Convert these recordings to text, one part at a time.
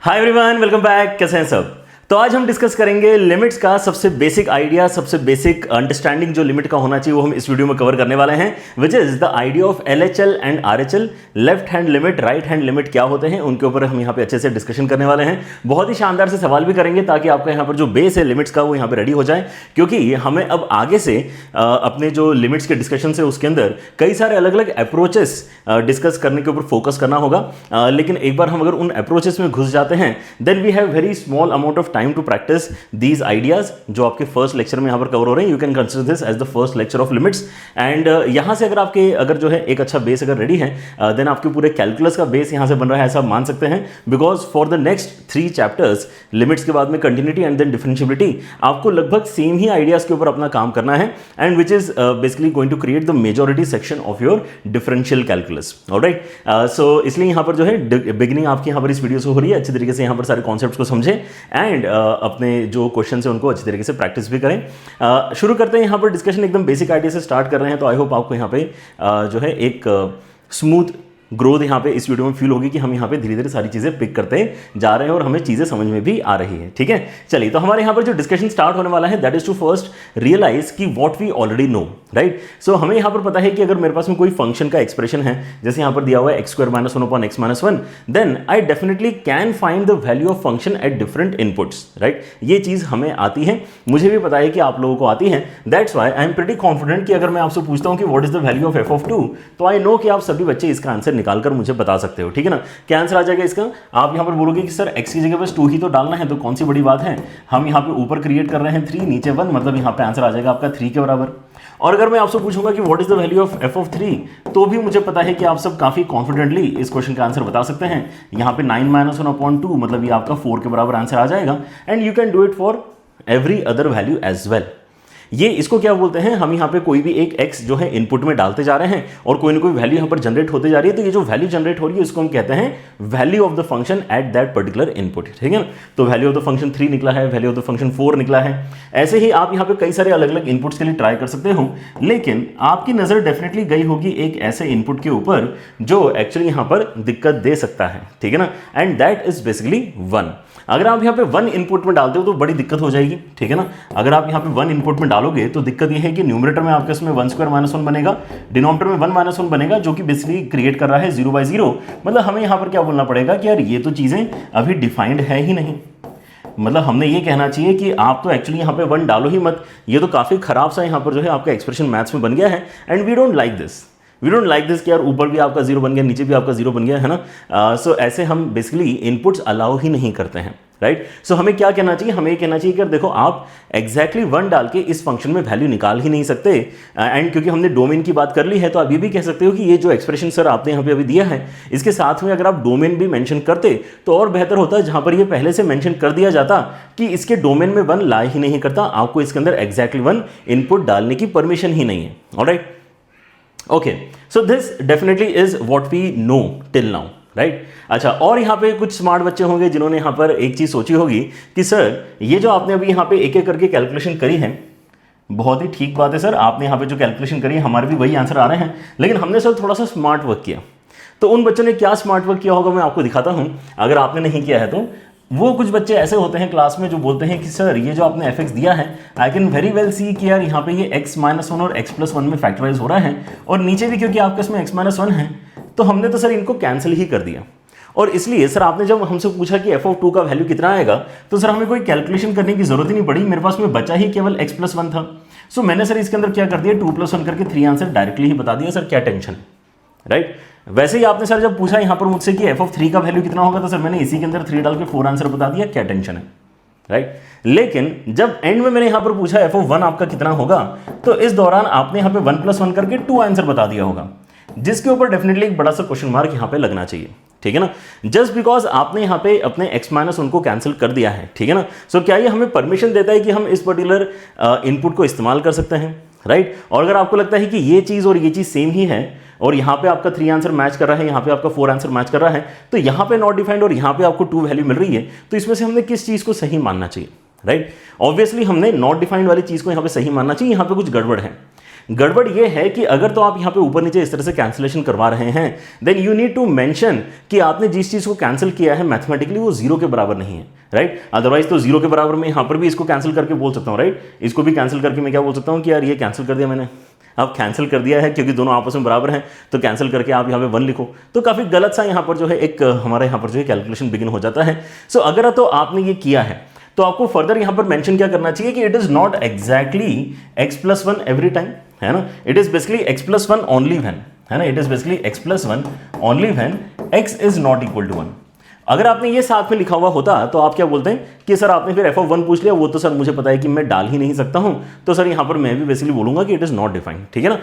Hi everyone, welcome back. कैसे हैं सब? तो आज हम डिस्कस करेंगे लिमिट्स का सबसे बेसिक आइडिया, सबसे बेसिक अंडरस्टैंडिंग जो लिमिट का होना चाहिए वो हम इस वीडियो में कवर करने वाले हैं, which is the idea of LHL and RHL. Left hand limit, right hand limit क्या होते हैं उनके ऊपर हम यहाँ पे अच्छे से डिस्कशन करने वाले हैं। बहुत ही शानदार से सवाल भी करेंगे ताकि आपका यहाँ पर जो बेस है लिमिट्स का वो यहाँ पे रेडी हो जाए, क्योंकि हमें अब आगे से अपने जो लिमिट्स के डिस्कशन है उसके अंदर कई सारे अलग अलग अप्रोचेस डिस्कस करने के ऊपर फोकस करना होगा। लेकिन एक बार हम अगर उन अप्रोचेस में घुस जाते हैं then we have very small amount of time to practise these ideas जो आपके फर्स्ट लेक्चर में यहां पर कवर हो रहे हैं। You can consider this as the first lecture of limits. And यहां से अगर जो है एक अच्छा बेस अगर रेडी है देन आपके पूरे कैलकुलस का बेस यहां से बन रहा है, ऐसा आप मान सकते हैं। Because for the next 3 chapters limits के बाद में कंटिन्यूटी एंड देन डिफरेंशिएबिलिटी आपको लगभग सेम ही आइडियाज के ऊपर अपना काम करना है, and which is basically going to create the majority section of your differential calculus. Alright, so इसलिए यहां पर जो है बिगिनिंग आपकी यहां पर इस वीडियो से हो रही है। अच्छी तरीके से यहां पर सारे कॉन्सेप्ट्स को समझें एंड अपने जो क्वेश्चन है उनको अच्छी तरीके से प्रैक्टिस भी करें। शुरू करते हैं यहाँ पर डिस्कशन, एकदम बेसिक आइडिया से स्टार्ट कर रहे हैं। तो आई होप आपको यहाँ पे जो है एक स्मूथ ग्रोथ यहाँ पे इस वीडियो में फील होगी कि हम यहाँ पे धीरे धीरे सारी चीजें पिक करते जा रहे हैं और हमें चीजें समझ में भी आ रही है। ठीक है, चलिए तो हमारे यहाँ पर जो डिस्कशन स्टार्ट होने वाला है that is to first realize कि what we already know, right. So हमें यहाँ पर पता है कि अगर मेरे पास में कोई फंक्शन का एक्सप्रेशन है, जैसे यहाँ पर दिया हुआ है x² - 1 x - 1, then I definitely can find the value of function at different inputs, right. ये चीज हमें आती है, मुझे भी पता है कि आप लोगों को आती है। That's why I am pretty confident कि अगर मैं आपसे पूछता हूँ कि what is the value of f(2), तो आई नो कि आप सभी बच्चे इसका आंसर निकालकर मुझे बता सकते हो। ठीक है ना, क्या आंसर आ जाएगा इसका? आप यहां पर बोलोगे कि सर x की जगह बस 2 ही तो डालना है, तो कौन सी बड़ी बात है। हम यहां पे ऊपर क्रिएट कर रहे हैं 3, नीचे 1, मतलब यहां पे आंसर आ जाएगा आपका 3 के बराबर। और अगर मैं आपसे पूछूंगा कि what is the value of f(3), तो भी मुझे पता है कि आप सब काफी कॉन्फिडेंटली इस क्वेश्चन का आंसर बता सकते हैं। यहां पे 9 - 1/2 मतलब ये आपका 4 के बराबर आंसर आ जाएगा, and you can do it for every other value as well. ये इसको क्या बोलते हैं, हम यहाँ पे कोई भी एक x जो है इनपुट में डालते जा रहे हैं और कोई ना कोई वैल्यू यहाँ पर जनरेट होते जा रही है, तो ये जो वैल्यू जनरेट हो रही है इसको हम कहते हैं value of the function at that particular input. ठीक है ना, तो वैल्यू ऑफ द फंक्शन 3 निकला है, वैल्यू ऑफ द फंक्शन 4 निकला है। ऐसे ही आप यहाँ पे कई सारे अलग अलग इनपुट्स के लिए ट्राई कर सकते हो, लेकिन आपकी नजर डेफिनेटली गई होगी एक ऐसे इनपुट के ऊपर जो एक्चुअली यहाँ पर दिक्कत दे सकता है। ठीक है ना, एंड दैट इज बेसिकली 1। अगर आप यहाँ पे 1 इनपुट में डालते हो तो बड़ी दिक्कत हो जाएगी। ठीक है ना, अगर आप यहाँ पे 1 इनपुट में डालोगे तो दिक्कत ये है कि न्यूमरेटर में आपके इसमें 1² - 1 बनेगा, डिनोमिनेटर में 1 - 1 बनेगा, जो कि बेसिकली क्रिएट कर रहा है 0/0। मतलब हमें यहाँ पर क्या बोलना पड़ेगा कि यार ये तो चीजें अभी डिफाइंड है ही नहीं। मतलब हमने ये कहना चाहिए कि आप तो एक्चुअली यहाँ पे 1 डालो ही मत, ये तो काफी खराब सा यहाँ पर जो है आपका एक्सप्रेशन मैथ्स में बन गया है, and we don't like this. We don't like this कि यार ऊपर भी आपका 0 बन गया, नीचे भी आपका 0 बन गया, है ना। सो ऐसे हम बेसिकली इनपुट्स अलाउ ही नहीं करते हैं, राइट। सो हमें क्या कहना चाहिए, हमें कहना चाहिए कि देखो आप एग्जैक्टली 1 डाल के इस फंक्शन में वैल्यू निकाल ही नहीं सकते। एंड क्योंकि हमने डोमेन की बात कर ली है तो आप ये भी कह सकते हो कि ये जो एक्सप्रेशन सर आपने यहाँ पे अभी दिया है इसके साथ में अगर आप डोमेन भी मेंशन करते तो और बेहतर होता, जहां पर ये पहले से मेंशन कर दिया जाता कि इसके डोमेन में 1 ला ही नहीं करता, आपको इसके अंदर एग्जैक्टली 1 इनपुट डालने की परमिशन ही नहीं है। Alright, okay, so this definitely is what we know till now, right. अच्छा, और यहाँ पे कुछ स्मार्ट बच्चे होंगे जिन्होंने यहाँ पर एक चीज सोची होगी कि सर ये जो आपने अभी यहाँ पे एक एक करके कैलकुलेशन करी है, बहुत ही ठीक बात है सर, आपने यहाँ पे जो कैलकुलेशन करी है हमारे भी वही आंसर आ रहे हैं, लेकिन हमने सर थोड़ा सा स्मार्ट वर्क किया। तो उन बच्चों ने क्या स्मार्ट वर्क किया होगा मैं आपको दिखाता हूँ, अगर आपने नहीं किया है तो। वो कुछ बच्चे ऐसे होते हैं क्लास में जो बोलते हैं कि सर ये जो आपने fx दिया है आई कैन वेरी वेल सी कि यार यहाँ पे ये x - 1 और x+1 में फैक्टराइज हो रहा है, और नीचे भी क्योंकि आपके इसमें x - 1 है, तो हमने तो सर इनको कैंसिल ही कर दिया। और इसलिए सर आपने जब हमसे पूछा कि f(2) का वैल्यू कितना आएगा, तो सर हमें कोई कैलकुलेशन करने की जरूरत ही नहीं पड़ी, मेरे पास में बचा ही केवल x+1 था। सो मैंने सर इसके अंदर क्या कर दिया, 2 + 1 करके 3 आंसर डायरेक्टली ही बता दिया। सर क्या टेंशन, राइट। वैसे ही आपने सर जब पूछा यहाँ पर मुझसे कि f(3) का वैल्यू कितना होगा, तो सर मैंने इसी के अंदर 3 डाल के 4 आंसर बता दिया, क्या टेंशन है, राइट। लेकिन जब एंड में मैंने यहाँ पर पूछा f(1) आपका कितना होगा, तो इस दौरान आपने यहाँ पे 1 + 1 करके 2 आंसर बता दिया होगा, जिसके ऊपर डेफिनेटली एक बड़ा सा क्वेश्चन मार्क यहाँ पे लगना चाहिए। ठीक है ना, जस्ट बिकॉज आपने यहाँ पे अपने x - 1 को कैंसिल कर दिया है। ठीक है ना, सो क्या ये हमें परमिशन देता है कि हम इस पर्टिकुलर इनपुट को इस्तेमाल कर सकते हैं, राइट। और अगर आपको लगता है कि ये चीज और ये चीज सेम ही है और यहाँ पे आपका 3 आंसर मैच कर रहा है, यहाँ पे आपका 4 आंसर मैच कर रहा है, तो यहाँ पे नॉट डिफाइंड और यहाँ पे आपको 2 वैल्यू मिल रही है, तो इसमें से हमने किस चीज को सही मानना चाहिए, राइट। ऑब्वियसली हमने नॉट डिफाइंड वाली चीज को यहाँ पे सही मानना चाहिए, यहाँ पे कुछ गड़बड़ है। गड़बड़ ये है कि अगर तो आप यहां पे ऊपर नीचे इस तरह से कैंसिलेशन करवा रहे हैं, then you need to mention कि आपने जिस चीज को कैंसिल किया है मैथमेटिकली वो जीरो के बराबर नहीं है, राइट। अदरवाइज तो जीरो के बराबर में यहां पर भी इसको कैंसिल करके बोल सकता हूं, राइट। इसको भी कैंसिल करके मैं क्या बोल सकता हूं कि यार ये कैंसिल कर दिया मैंने, अब कैंसिल कर दिया है क्योंकि दोनों आपस में बराबर हैं, तो कैंसिल करके आप यहाँ पे 1 लिखो, तो काफ़ी गलत सा यहाँ पर जो है एक हमारे यहाँ पर जो है कैलकुलेशन बिगिन हो जाता है। सो अगर तो आपने ये किया है तो आपको फर्दर यहाँ पर मेंशन क्या करना चाहिए कि it is not exactly x+1 every time, है ना, it is basically x+1 only when, है ना, it is basically x+1 only when x is not equal to 1। अगर आपने ये साथ में लिखा हुआ होता तो आप क्या बोलते हैं कि सर आपने फिर f(1) पूछ लिया, वो तो सर मुझे पता है कि मैं डाल ही नहीं सकता हूं, तो सर यहां पर मैं भी बेसिकली बोलूंगा कि इट इज नॉट डिफाइंड, ठीक है ना।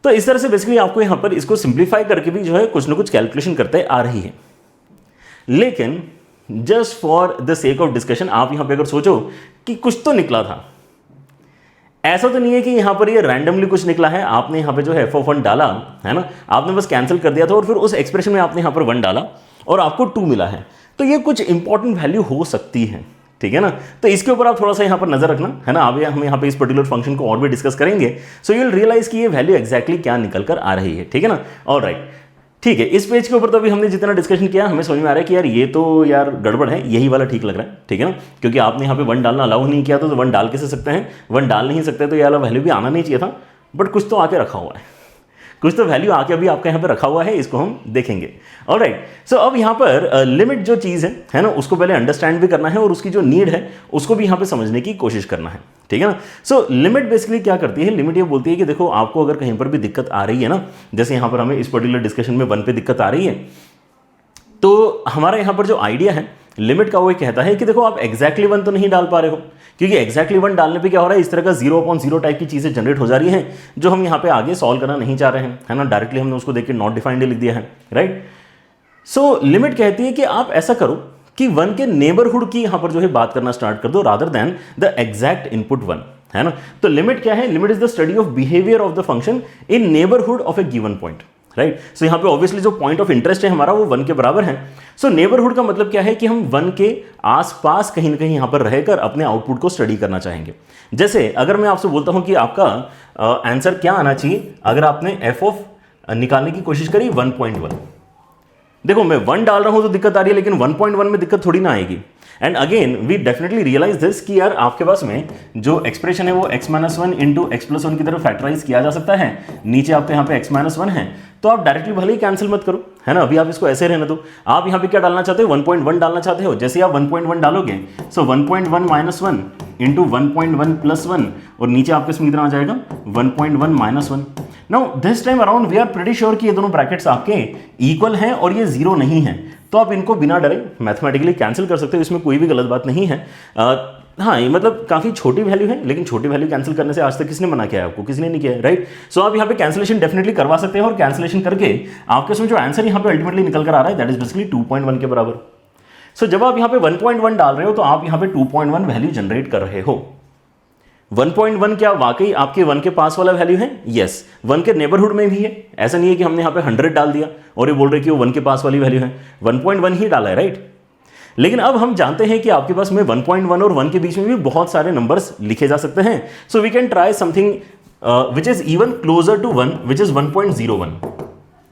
तो इस तरह से बेसिकली आपको यहां पर इसको सिंप्लीफाई करके भी जो है कुछ ना कुछ कैलकुलेशन करते आ रही है। लेकिन just for the sake of discussion आप यहां पर अगर सोचो कि कुछ तो निकला था, ऐसा तो नहीं है कि यहां पर ये रैंडमली कुछ निकला है, आपने यहां पे जो है f(1) डाला, है ना, आपने बस कैंसिल कर दिया था और फिर उस एक्सप्रेशन में आपने यहां पर 1 डाला और आपको 2 मिला है, तो ये कुछ इंपॉर्टेंट वैल्यू हो सकती है, ठीक है ना। तो इसके ऊपर आप थोड़ा सा यहां पर नजर रखना, है ना। अब हम यहां पे इस पर्टिकुलर फंक्शन को और भी डिस्कस करेंगे, सो यू विल रियलाइज कि ये वैल्यू एग्जैक्टली क्या निकल कर आ रही है, ठीक है ना। ऑलराइट, ठीक है, इस पेज के ऊपर तो अभी हमने जितना डिस्कशन किया हमें समझ में आ रहा है कि यार ये तो यार गड़बड़ है, यही वाला ठीक लग रहा है, ठीक है ना, क्योंकि आपने यहाँ पे 1 डालना अलाउ नहीं किया, तो 1 डाल कैसे सकते हैं, 1 डाल नहीं सकते तो ये वाला वैल्यू भी आना नहीं चाहिए था, बट कुछ तो आके रखा हुआ है, कुछ तो वैल्यू आके अभी आपके यहाँ पे रखा हुआ है, इसको हम देखेंगे। ऑलराइट, सो अब यहाँ पर लिमिट जो चीज़ है ना, उसको पहले अंडरस्टैंड भी करना है और उसकी जो नीड है उसको भी यहाँ पे समझने की कोशिश करना है, ठीक है ना। सो लिमिट बेसिकली क्या करती है, लिमिट ये बोलती है कि देखो आपको अगर कहीं पर भी दिक्कत आ रही है ना, जैसे यहाँ पर हमें इस पर्टिकुलर डिस्कशन में 1 पे दिक्कत आ रही है, तो हमारा यहाँ पर जो आइडिया है लिमिट का वो कहता है कि देखो आप एग्जैक्टली 1 तो नहीं डाल पा रहे हो, क्योंकि एग्जैक्टली 1 डालने पे क्या हो रहा है, इस तरह का 0/0 टाइप की चीजें जनरेट हो जा रही हैं जो हम यहाँ पे आगे सॉल्व करना नहीं चाह रहे हैं, है ना। डायरेक्टली हमने उसको देख के नॉट डिफाइंड लिख दिया है, राइट। सो लिमिट कहती है कि आप ऐसा करो कि 1 के नेबरहुड की यहाँ पर जो है बात करना स्टार्ट कर दो rather than the exact input 1, है ना। तो लिमिट क्या है, limit is the study of behaviour of the function in neighbourhood of a given point, right. So यहाँ पे ऑब्वियसली जो पॉइंट ऑफ इंटरेस्ट है हमारा वो 1 के बराबर है। सो नेबरहुड का मतलब क्या है कि हम 1 के आसपास कहीं ना कहीं यहाँ पर रहकर अपने आउटपुट को स्टडी करना चाहेंगे। जैसे अगर मैं आपसे बोलता हूँ कि आपका आंसर क्या आना चाहिए, अगर आपने f निकालने की कोशिश करी 1.1, देखो मैं 1 डाल रहा हूँ तो दिक्कत आ रही है, लेकिन 1.1 में दिक्कत थोड़ी ना आएगी। And again we definitely realise this कि यार आपके पास में जो एक्सप्रेशन है वो x-1 इंटू x+1 की तरफ फैक्टराइज किया जा सकता है, नीचे आपके यहाँ पे x-1 है, तो आप डायरेक्टली भले ही कैंसिल मत करो, है ना, अभी आप इसको ऐसे रहने दो। आप यहाँ पे क्या डालना चाहते हो, 1.1 डालना चाहते हो, जैसे आप 1.1 डालोगे सो 1.1 - 1 इंटू 1.1 + 1 और नीचे आपके इसमें इतना आ जाएगा 1.1 - 1। Now this time around we are pretty sure कि ये दोनों ब्रैकेट्स आपके इक्वल हैं और ये 0 नहीं है, तो आप इनको बिना डरे मैथमेटिकली कैंसिल कर सकते हो, इसमें कोई भी गलत बात नहीं है। हाँ, ये मतलब काफ़ी छोटी वैल्यू है, लेकिन छोटी वैल्यू कैंसिल करने से आज तक किसने मना किया है आपको, किसी ने नहीं किया है, राइट। सो आप यहाँ पे कैंसिलेशन डेफिनेटली करवा सकते हैं और कैंसिलेशन करके आपके उसमें जो आंसर यहाँ पे अल्टीमेटली निकल कर आ रहा है दैट इज बेसिकली 2.1 के बराबर। सो जब आप यहाँ पे 1.1 डाल रहे हो तो आप यहाँ पे 2.1 वैल्यू जनरेट कर रहे हो। 1.1 क्या वाकई आपके 1 के पास वाला वैल्यू है? यस, 1 के नेबरहुड में भी है। ऐसा नहीं है कि हमने यहाँ पे 100 डाल दिया और ये बोल रहे कि वो 1 के पास वाली वैल्यू है, 1.1 ही डाला है, राइट। लेकिन अब हम जानते हैं कि आपके पास में 1.1 और 1 के बीच में भी बहुत सारे नंबर्स लिखे जा सकते हैं। So we can try something which is even closer to 1 which is 1.01,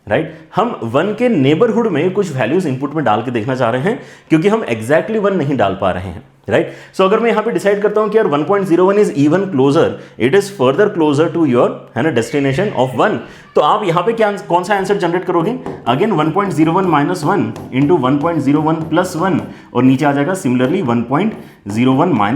right. हम 1 के नेबरहुड में कुछ वैल्यूज इनपुट में डाल के देखना चाह रहे हैं क्योंकि हम एग्जैक्टली 1 नहीं डाल पा रहे हैं, राइट। सो अगर मैं यहां पे डिसाइड करता हूं कि यार 1.01 is even closer, it is further closer to your, है ना, डेस्टिनेशन ऑफ 1, तो आप यहां पे क्या कौन सा आंसर जनरेट करोगे? अगेन 1.01 - 1 इंटू 1.01 + 1 और नीचे आ जाएगा सिमिलरली 1.01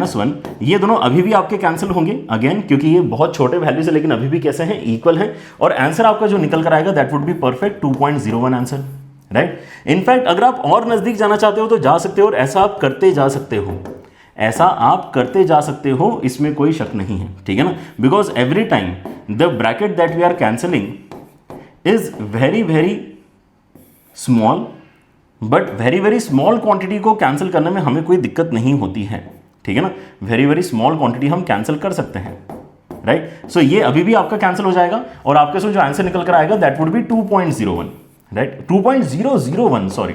- 1। ये दोनों अभी भी आपके कैंसिल होंगे अगेन, क्योंकि ये बहुत छोटे वैल्यूज है लेकिन अभी भी कैसे हैं, इक्वल हैं, और आंसर आपका जो निकल कर आएगा that would be perfect 2.01 answer, right. In fact अगर आप और नजदीक जाना चाहते हो तो जा सकते हो और ऐसा आप करते जा सकते हो, ऐसा आप करते जा सकते हो, इसमें कोई शक नहीं है, ठीक है ना। Because every time the bracket that we are cancelling is very very small, but very very small quantity को कैंसिल करने में हमें कोई दिक्कत नहीं होती है, ठीक है ना। वेरी वेरी स्मॉल क्वांटिटी हम कैंसिल कर सकते हैं, राइट। सो ये अभी भी आपका कैंसिल हो जाएगा और आपके जो आंसर निकल कर आएगा that would be 2.01, right, 2.001 sorry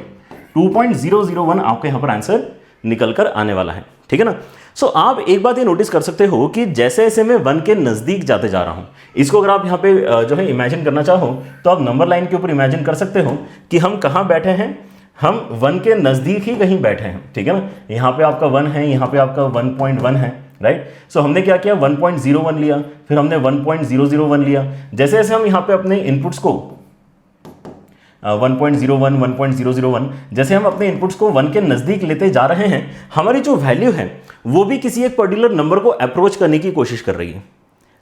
2.001 आपका यहां पर आंसर निकल कर आने वाला है, ठीक है ना। सो आप एक बात ये नोटिस कर सकते हो कि जैसे जैसे मैं 1 के नज़दीक जाते जा रहा हूँ, इसको अगर आप यहाँ पे जो है इमेजिन करना चाहो तो आप नंबर लाइन के ऊपर इमेजिन कर सकते हो कि हम कहाँ बैठे हैं, हम 1 के नज़दीक ही कहीं बैठे हैं, ठीक है ना। यहाँ पे आपका 1 है, यहाँ पे आपका 1.1 है, राइट। सो हमने क्या किया, 1.01 लिया, फिर हमने 1.001 लिया। जैसे जैसे हम यहाँ पे अपने इनपुट्स को 1.01, 1.001 जैसे हम अपने इनपुट्स को 1 के नज़दीक लेते जा रहे हैं, हमारी जो वैल्यू है वो भी किसी एक पर्टिकुलर नंबर को अप्रोच करने की कोशिश कर रही है।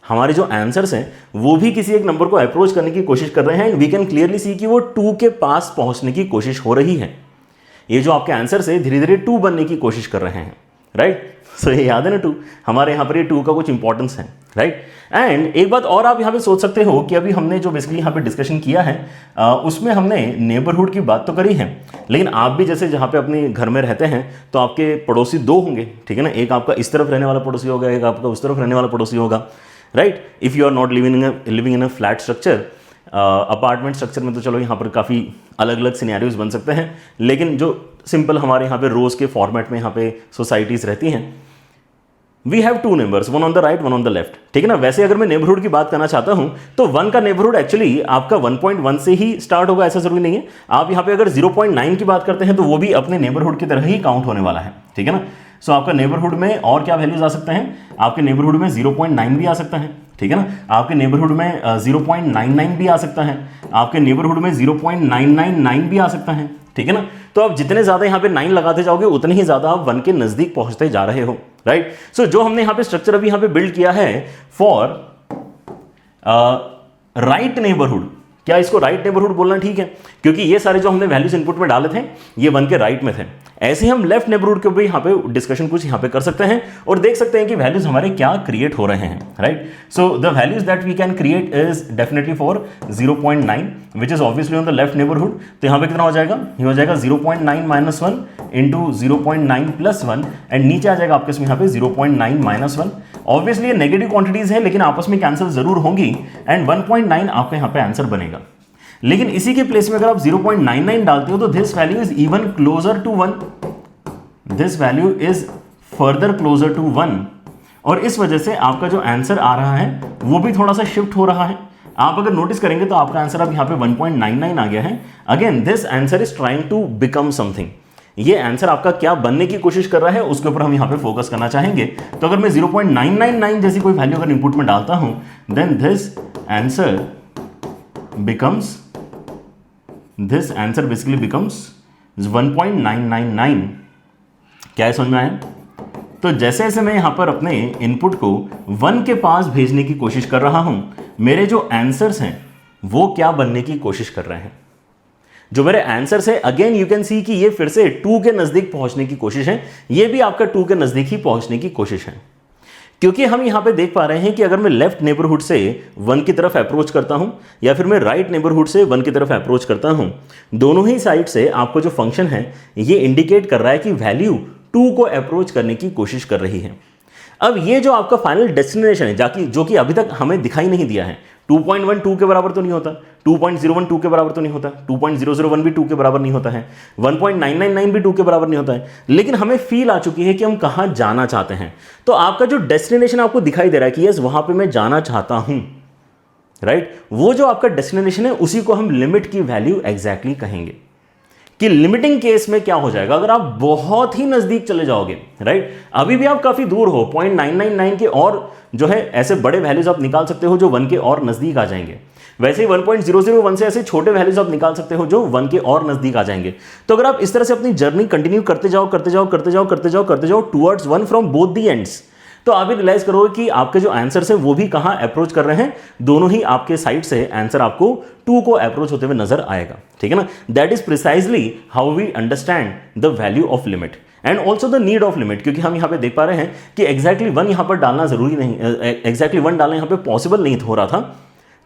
हमारे जो आंसर्स हैं वो भी किसी एक नंबर को अप्रोच करने की कोशिश कर रहे हैं। वी कैन क्लियरली सी कि वो 2 के पास पहुंचने की कोशिश हो रही है। ये जो आपके आंसर्स है धीरे धीरे 2 बनने की कोशिश कर रहे हैं, राइट। सो ये याद है ना 2, हमारे यहाँ पर ये 2 का कुछ इंपॉर्टेंस है, राइट। एंड एक बात और आप यहाँ पे सोच सकते हो कि अभी हमने जो बेसिकली यहाँ पे डिस्कशन किया है उसमें हमने नेबरहुड की बात तो करी है, लेकिन आप भी जैसे जहाँ पे अपने घर में रहते हैं तो आपके पड़ोसी 2 होंगे, ठीक है ना। एक आपका इस तरफ रहने वाला पड़ोसी होगा, एक आपका उस तरफ रहने वाला पड़ोसी होगा, राइट। If you are not living in a flat structure, apartment structure में तो चलो यहाँ पर काफ़ी अलग अलग सिनेरियोज बन सकते हैं, लेकिन जो सिंपल हमारे यहाँ पे रोज़ के फॉर्मेट में यहाँ पे सोसाइटीज़ रहती हैं, we have 2 neighbours, 1 on the right 1 on the left, ठीक है ना। वैसे अगर मैं नेबरहुड की बात करना चाहता हूं तो 1 का नेबरहुड एक्चुअली आपका 1.1 से ही स्टार्ट होगा, ऐसा जरूरी नहीं है। आप यहाँ पे अगर 0.9 की बात करते हैं तो वो भी अपने नेबरहुड की तरह ही काउंट होने वाला है, ठीक है ना। सो आपका नेबरहुड में और क्या वैल्यूज आ सकते हैं, आपके नेबरहुड में 0.9 भी आ सकता है, ठीक है ना। आपके नेबरहुड में 0.99 भी आ सकता है, आपके नेबरहुड में 0.999 भी आ सकता है, ठीक है ना। तो आप जितने ज्यादा यहाँ पे 9 लगाते जाओगे उतने ही ज्यादा आप 1 के नजदीक पहुंचते जा रहे हो, राइट। सो जो हमने यहाँ पे स्ट्रक्चर अभी यहाँ पे बिल्ड किया है फॉर राइट नेबरहुड, क्या इसको राइट नेबरहुड बोलना ठीक है, क्योंकि ये सारे जो हमने वैल्यूज इनपुट में डाले थे ये 1 के राइट में थे। ऐसे हम लेफ्ट नेबरहुड के भी यहाँ पे डिस्कशन कुछ यहाँ पे कर सकते हैं और देख सकते हैं कि वैल्यूज हमारे क्या क्रिएट हो रहे हैं, राइट। So the values that we can create is definitely for 0.9 which is obviously on the left neighbourhood. तो यहाँ पे कितना हो जाएगा, ये हो जाएगा 0.9 - 1 इंटू 0.9 + 1 एंड नीचे आ जाएगा आपके इसमें यहाँ पे 0.9 - 1। ऑब्वियसली ये नेगेटिव क्वांटिटीज है लेकिन आपस में कैंसिल जरूर होंगी एंड 1.9 आपका यहाँ पे आंसर बनेगा। लेकिन इसी के प्लेस में अगर आप 0.99 डालते हो तो this value is even closer to 1, this value is further closer to 1 और इस वजह से आपका जो आंसर आ रहा है वो भी थोड़ा सा शिफ्ट हो रहा है। आप अगर नोटिस करेंगे तो आपका आंसर अब यहाँ पे 1.99 आ गया है। Again this answer is trying to become something. ये आंसर आपका क्या बनने की कोशिश कर रहा है उसके ऊपर हम यहाँ पे फोकस करना चाहेंगे। तो अगर मैं 0.999 जैसी कोई वैल्यू अगर इनपुट में डालता हूं then this answer basically becomes 1.999। क्या समझ में आया? तो जैसे जैसे मैं यहां पर अपने इनपुट को 1 के पास भेजने की कोशिश कर रहा हूं, मेरे जो आंसर्स हैं वो क्या बनने की कोशिश कर रहे हैं। जो मेरे आंसर्स है अगेन यू कैन सी कि ये फिर से 2 के नजदीक पहुंचने की कोशिश है, ये भी आपका 2 के नजदीक ही पहुंचने की कोशिश है। क्योंकि हम यहां पे देख पा रहे हैं कि अगर मैं लेफ्ट नेबरहुड से 1 की तरफ अप्रोच करता हूं या फिर मैं राइट नेबरहुड से 1 की तरफ अप्रोच करता हूं, दोनों ही साइड से आपको जो फंक्शन है ये इंडिकेट कर रहा है कि वैल्यू 2 को अप्रोच करने की कोशिश कर रही है। अब ये जो आपका फाइनल डेस्टिनेशन है जो कि अभी तक हमें दिखाई नहीं दिया है, 2.1 2 के बराबर तो नहीं होता, 2.01 2 के बराबर तो नहीं होता, 2.001 भी 2 के बराबर नहीं होता है, 1.999 भी 2 के बराबर नहीं होता है, लेकिन हमें फील आ चुकी है कि हम कहां जाना चाहते हैं। तो आपका जो डेस्टिनेशन आपको दिखाई दे रहा है कि यस वहां पे मैं जाना चाहता हूं, राइट। वो जो आपका डेस्टिनेशन है उसी को हम लिमिट की वैल्यू एग्जैक्टली कहेंगे। कि लिमिटिंग केस में क्या हो जाएगा, अगर आप बहुत ही नजदीक चले जाओगे, राइट, अभी भी आप काफी दूर हो, 0.999 के और जो है ऐसे बड़े वैल्यूज आप निकाल सकते हो जो 1 के और नजदीक आ जाएंगे। वैसे ही 1.001 से ऐसे छोटे वैल्यूज आप निकाल सकते हो जो 1 के और नजदीक आ जाएंगे। तो अगर आप इस तरह से अपनी जर्नी कंटिन्यू करते जाओ towards 1 from both the ends, तो आप भी रियलाइज करोगे कि आपके जो आंसर्स हैं वो भी कहां अप्रोच कर रहे हैं, दोनों ही आपके साइड से आंसर आपको 2 को अप्रोच होते हुए नजर आएगा, ठीक है ना। That is precisely how we understand the value of limit and also the need of limit. क्योंकि हम यहां पे देख पा रहे हैं कि एग्जैक्टली 1 यहां पर डालना जरूरी नहीं, एग्जैक्टली 1 डालना यहां पे पॉसिबल नहीं हो रहा था।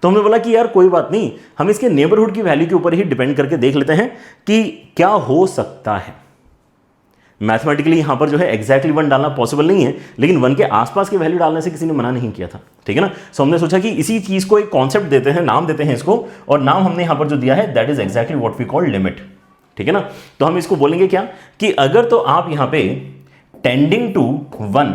तो हमने बोला कि यार कोई बात नहीं, हम इसके नेबरहुड की वैल्यू के ऊपर ही डिपेंड करके देख लेते हैं कि क्या हो सकता है। मैथमेटिकली यहां पर जो है एग्जैक्टली 1 डालना पॉसिबल नहीं है, लेकिन 1 के आसपास की वैल्यू डालने से किसी ने मना नहीं किया था, ठीक है ना। सो हमने सोचा कि इसी चीज को एक कॉन्सेप्ट देते हैं, नाम देते हैं इसको, और नाम हमने यहां पर जो दिया है that is exactly what we call limit. ठीक है ना। तो हम इसको बोलेंगे क्या कि अगर तो आप यहां पे टेंडिंग टू वन,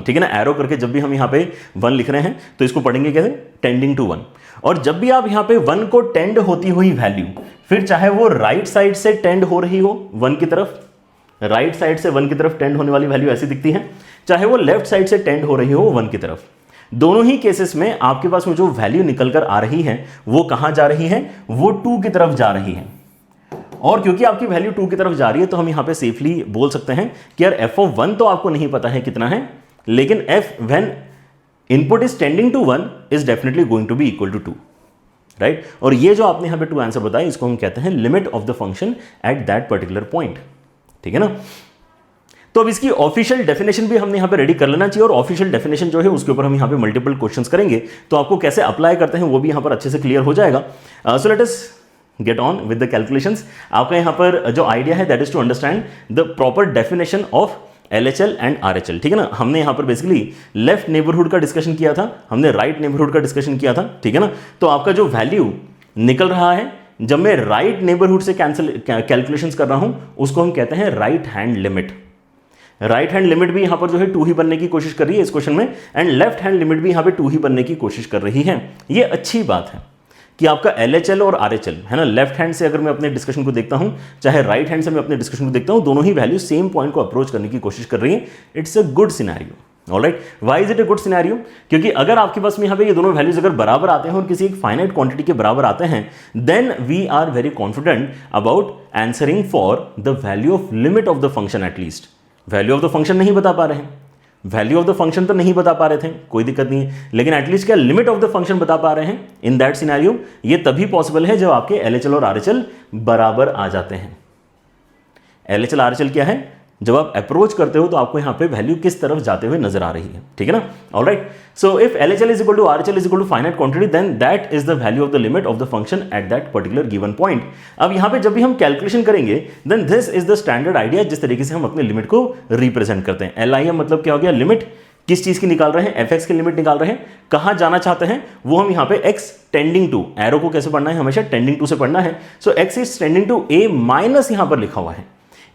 ठीक है ना, एरो करके जब भी हम यहां पे 1 लिख रहे हैं तो इसको पढ़ेंगे कैसे, टेंडिंग टू 1। और जब भी आप यहां पे 1 को टेंड होती हुई वैल्यू, फिर चाहे वो राइट साइड से टेंड हो रही हो 1 की तरफ, राइट साइड से 1 की तरफ टेंड होने वाली वैल्यू ऐसी दिखती है, चाहे वो लेफ्ट साइड से टेंड हो रही हो 1 की तरफ, दोनों ही केसेस में आपके पास में जो वैल्यू निकल कर आ रही है वो कहां जा रही है, वो 2 की तरफ जा रही है। और क्योंकि आपकी वैल्यू 2 की तरफ जा रही है तो हम यहां पे सेफली बोल सकते हैं कि यार f(1) तो आपको नहीं पता है कितना है, लेकिन f when input is tending to 1 is definitely going to be equal to 2, right. और ये जो आपने यहां पे 2 आंसर बताया इसको हम कहते हैं limit of the function at that particular point, ठीक है ना। तो अब इसकी ऑफिशियल डेफिनेशन भी हमने यहां पे रेडी कर लेना चाहिए, और ऑफिशियल डेफिनेशन जो है उसके ऊपर हम यहां पे मल्टीपल क्वेश्चंस करेंगे, तो आपको कैसे अप्लाई करते हैं वो भी यहां पर अच्छे से क्लियर हो जाएगा। So let us get on with the calculations. आपका यहां पर जो आइडिया है that is to understand the proper definition of LHL and RHL, ठीक है ना। हमने यहां पर बेसिकली लेफ्ट नेबरहुड का डिस्कशन किया था, हमने राइट नेबरहुड का डिस्कशन किया था, ठीक है ना। तो आपका जो वैल्यू निकल रहा है जब मैं राइट नेबरहुड से कैलकुलेशंस कर रहा हूं उसको हम कहते हैं right hand limit. Right hand limit भी यहां पर जो है 2 ही बनने की कोशिश कर रही है इस क्वेश्चन में, एंड लेफ्ट हैंड लिमिट भी यहां पे 2 ही बनने की कोशिश कर रही है। ये अच्छी बात है कि आपका LHL और RHL है ना, लेफ्ट हैंड से अगर मैं अपने डिस्कशन को देखता हूं, चाहे राइट हैंड से मैं अपने डिस्कशन को देखता हूं, दोनों ही वैल्यू सेम पॉइंट को अप्रोच करने की कोशिश कर रही है। It's a good scenario, alright. Why is it a good scenario? क्योंकि अगर आपके पास में यहां पे ये दोनों वैल्यूज अगर बराबर आते हैं और किसी एक फाइनाइट क्वांटिटी के बराबर आते हैं, then we are very confident about answering for the value of limit of the function. At least value of the function नहीं बता पा रहे हैं, वैल्यू ऑफ द फंक्शन तो नहीं बता पा रहे थे, कोई दिक्कत नहीं है, लेकिन एटलीस्ट क्या लिमिट ऑफ द फंक्शन बता पा रहे हैं। इन दैट सिनेरियो ये तभी पॉसिबल है जब आपके LHL और RHL बराबर आ जाते हैं। LHL RHL क्या है, जब आप अप्रोच करते हो तो आपको यहां पे वैल्यू किस तरफ जाते हुए नजर आ रही है, ठीक है ना। Alright, so if LHL is equal to RHL is equal to finite quantity, then that is the value of the limit of the function at that particular given point. अब यहां पे जब भी हम कैलकुलेशन करेंगे then this is the standard idea जिस तरीके से हम अपने लिमिट को रिप्रेजेंट करते हैं। LIM मतलब क्या हो गया, लिमिट किस चीज की निकाल रहे हैं, fx की लिमिट निकाल रहे हैं, कहां जाना चाहते हैं वो हम यहां पे x टेंडिंग टू, एरो को कैसे पढ़ना है, हमेशा टेंडिंग टू से पढ़ना है। So x is tending to a minus यहां पर लिखा हुआ है।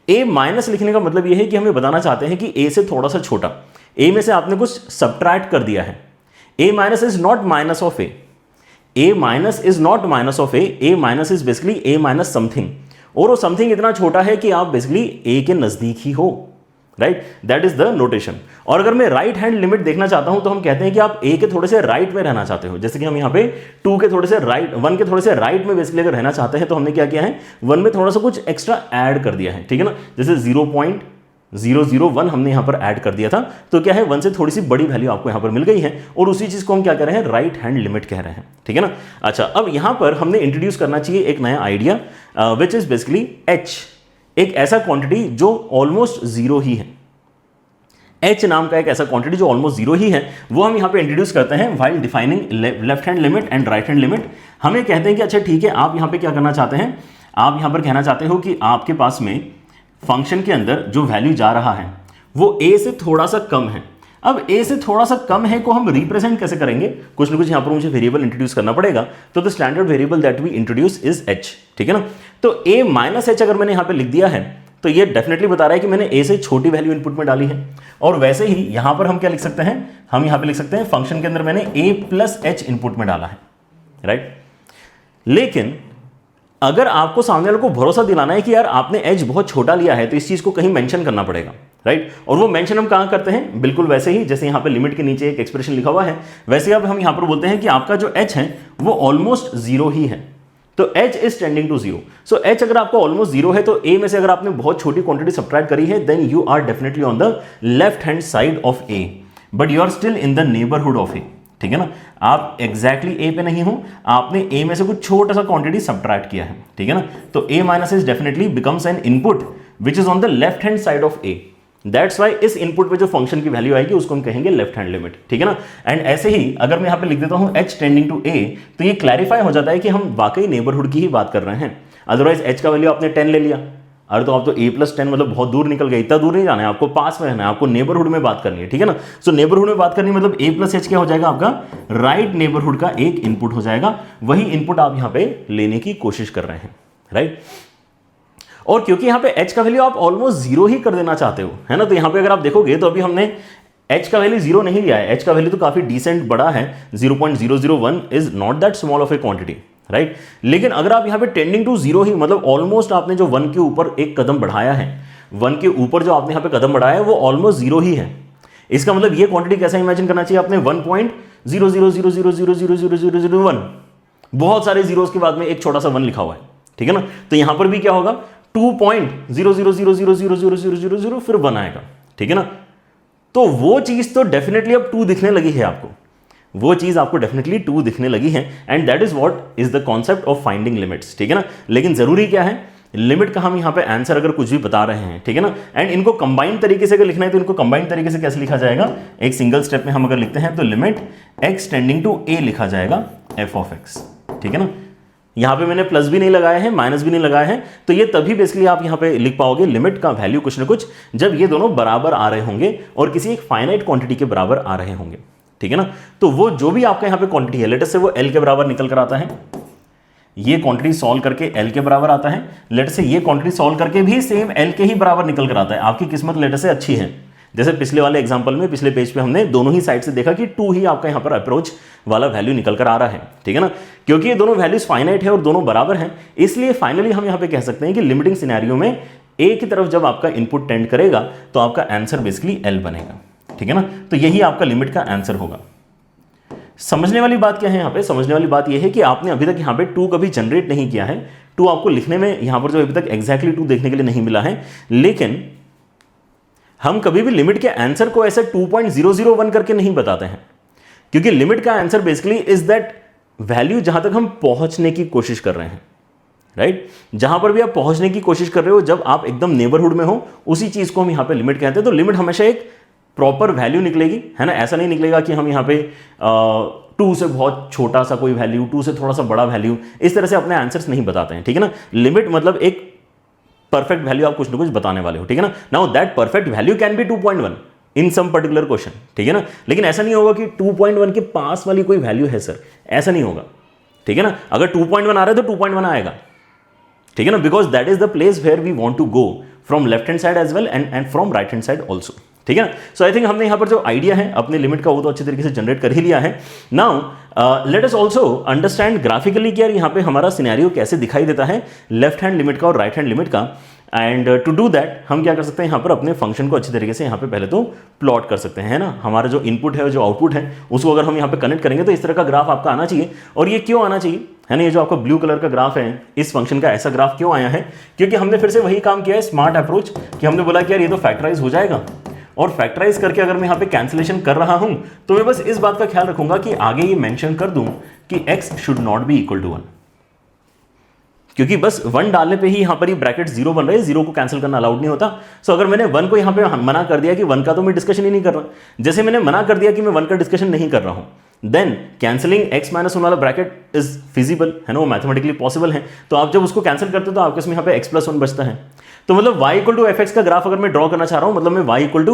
a माइनस लिखने का मतलब यह है कि हमें बताना चाहते हैं कि a से थोड़ा सा छोटा, a में से आपने कुछ सब्ट्रैक्ट कर दिया है। a minus is not minus of a minus is not minus of a minus is basically a minus something, और वो समथिंग इतना छोटा है कि आप बेसिकली a के नजदीक ही हो, right, that is the notation. और अगर मैं राइट हैंड लिमिट देखना चाहता हूं तो हम कहते हैं कि आप a के थोड़े से राइट में रहना चाहते हो, जैसे कि हम यहां पे 2 के थोड़े से राइट, 1 के थोड़े से राइट में बेसिकली अगर रहना चाहते हैं तो हमने क्या किया है, 1 में थोड़ा सा कुछ एक्स्ट्रा ऐड कर दिया है, ठीक है ना। जैसे 0.001 हमने यहां पर ऐड कर दिया था, तो क्या है 1 से थोड़ी सी बड़ी वैल्यू आपको यहां पर मिल गई है, और उसी चीज को हम क्या कह रहे हैं, राइट हैंड लिमिट कह रहे हैं, ठीक है ना। अच्छा, अब यहां पर हमने इंट्रोड्यूस करना चाहिए एक नया idea which is basically h, एक ऐसा क्वांटिटी जो ऑलमोस्ट जीरो ही है। h नाम का एक ऐसा क्वांटिटी जो ऑलमोस्ट जीरो ही है, वो हम यहां पे इंट्रोड्यूस करते हैं while defining left hand limit and right hand limit. हमें कहते हैं कि अच्छा ठीक है, आप यहां पे क्या करना चाहते हैं, आप यहां पर कहना चाहते हो कि आपके पास में फंक्शन के अंदर जो वैल्यू जा रहा है वो a से थोड़ा सा कम है। अब a से थोड़ा सा कम है को हम रिप्रेजेंट कैसे करेंगे, कुछ ना कुछ यहां पर मुझे वेरिएबल इंट्रोड्यूस करना पड़ेगा, तो the standard variable that we introduce is h, ठीक है ना। तो a माइनस h अगर मैंने यहां पर लिख दिया है तो ये डेफिनेटली बता रहा है कि मैंने a से छोटी वैल्यू इनपुट में डाली है। और वैसे ही यहां पर हम क्या लिख सकते हैं, हम यहां पे लिख सकते हैं फंक्शन के अंदर मैंने a प्लस h इनपुट में डाला है, राइट। लेकिन अगर आपको सामने वाले को भरोसा दिलाना है कि यार आपने h बहुत छोटा लिया है तो इस चीज को कहीं मेंशन करना पड़ेगा, राइट। और वो मेंशन हम कहां करते हैं, बिल्कुल वैसे ही जैसे यहां पे लिमिट के नीचे एक एक्सप्रेशन लिखा हुआ है, वैसे अब हम यहां पर बोलते हैं कि आपका जो h है वो ऑलमोस्ट जीरो ही है, तो h is tending to zero. So h अगर आपको ऑलमोस्ट जीरो है तो a में से अगर आपने बहुत छोटी क्वांटिटी सब्ट्रैक्ट करी है then you are definitely on the left hand side of a, but you are still in the neighbourhood of a, ठीक है ना। आप एग्जैक्टली a पे नहीं हो, आपने a में से कुछ छोटा सा क्वांटिटी सब्ट्रैक्ट किया है, ठीक है ना। तो a minus is definitely becomes N input which is on the left hand side of a। That's why इस इनपुट पे जो फंक्शन की वैल्यू आएगी उसको हम कहेंगे लेफ्ट हैंड लिमिट, ठीक है ना। एंड ऐसे ही अगर मैं यहां पे लिख देता हूं h टेंडिंग टू a, तो ये क्लैरिफाई हो जाता है कि हम वाकई नेबरहुड की ही बात कर रहे हैं। अदरवाइज h का वैल्यू आपने 10 ले लिया, अरे तो आप तो a प्लस 10 मतलब बहुत दूर निकल गए, इतना दूर नहीं जाना है, आपको पास में रहना है, आपको नेबरहुड में बात करनी है, ठीक है ना। सो नेबरहुड में बात करनी मतलब a प्लस h क्या हो जाएगा, आपका राइट नेबरहुड का एक इनपुट हो जाएगा, वही इनपुट आप यहां पे लेने की कोशिश कर रहे हैं, राइट। और क्योंकि यहाँ पे h का वैल्यू आप ऑलमोस्ट जीरो ही कर देना चाहते हो, है ना, तो यहाँ पे अगर आप देखोगे तो अभी हमने h का वैल्यू जीरो नहीं लिया है, h का वैल्यू तो काफी डिसेंट बड़ा है, 0.001 is not that small of A quantity, right. लेकिन अगर आप यहाँ पे टेंडिंग टू जीरो ही, मतलब ऑलमोस्ट आपने जो 1 के ऊपर एक कदम बढ़ाया है, 1 के ऊपर जो आपने यहाँ पे कदम बढ़ाया है वो ऑलमोस्ट जीरो ही है। इसका मतलब ये क्वांटिटी कैसा इमेजिन करना चाहिए आपने, 1.00000000001, बहुत सारे जीरोस के बाद में एक छोटा सा 1 लिखा हुआ है, ठीक है ना। तो यहां पर भी क्या होगा, 2.000000000 फिर 1 आएगा, ठीक है ना। तो वो चीज तो डेफिनेटली अब 2 दिखने लगी है आपको, वो चीज आपको डेफिनेटली 2 दिखने लगी है, and that is what is the concept of finding limits, ठीक है ना। लेकिन जरूरी क्या है, लिमिट का हम यहां पे आंसर अगर कुछ भी बता रहे हैं, ठीक है ना, एंड इनको कंबाइन तरीके से अगर लिखना है तो इनको कंबाइन तरीके से कैसे लिखा जाएगा, एक सिंगल स्टेप में हम अगर लिखते हैं तो limit x tending to a लिखा जाएगा f ऑफ x, ठीक है ना। यहां पे मैंने प्लस भी नहीं लगाया है, माइनस भी नहीं लगाया है, तो ये तभी बेसिकली आप यहां पे लिख पाओगे लिमिट का वैल्यू कुछ ना कुछ जब ये दोनों बराबर आ रहे होंगे और किसी एक फाइनाइट क्वांटिटी के बराबर आ रहे होंगे, ठीक है ना। तो वो जो भी आपका यहां पे क्वांटिटी है, लेट से वो l के बराबर निकल कर आता है, ये क्वांटिटी सॉल्व करके l के बराबर आता है, लेट से ये क्वांटिटी सॉल्व करके भी सेम l के ही बराबर निकल कर आता है। आपकी किस्मत लेट से अच्छी है, जैसे पिछले वाले एग्जांपल में पिछले पेज पे हमने दोनों ही साइड से देखा कि 2 ही आपका यहां पर अप्रोच वाला वैल्यू निकल कर आ रहा है, ठीक है ना। क्योंकि ये दोनों वैल्यूज फाइनाइट है और दोनों बराबर हैं, इसलिए फाइनली हम यहां पे कह सकते हैं कि लिमिटिंग सिनेरियो में a की तरफ जब आपका इनपुट टेंड करेगा तो आपका आंसर बेसिकली l बनेगा, ठीक है ना। तो यही आपका लिमिट का आंसर होगा। समझने वाली बात क्या है यहाँ पे, समझने वाली बात यह है कि आपने अभी तक यहाँ पे 2 कभी जनरेट नहीं किया है, 2 आपको लिखने में यहाँ पर जो अभी तक एग्जैक्टली 2 देखने के लिए नहीं मिला है, लेकिन हम कभी भी लिमिट के आंसर को ऐसे 2.001 करके नहीं बताते हैं, क्योंकि लिमिट का answer basically is that value जहां तक हम पहुंचने की कोशिश कर रहे हैं, राइट। जहां पर भी आप पहुंचने की कोशिश कर रहे हो, जब आप एकदम नेबरहुड में हो, उसी चीज को हम यहां पे लिमिट कहते हैं। तो लिमिट हमेशा एक प्रॉपर वैल्यू निकलेगी, है ना। ऐसा नहीं निकलेगा कि हम यहाँ पे 2 से बहुत छोटा सा कोई वैल्यू, 2 से थोड़ा सा बड़ा वैल्यू, इस तरह से अपने आंसर्स नहीं बताते हैं, ठीक है ना। लिमिट मतलब एक परफेक्ट वैल्यू आप कुछ ना कुछ बताने वाले हो, ठीक है ना। Now that perfect value can be 2.1 in some particular question, ठीक है ना। लेकिन ऐसा नहीं होगा कि 2.1 के पास वाली कोई वैल्यू है सर, ऐसा नहीं होगा, ठीक है ना। अगर 2.1 आ रहा है तो 2.1 आएगा, ठीक है ना, because that is the place where we want to go from left hand side as well and from right hand side also, ठीक है ना। सो आई थिंक हमने यहां पर जो आइडिया है अपने लिमिट का वो तो अच्छी तरीके से जनरेट कर ही लिया है। Now let us also understand graphically कि यार यहाँ पे हमारा सिनेरियो कैसे दिखाई देता है लेफ्ट हैंड लिमिट का और राइट हैंड लिमिट का। एंड टू डू दैट हम क्या कर सकते हैं, यहाँ पर अपने फंक्शन को अच्छी तरीके से यहाँ पे पहले तो प्लॉट कर सकते हैं, है ना। हमारा जो इनपुट है जो आउटपुट है उसको अगर हम यहाँ पे कनेक्ट करेंगे तो इस तरह का ग्राफ आपका आना चाहिए। और ये क्यों आना चाहिए, है ना, ये जो आपका ब्लू कलर का ग्राफ है, इस फंक्शन का ऐसा ग्राफ क्यों आया है, क्योंकि हमने फिर से वही काम किया है, स्मार्ट अप्रोच, कि हमने बोला कि यार ये तो फैक्टराइज हो जाएगा, और फैक्टराइज करके अगर मैं यहाँ पे कैंसिलेशन कर रहा हूं तो मैं बस इस बात का ख्याल रखूंगा कि आगे ये मेंशन कर दूं कि x should not be equal to 1, क्योंकि बस 1 डालने पे ही यहां पर ये ब्रैकेट 0 बन रहे हैं, 0 को कैंसिल करना अलाउड नहीं होता। सो अगर मैंने 1 को यहां पे मना कर दिया कि 1 का तो मैं डिस्कशन ही नहीं कर रहा, जैसे मैंने मना कर दिया कि मैं 1 का डिस्कशन नहीं कर रहा हूं, देन कैंसिलिंग x माइनस 1 वाला ब्रैकेट इज फिजिबल, है ना, वो मैथमेटिकली पॉसिबल है। तो आप जब उसको कैंसिल करते हो तो आपके इसमें यहाँ पे x प्लस 1 बचता है। तो मतलब y इक्वल टू fx का ग्राफ अगर मैं ड्रॉ करना चाह रहा हूं, मतलब मैं y equal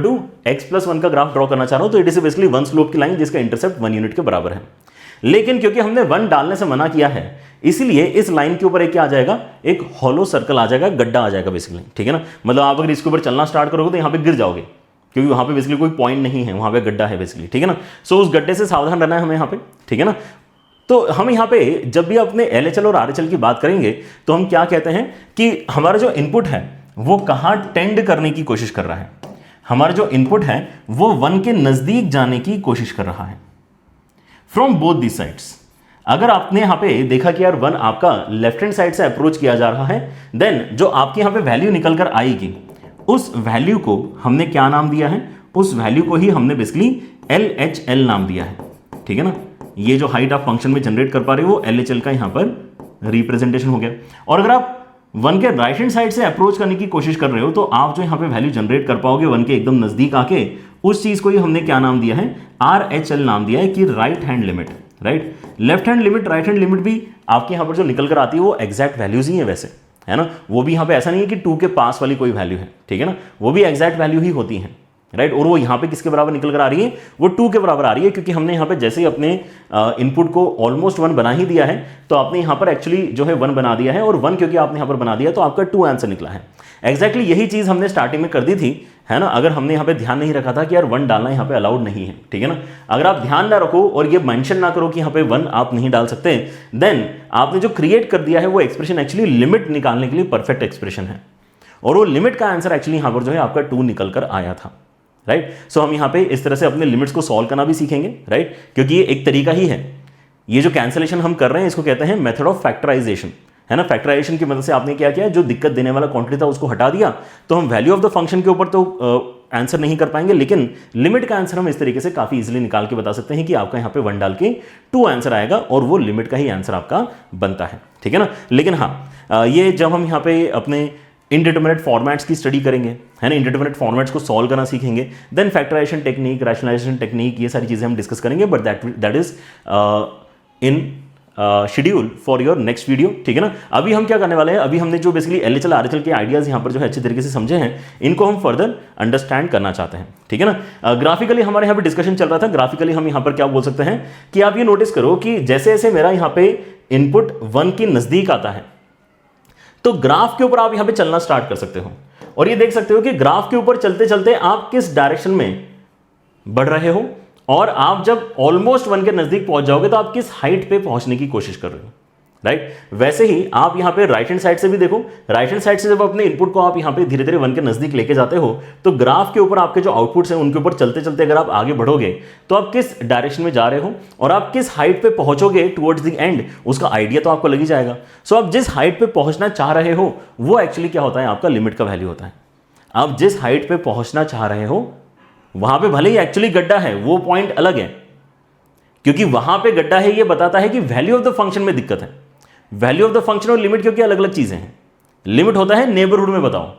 to x plus 1 का ग्राफ ड्रॉ करना चाह रहा हूं, तो इट इज बेसिकली 1 स्लोप की लाइन जिसका इंटरसेप्ट 1 यूनिट के बराबर है। लेकिन क्योंकि हमने 1 डालने से मना किया है, इसलिए इस लाइन के ऊपर एक क्या आ जाएगा, एक हॉलो सर्कल आ जाएगा, गड्ढा आ जाएगा बेसिकली, ठीक है ना। मतलब आप अगर इसके ऊपर चलना स्टार्ट करोगे तो यहाँ पे गिर जाओगे, क्योंकि वहां पे बेसिकली कोई पॉइंट नहीं है, वहां पे गड्ढा है बेसिकली, ठीक है ना। सो उस गड्ढे से सावधान रहना है हमें यहाँ पे, ठीक है ना। तो हम यहाँ पे जब भी अपने LHL और RHL की बात करेंगे तो हम क्या कहते हैं कि हमारा जो इनपुट है वो कहाँ टेंड करने की कोशिश कर रहा है, हमारा जो इनपुट है वो 1 के नजदीक जाने की कोशिश कर रहा है फ्रॉम बोथ दी साइड्स। अगर आपने यहां पे देखा कि यार 1 आपका लेफ्ट हैंड साइड से अप्रोच किया जा रहा है, देन जो आपकी यहां पे वैल्यू निकल कर आएगी उस वैल्यू को हमने क्या नाम दिया है, उस वैल्यू को ही हमने बेसिकली LHL नाम दिया है, ठीक है ना। ये जो हाइट आप फंक्शन में जनरेट कर पा रहे हो वो LHL का यहां पर रिप्रेजेंटेशन हो गया। और अगर आप 1 के राइट हैंड साइड से अप्रोच करने की कोशिश कर रहे हो तो आप जो यहां पे वैल्यू जनरेट कर पाओगे 1 के एकदम नजदीक आके, उस चीज को ही हमने क्या नाम दिया है, RHL नाम दिया है कि right hand limit, right. Left hand limit, right hand limit भी आपके यहां पर जो निकल कर आती है वो एग्जैक्ट वैल्यूज ही है वैसे, है ना। वो भी यहां पे ऐसा नहीं है कि 2 के पास वाली कोई वैल्यू है, ठीक है ना, वो भी एग्जैक्ट वैल्यू ही होती है, राइट। और वो यहाँ पे किसके बराबर निकल कर आ रही है, वो 2 के बराबर आ रही है, क्योंकि हमने यहाँ पे जैसे ही अपने इनपुट को ऑलमोस्ट 1 बना ही दिया है, तो आपने यहाँ पर एक्चुअली जो है 1 बना दिया है, और 1 क्योंकि आपने यहाँ पर बना दिया तो आपका 2 आंसर निकला है। एग्जैक्टली यही चीज़ हमने स्टार्टिंग में कर दी थी, है ना, अगर हमने यहाँ पे ध्यान नहीं रखा था कि यार 1 डालना यहाँ पे अलाउड नहीं है, ठीक है ना। अगर आप ध्यान ना रखो और ये मेंशन ना करो कि यहाँ पे 1 आप नहीं डाल सकते, देन आपने जो क्रिएट कर दिया है वो एक्सप्रेशन एक्चुअली लिमिट निकालने के लिए परफेक्ट एक्सप्रेशन है, और वो लिमिट का आंसर एक्चुअली यहाँ पर जो है आपका 2 निकल कर आया था, राइट। सो हम यहाँ पे इस तरह से अपने लिमिट्स को सॉल्व करना भी सीखेंगे, राइट, क्योंकि ये एक तरीका ही है। ये जो कैंसलेशन हम कर रहे हैं इसको कहते हैं मेथड ऑफ फैक्टराइजेशन, है ना। फैक्टराइजेशन की मदद से आपने क्या किया, जो दिक्कत देने वाला क्वांटिटी था उसको हटा दिया, तो हम वैल्यू ऑफ द फंक्शन के ऊपर तो आंसर नहीं कर पाएंगे, लेकिन लिमिट का आंसर हम इस तरीके से काफी इजीली निकाल के बता सकते हैं कि आपका यहाँ पे 1 डाल के 2 आंसर आएगा, और वो लिमिट का ही आंसर आपका बनता है, ठीक है ना। लेकिन हाँ, ये जब हम यहाँ पे अपने इनडिटरमिनेट फॉर्मेट्स की स्टडी करेंगे, है ना, इनडिटरमिनेट फॉर्मेट्स को सॉल्व करना सीखेंगे, then factorisation technique, rationalisation technique, ये सारी चीजें हम डिस्कस करेंगे, but that is in schedule for your next video, ठीक है ना। अभी हम क्या करने वाले हैं, अभी हमने जो बेसिकली एलएचएल आरएचएल के आइडियाज यहाँ पर जो है अच्छे तरीके से समझे हैं, इनको हम फर्दर अंडरस्टैंड करना चाहते हैं, ठीक है ना। ग्राफिकली हमारे यहाँ पे डिस्कशन चल रहा था, ग्राफिकली हम यहाँ पर क्या बोल सकते हैं कि आप ये नोटिस करो कि जैसे जैसे मेरा यहाँ पे इनपुट 1 के नजदीक आता है, तो ग्राफ के ऊपर आप यहां पे चलना स्टार्ट कर सकते हो, और ये देख सकते हो कि ग्राफ के ऊपर चलते चलते आप किस डायरेक्शन में बढ़ रहे हो, और आप जब ऑलमोस्ट 1 के नजदीक पहुंच जाओगे तो आप किस हाइट पे पहुंचने की कोशिश कर रहे हो, राइट। वैसे ही आप यहां पे राइट हैंड साइड से भी देखो, राइट हैंड साइड से जब अपने इनपुट को आप यहां पे धीरे धीरे 1 के नजदीक लेके जाते हो, तो ग्राफ के ऊपर आपके जो आउटपुट्स हैं उनके ऊपर चलते चलते अगर आप आगे बढ़ोगे तो आप किस डायरेक्शन में जा रहे हो और आप किस हाइट पे पहुंचोगे टुवर्ड्स द एंड, उसका आइडिया तो आपको लग ही जाएगा। सो आप जिस हाइट पे पहुंचना चाह रहे हो वो एक्चुअली क्या होता है, आपका लिमिट का वैल्यू होता है। आप जिस हाइट पे पहुंचना चाह रहे हो वहां पे भले ही एक्चुअली गड्ढा है, वो पॉइंट अलग है, क्योंकि वहां पे गड्ढा है ये बताता है कि वैल्यू ऑफ द फंक्शन में दिक्कत है। वैल्यू ऑफ द फंक्शन और लिमिट क्योंकि अलग अलग चीजें हैं। लिमिट होता है नेबरहुड में बताओ,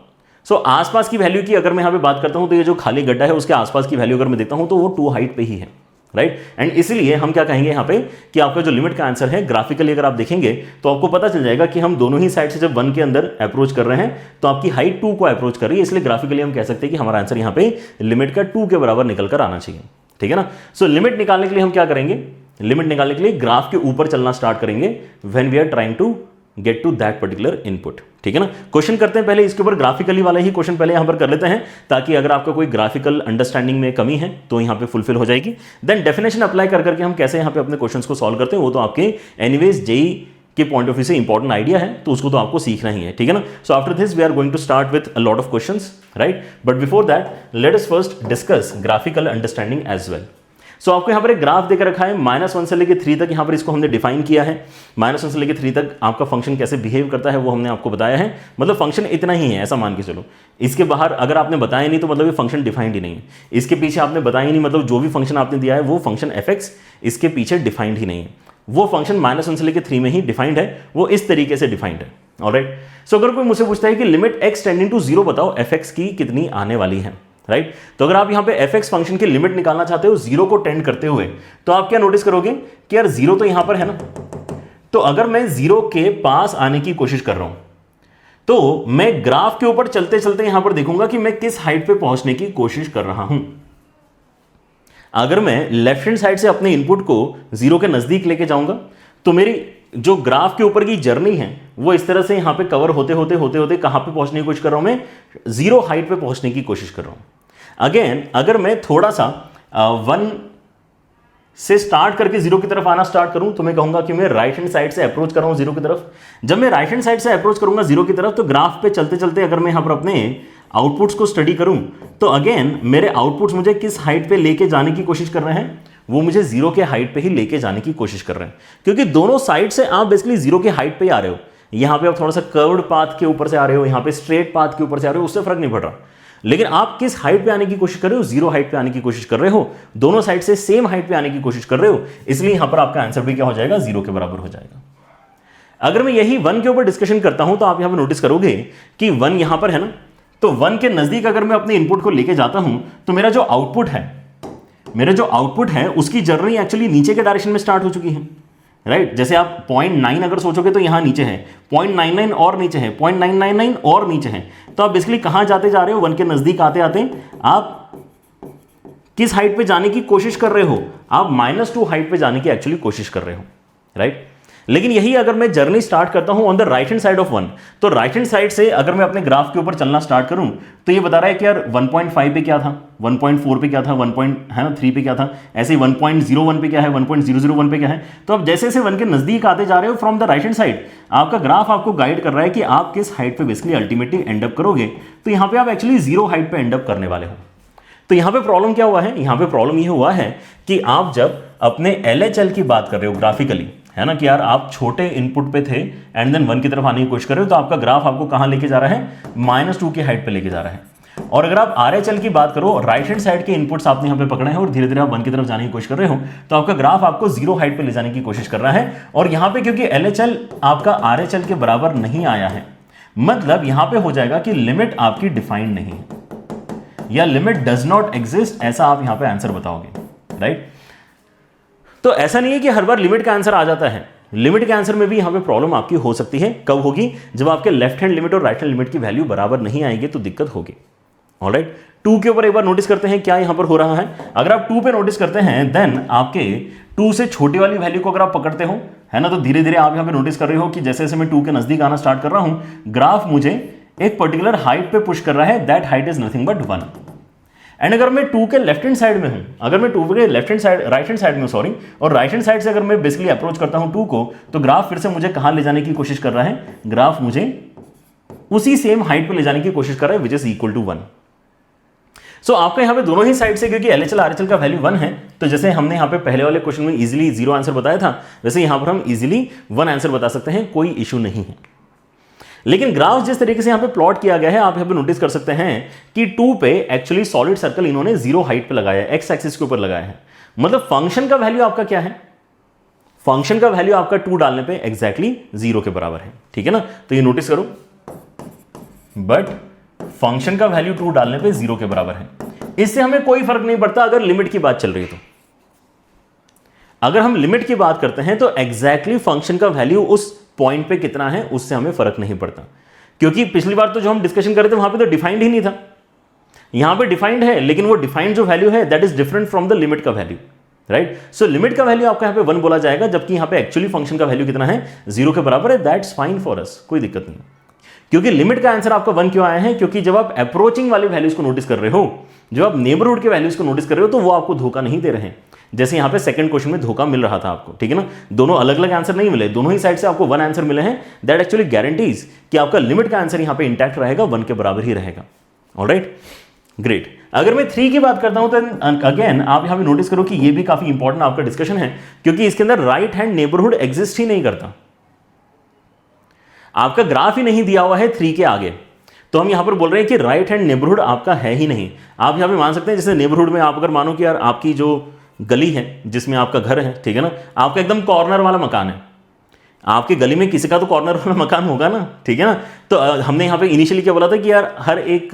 सो आसपास की वैल्यू की अगर मैं यहां पे बात करता हूं तो ये जो खाली गड्ढा है उसके आसपास की वैल्यू अगर मैं देखता हूं तो वो 2 हाइट पे ही है, राइट। एंड इसीलिए हम क्या कहेंगे यहां पे कि आपका जो लिमिट का आंसर है ग्राफिकली अगर आप देखेंगे तो आपको पता चल जाएगा कि हम दोनों ही साइड से जब 1 के अंदर अप्रोच कर रहे हैं तो आपकी हाइट 2 को अप्रोच कर रही है, इसलिए ग्राफिकली हम कह सकते हैं कि हमारा आंसर यहां पे लिमिट का 2 के बराबर निकल कर आना चाहिए, ठीक है ना। सो लिमिट निकालने के लिए हम क्या करेंगे, लिमिट निकालने के लिए ग्राफ के ऊपर चलना स्टार्ट करेंगे when we are trying to get to that particular input, ठीक है ना। क्वेश्चन करते हैं पहले इसके ऊपर, ग्राफिकली वाला ही क्वेश्चन पहले यहां पर कर लेते हैं, ताकि अगर आपका कोई ग्राफिकल अंडरस्टैंडिंग में कमी है तो यहां पे फुलफिल हो जाएगी। देन डेफिनेशन अप्लाई कर करके हम कैसे यहां पे अपने क्वेश्चंस को सॉल्व करते हैं वो तो आपके एनीवेज जेई के पॉइंट ऑफ व्यू से इंपॉर्टेंट आइडिया है, तो उसको तो आपको सीखना ही है, ठीक है ना। So after this we are going to start with a lot of questions, right, but before that let us first discuss graphical understanding as well. So आपको यहां पर एक ग्राफ देकर रखा है, -1 से लेकर 3 तक यहां पर इसको हमने डिफाइन किया है। -1 से लेकर 3 तक आपका फंक्शन कैसे बिहेव करता है वो हमने आपको बताया है, मतलब फंक्शन इतना ही है ऐसा मान के चलो। इसके बाहर अगर आपने बताया नहीं तो मतलब ये फंक्शन डिफाइंड ही नहीं है। इसके पीछे आपने बताया नहीं मतलब जो भी फंक्शन आपने दिया है वो फंक्शन fx इसके पीछे डिफाइंड ही नहीं है। वो फंक्शन -1 से लेकर 3 में ही डिफाइंड है, वो इस तरीके से डिफाइंड है, ऑलराइट। सो अगर कोई मुझसे पूछता है कि लिमिट x टेंडिंग टू 0 बताओ fx की कितनी आने वाली है, राइट, तो अगर आप यहां पे fx फंक्शन की लिमिट निकालना चाहते हो 0 को टेंड करते हुए, तो आप क्या नोटिस करोगे कि यार 0 तो यहां पर है ना, तो अगर मैं 0 के पास आने की कोशिश कर रहा हूं तो मैं ग्राफ के ऊपर चलते चलते यहां पर देखूंगा कि मैं किस हाइट पे पहुंचने की कोशिश कर रहा हूं। अगर मैं लेफ्ट हैंड साइड से अपने इनपुट को 0 के नजदीक लेके जाऊंगा तो मेरी जो ग्राफ के ऊपर की जर्नी है वो इस तरह से यहां पे कवर होते होते कहां पे पहुंचने की कोशिश कर रहा हूं, मैं 0 हाइट पे पहुंचने की कोशिश कर रहा हूं। अगेन अगर मैं थोड़ा सा 1 से स्टार्ट करके 0 की तरफ आना स्टार्ट करूं तो मैं कहूंगा कि मैं राइट हैंड साइड से अप्रोच कर रहा हूं 0 की तरफ। जब मैं राइट हैंड साइड से अप्रोच करूंगा 0 की तरफ तो ग्राफ पे चलते चलते अगर मैं यहां पर अपने आउटपुट्स को स्टडी करूं तो अगेन मेरे आउटपुट्स मुझे किस हाइट पे लेके जाने की कोशिश कर रहे हैं, वो मुझे 0 के हाइट पे ही लेके जाने की कोशिश कर रहे हैं, क्योंकि दोनों साइड से आप बेसिकली 0 के हाइट पे ही आ रहे हो। यहां पे आप थोड़ा सा कर्व्ड पाथ के ऊपर से आ रहे हो, यहां पे स्ट्रेट पाथ के ऊपर से आ रहे हो, उससे फर्क नहीं पड़ रहा, लेकिन आप किस हाइट पे आने की कोशिश कर रहे हो, 0 हाइट पे आने की कोशिश कर रहे हो, दोनों साइड से सेम हाइट पे आने की कोशिश कर रहे हो, इसलिए यहां पर आपका आंसर भी क्या हो जाएगा, 0 के बराबर हो जाएगा। अगर मैं यही 1 के ऊपर डिस्कशन करता हूं तो आप यहां पर नोटिस करोगे कि 1 यहां पर है ना, तो 1 के नजदीक अगर मैं अपने इनपुट को लेके जाता हूं तो मेरा जो आउटपुट है उसकी जर्नी एक्चुअली नीचे के डायरेक्शन में स्टार्ट हो चुकी है, राइट। जैसे आप 0.9 अगर सोचोगे तो यहां नीचे है, 0.99 और नीचे है, 0.999 और नीचे है, तो आप बेसिकली कहां जाते जा रहे हो, 1 के नजदीक आते आते आप किस हाइट पे जाने की कोशिश कर रहे हो? आप -2 हाइट पे जाने की एक्चुअली कोशिश कर रहे हो, राइट? लेकिन यही अगर मैं जर्नी स्टार्ट करता हूं on the right hand side of 1, तो राइट हैंड साइड से अगर मैं अपने ग्राफ के ऊपर चलना स्टार्ट करूं तो ये बता रहा है कि यार 1.5 पे क्या था, 1.4 पे क्या था, 1.3 पे क्या था, ऐसे ही 1.01 पे क्या है, 1.001 पे क्या है। तो आप जैसे जैसे 1 के नजदीक आते जा रहे हो from the right hand side, आपका ग्राफ आपको गाइड कर रहा है कि आप किस हाइट पे बेसिकली अल्टीमेटली एंड अप करोगे। तो यहां पे आप एक्चुअली 0 हाइट पे एंड अप करने वाले हो। तो यहां पे प्रॉब्लम क्या हुआ है? यहां पे प्रॉब्लम ये हुआ है कि आप जब अपने LHL की बात कर रहे हो ग्राफिकली, है ना, कि यार आप छोटे इनपुट पे थे एंड देन 1 की तरफ आने की कोशिश कर रहे हो, तो आपका ग्राफ आपको कहां लेके जा रहा है? -2 की हाइट पे लेके जा रहा है। और अगर आप RHL की बात करो, राइट हैंड साइड के इनपुट्स आपने यहां पे पकड़े हैं और धीरे धीरे आप 1 की तरफ जाने की कोशिश कर रहे हो, तो आपका ग्राफ आपको 0 हाइट पे ले जाने की कोशिश कर रहा है। और यहां पे क्योंकि LHL आपका RHL के बराबर नहीं आया है, मतलब यहां पे हो जाएगा कि लिमिट आपकी डिफाइंड नहीं है या लिमिट डज नॉट एग्जिस्ट, ऐसा आप यहां पे आंसर बताओगे, राइट? तो ऐसा नहीं है कि हर बार लिमिट का आंसर आ जाता है। लिमिट के आंसर में भी यहां पे प्रॉब्लम आपकी हो सकती है। कब होगी? जब आपके लेफ्ट हैंड लिमिट और राइट हैंड लिमिट की वैल्यू बराबर नहीं आएगी तो दिक्कत होगी। ऑलराइट, 2 के ऊपर एक बार नोटिस करते हैं क्या यहां पर हो रहा है। अगर आप 2 पे नोटिस करते हैं, देन आपके 2 से छोटी वाली वैल्यू को अगर आप पकड़ते हो, है ना, तो धीरे धीरे आप यहां पे नोटिस कर रहे हो कि जैसे जैसे मैं 2 के नजदीक आना स्टार्ट कर रहा हूं, ग्राफ मुझे एक पर्टिकुलर हाइट पे पुश कर रहा है। That height is nothing but 1। And अगर मैं 2 के लेफ्ट हैंड साइड में हूं, अगर मैं 2 के left hand side, right hand side में, सॉरी, और राइट हैंड साइड से अगर मैं बेसिकली अप्रोच करता हूं 2 को, तो ग्राफ फिर से मुझे कहां ले जाने की कोशिश कर रहा है? ग्राफ मुझे उसी सेम हाइट पे ले जाने की कोशिश कर रहा है, विच इज इक्वल टू 1। सो आपका यहां पे दोनों ही साइड से, क्योंकि LHL RHL का वैल्यू 1 है, तो जैसे हमने यहां पे पहले वाले क्वेश्चन में इजीली 0 आंसर बताया था, वैसे यहां पर हम इजीली 1 आंसर बता सकते हैं, कोई इशू नहीं है। लेकिन ग्राफ जिस तरीके से यहां पे प्लॉट किया गया है, आप यहां पे नोटिस कर सकते हैं कि 2 पे एक्चुअली सॉलिड सर्कल इन्होंने 0 हाइट पे लगाया है, एक्स एक्सिस के ऊपर लगाया है। मतलब फंक्शन का वैल्यू आपका क्या है? फंक्शन का वैल्यू आपका 2 डालने पे एग्जैक्टली 0 के बराबर है, ठीक है ना? तो ये नोटिस करो, बट फंक्शन का वैल्यू 2 डालने पे 0 के बराबर है। इससे हमें कोई फर्क नहीं पड़ता अगर लिमिट की बात चल रही है तो। अगर हम लिमिट की बात करते हैं तो एग्जैक्टली फंक्शन का वैल्यू उस पॉइंट पे कितना है उससे हमें फर्क नहीं पड़ता, क्योंकि पिछली बार तो जो हम डिस्कशन कर रहे थे वहां पे तो डिफाइंड ही नहीं था। यहां पे डिफाइंड है, लेकिन वो डिफाइंड जो वैल्यू है that is different from the limit का वैल्यू, राइट? सो लिमिट का वैल्यू आपका यहां पे 1 बोला जाएगा, जबकि यहां पे एक्चुअली फंक्शन का वैल्यू कितना है? 0 के बराबर है। दैट्स फाइन फॉर अस, कोई दिक्कत नहीं। क्योंकि लिमिट का आंसर आपका 1 क्यों आया है? क्योंकि जब आप अप्रोचिंग वाली वैल्यूज को नोटिस कर रहे हो, जब आप नेबरहुड के वैल्यूज को नोटिस कर रहे हो, तो वो आपको धोखा नहीं दे रहे हैं, जैसे यहां पे सेकंड क्वेश्चन में धोखा मिल रहा था आपको, ठीक है ना? दोनों अलग अलग आंसर नहीं मिले, दोनों ही साइड से आपको 1 आंसर मिले हैं। दैट एक्चुअली गारंटीज कि आपका लिमिट का आंसर यहां पे इंटैक्ट रहेगा, 1 के बराबर ही रहेगा। Alright, great. अगर मैं 3 की बात करता हूं तो अगेन आप यहां पे नोटिस करो कि ये भी काफी इंपॉर्टेंट आपका डिस्कशन है, क्योंकि इसके अंदर राइट हैंड नेबरहुड एग्जिस्ट ही नहीं करता। आपका ग्राफ ही नहीं दिया हुआ है 3 के आगे, तो हम यहां पर बोल रहे हैं कि राइट हैंड नेबरहुड आपका है ही नहीं। आप यहां पे मान सकते हैं, जैसे नेबरहुड में आप अगर मानो कि यार आपकी जो गली है जिसमें आपका घर है, ठीक है ना, आपका एकदम कॉर्नर वाला मकान है, आपकी गली में किसी का तो कॉर्नर वाला मकान होगा ना, ठीक है ना? तो हमने यहां पे इनिशियली क्या बोला था कि यार हर एक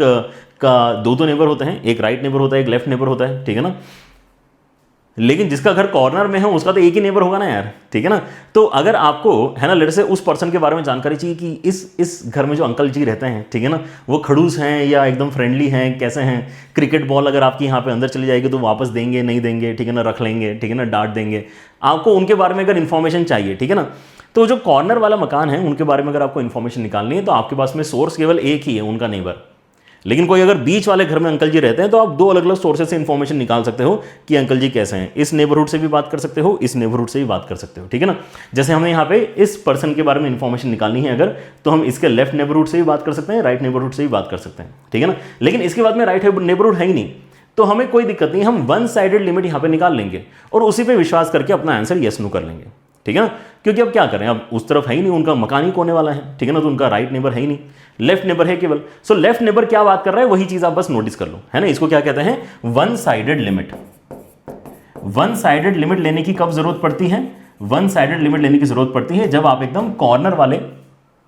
का 2 नेबर होते हैं, एक राइट नेबर होता है, एक लेफ्ट नेबर होता है, ठीक है ना? लेकिन जिसका घर कॉर्नर में है उसका तो एक ही नेबर होगा ना यार, ठीक है ना? तो अगर आपको, है ना, लेट से उस पर्सन के बारे में जानकारी चाहिए कि इस घर में जो अंकल जी रहते हैं, ठीक है ना, वो खड़ूस हैं या एकदम फ्रेंडली हैं, कैसे हैं, क्रिकेट बॉल अगर आपकी यहाँ पे अंदर चली जाएगी तो वापस देंगे नहीं देंगे, ठीक है ना, रख लेंगे, ठीक है ना, डांट देंगे, आपको उनके बारे में अगर इन्फॉर्मेशन चाहिए, ठीक है ना, तो जो कॉर्नर वाला मकान है उनके बारे में अगर आपको इन्फॉर्मेशन निकालनी है तो आपके पास में सोर्स केवल एक ही है, उनका नेबर। लेकिन कोई अगर बीच वाले घर में अंकल जी रहते हैं तो आप 2 अलग अलग सोर्सेज से इंफॉर्मेशन निकाल सकते हो कि अंकल जी कैसे हैं। इस नेबरहुड से भी बात कर सकते हो, इस नेबरहुड से भी बात कर सकते हो, ठीक है ना? जैसे हमें यहाँ पे इस पर्सन के बारे में इंफॉर्मेशन निकालनी है अगर, तो हम इसके लेफ्ट नेबरहुड से भी बात कर सकते हैं, राइट नेबरहुड से भी बात कर सकते हैं, ठीक है ना? लेकिन इसके बाद में राइट नेबरहुड है ही नहीं, तो हमें कोई दिक्कत नहीं, हम 1 साइडेड लिमिट यहाँ पे निकाल लेंगे और उसी पे विश्वास करके अपना आंसर यस नो कर लेंगे, ठीक है ना? क्योंकि अब क्या करें, अब उस तरफ है ही नहीं, उनका मकान ही कोने वाला है, ठीक है ना, तो उनका राइट नेबर है ही नहीं, लेफ्ट नेबर है केवल। सो लेफ्ट नेबर क्या बात कर रहा है वही चीज आप बस नोटिस कर लो, है ना? इसको क्या कहते हैं? 1 साइडेड लिमिट। 1 साइडेड लिमिट लेने की कब जरूरत पड़ती है? 1 साइडेड लिमिट लेने की जरूरत पड़ती है जब आप एकदम कॉर्नर वाले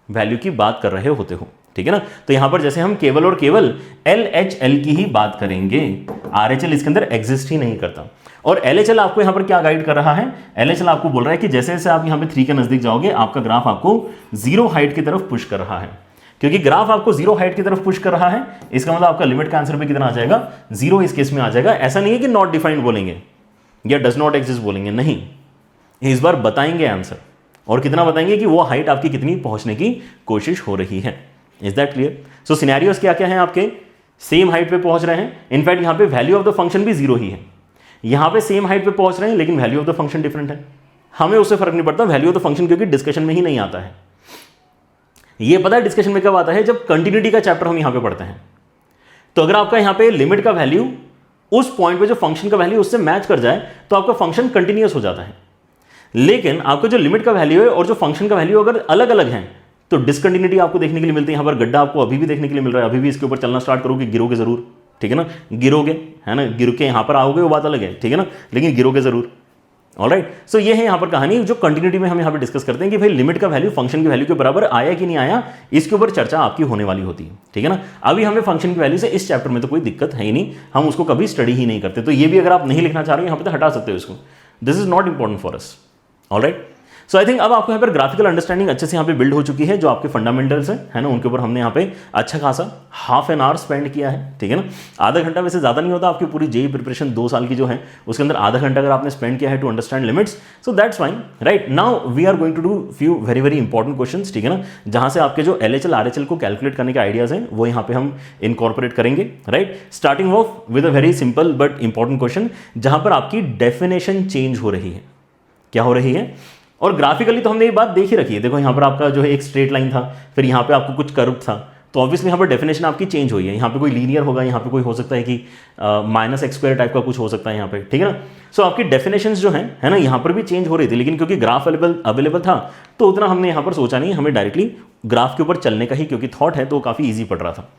वैल्यू की बात कर रहे होते हो, ठीक है ना? तो यहां पर जैसे हम केवल और केवल LHL की ही बात करेंगे, RHL इसके अंदर एग्जिस्ट ही नहीं करता। और LHL आपको यहां पर क्या गाइड कर रहा है? LHL आपको बोल रहा है कि जैसे जैसे आप यहां पे 3 के नजदीक जाओगे आपका ग्राफ आपको 0 हाइट की तरफ पुश कर रहा है। क्योंकि ग्राफ आपको जीरो हाइट की तरफ पुश कर रहा है, इसका मतलब आपका लिमिट का आंसर भी कितना आ जाएगा, जीरो इस केस में आ जाएगा। ऐसा नहीं है कि नॉट डिफाइंड बोलेंगे या डज नॉट एग्जिस्ट बोलेंगे, नहीं, इस बार बताएंगे आंसर, और कितना बताएंगे कि वो हाइट आपकी कितनी पहुंचने की कोशिश हो रही है। Is that clear? So scenarios क्या क्या हैं आपके, सेम हाइट पे पहुंच रहे हैं, इनफैक्ट यहां पे वैल्यू ऑफ द फंक्शन भी जीरो ही है, यहां पे सेम हाइट पे पहुंच रहे हैं लेकिन value of the function different है, हमें उससे फर्क नहीं पड़ता वैल्यू ऑफ द फंक्शन, क्योंकि डिस्कशन में ही नहीं आता है। ये पता है डिस्कशन में कब आता है, जब कंटिन्यूटी का चैप्टर हम यहां पे पढ़ते हैं। तो अगर आपका यहां पे लिमिट का वैल्यू उस पॉइंट पे जो फंक्शन का वैल्यू उससे मैच कर जाए तो आपका फंक्शन कंटिन्यूअस हो जाता है। लेकिन आपको जो लिमिट का वैल्यू है और जो फंक्शन का वैल्यू अगर अलग अलग है तो डिसकंटिन्यूटी आपको देखने के लिए मिलती है। यहां पर गड्ढा आपको अभी भी देखने के लिए मिल रहा है, अभी भी इसके ऊपर चलना स्टार्ट करोगे गिरोगे जरूर, ठीक है ना, गिरोगे, है ना, गिर के यहां पर आओगे वो बात अलग है, ठीक है ना, लेकिन गिरोगे जरूर। ऑलराइट, सो ये है यहां पर कहानी जो कंटिन्यूटी में हम यहां पर डिस्कस करते हैं कि भाई लिमिट का वैल्यू फंक्शन की वैल्यू के बराबर आया कि नहीं आया, इसके ऊपर चर्चा आपकी होने वाली होती है, ठीक है ना। अभी हमें फंक्शन की वैल्यू से इस चैप्टर में तो कोई दिक्कत है ही नहीं, हम उसको कभी स्टडी ही नहीं करते, तो ये भी अगर आप नहीं लिखना चाह रहे हो यहां पर तो हटा सकते हो इसको, this is not important for us. Alright, so I think अब आपको यहाँ पर ग्राफिकल अंडरस्टैंडिंग अच्छे से यहाँ पे बिल्ड हो चुकी है, जो आपके फंडामेंटल्स हैं, है ना, उनके ऊपर हमने यहाँ पे अच्छा खासा हाफ एन आवर स्पेंड किया है, ठीक है ना। आधा घंटा वैसे ज़्यादा नहीं होता, आपकी पूरी जेई प्रिपरेशन 2 साल की जो है उसके अंदर आधा घंटा अगर आपने स्पेंड किया है to understand limits, so that's fine. Right, now we are going to do few very very important questions, ठीक है ना, जहाँ से आपके जो LHL RHL को कैलकुलेट करने के आइडियाज़ हैं वो यहाँ पे हम इनकॉर्पोरेट करेंगे। Right, starting of with a very simple but important question, जहाँ पर आपकी डेफिनेशन चेंज हो रही है। क्या हो रही है? और ग्राफिकली तो हमने ये बात देख ही रखी है, देखो यहाँ पर आपका जो है एक स्ट्रेट लाइन था, फिर यहाँ पे आपको कुछ कर्व था, तो ऑब्वियसली यहाँ पर डेफिनेशन आपकी चेंज हुई है। यहाँ पे कोई लीनियर होगा, यहाँ पे कोई हो सकता है कि -x² टाइप का कुछ हो सकता है यहाँ पे, ठीक है ना। सो आपकी डेफिनेशंस जो है ना, यहाँ पर भी चेंज हो रही थी, लेकिन क्योंकि ग्राफ अवेलेबल था तो उतना हमने यहाँ पर सोचा नहीं, हमें डायरेक्टली ग्राफ के ऊपर चलने का ही क्योंकि थॉट है तो काफ़ी ईजी पड़ रहा था।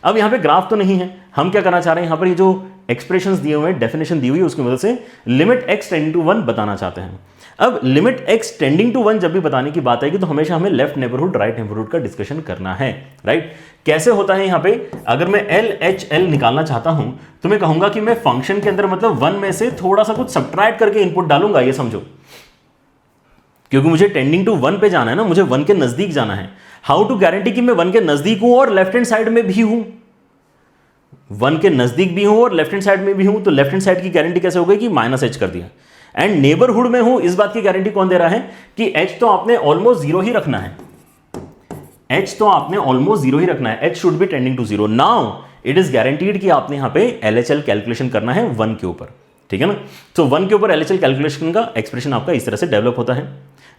अब यहाँ पे ग्राफ तो नहीं है, हम क्या करना चाह रहे हैं, यहाँ पर ये जो एक्सप्रेशंस दिए हुए हैं, डेफिनेशन दी हुई है, उसकी मदद से लिमिट x टेंडिंग टू 1 बताना चाहते हैं। अब लिमिट x टेंडिंग टू 1 जब भी बताने की बात आएगी तो हमेशा हमें लेफ्ट नेबरहुड राइट नेबरहुड का डिस्कशन करना है। राइट, कैसे होता है यहाँ पे, अगर मैं LHL निकालना चाहता हूं तो मैं कहूंगा कि मैं फंक्शन के अंदर मतलब 1 में से थोड़ा सा कुछ सब्ट्रैक्ट करके इनपुट डालूंगा, ये समझो, क्योंकि मुझे टेंडिंग टू 1 पे जाना है ना, मुझे 1 के नजदीक जाना है। हाउ टू गारंटी कि मैं 1 के नजदीक हूं और लेफ्ट हैंड साइड में भी हूं, 1 के नजदीक भी हूं और लेफ्ट हैंड साइड में भी हूं, तो लेफ्ट हैंड साइड की गारंटी कैसे हो गई कि -h कर दिया। एंड नेबरहुड में हूं, इस बात की गारंटी कौन दे रहा है कि h तो आपने ऑलमोस्ट 0 ही रखना है, h तो आपने ऑलमोस्ट 0 ही रखना है, h should be tending to 0। Now it is guaranteed कि आपने यहां पे LHL कैलकुलेशन करना है 1 के ऊपर, ठीक है ना। तो 1 के ऊपर LHL कैलकुलेशन का एक्सप्रेशन आपका इस तरह से डेवलप होता है,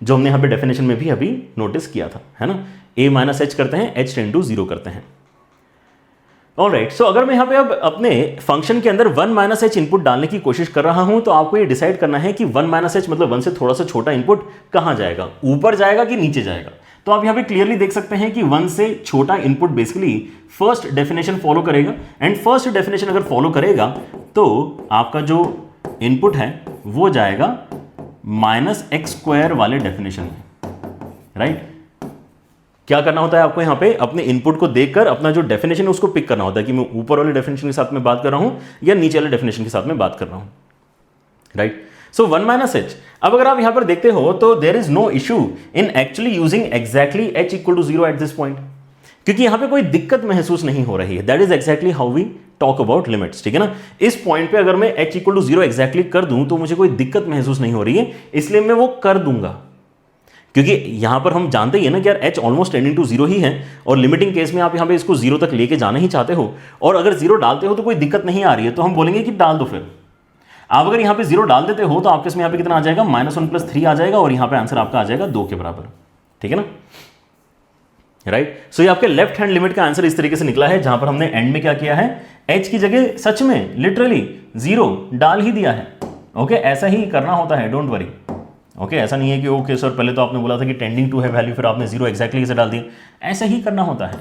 जो हमने यहां पे डेफिनेशन में भी अभी नोटिस किया था, है ना। a - h करते हैं, h टेंड टू 0 करते हैं। ऑलराइट, सो अगर मैं यहाँ पे अब अपने फंक्शन के अंदर 1 - h इनपुट डालने की कोशिश कर रहा हूं तो आपको ये डिसाइड करना है कि 1 - h मतलब 1 से थोड़ा सा छोटा इनपुट कहां जाएगा, ऊपर जाएगा कि नीचे जाएगा। तो आप यहाँ पे क्लियरली देख सकते हैं कि 1 से छोटा input basically first definition follow करेगा, एंड फर्स्ट डेफिनेशन अगर फॉलो करेगा तो आपका जो इनपुट है वो जाएगा -x² वाले डेफिनेशन में। राइट, क्या करना होता है आपको यहाँ पे अपने इनपुट को देखकर अपना जो डेफिनेशन है उसको पिक करना होता है कि मैं ऊपर वाले डेफिनेशन के साथ में बात कर रहा हूं या नीचे वाले डेफिनेशन के साथ में बात कर रहा हूं। राइट, सो 1 - h, अब अगर आप यहां पर देखते हो तो there is no issue in actually using exactly h = 0 at this point, क्योंकि यहां पे कोई दिक्कत महसूस नहीं हो रही है। That is exactly how we talk about limits, ठीक है ना। इस पॉइंट पे अगर मैं h = 0 एग्जैक्टली कर दूं तो मुझे कोई दिक्कत महसूस नहीं हो रही है, इसलिए मैं वो कर दूंगा, क्योंकि यहां पर हम जानते ही है ना कि यार h ऑलमोस्ट टेंडिंग टू 0 ही है, और लिमिटिंग केस में आप यहां पे इसको 0 तक लेके जाना ही चाहते हो, और अगर 0 डालते हो तो कोई दिक्कत नहीं आ रही है तो हम बोलेंगे कि डाल दो। फिर आप अगर यहां पे 0 डाल देते हो तो आपके इसमें यहां पे कितना आ जाएगा, -1 + 3 आ जाएगा, और यहां पे आंसर आपका आ जाएगा 2 के बराबर, ठीक है ना। राइट, सो ये आपके लेफ्ट हैंड लिमिट का आंसर इस तरीके से निकला है, जहां पर हमने एंड में क्या किया है, h की जगह सच में लिटरली 0 डाल ही दिया है। ओके, ऐसा ही करना होता है, डोंट वरी। ओके, ऐसा नहीं है कि ओके सर पहले तो आपने बोला था कि टेंडिंग टू है वैल्यू, फिर आपने 0 एग्जैक्टली इसे डाल दिया, ऐसा ही करना होता है।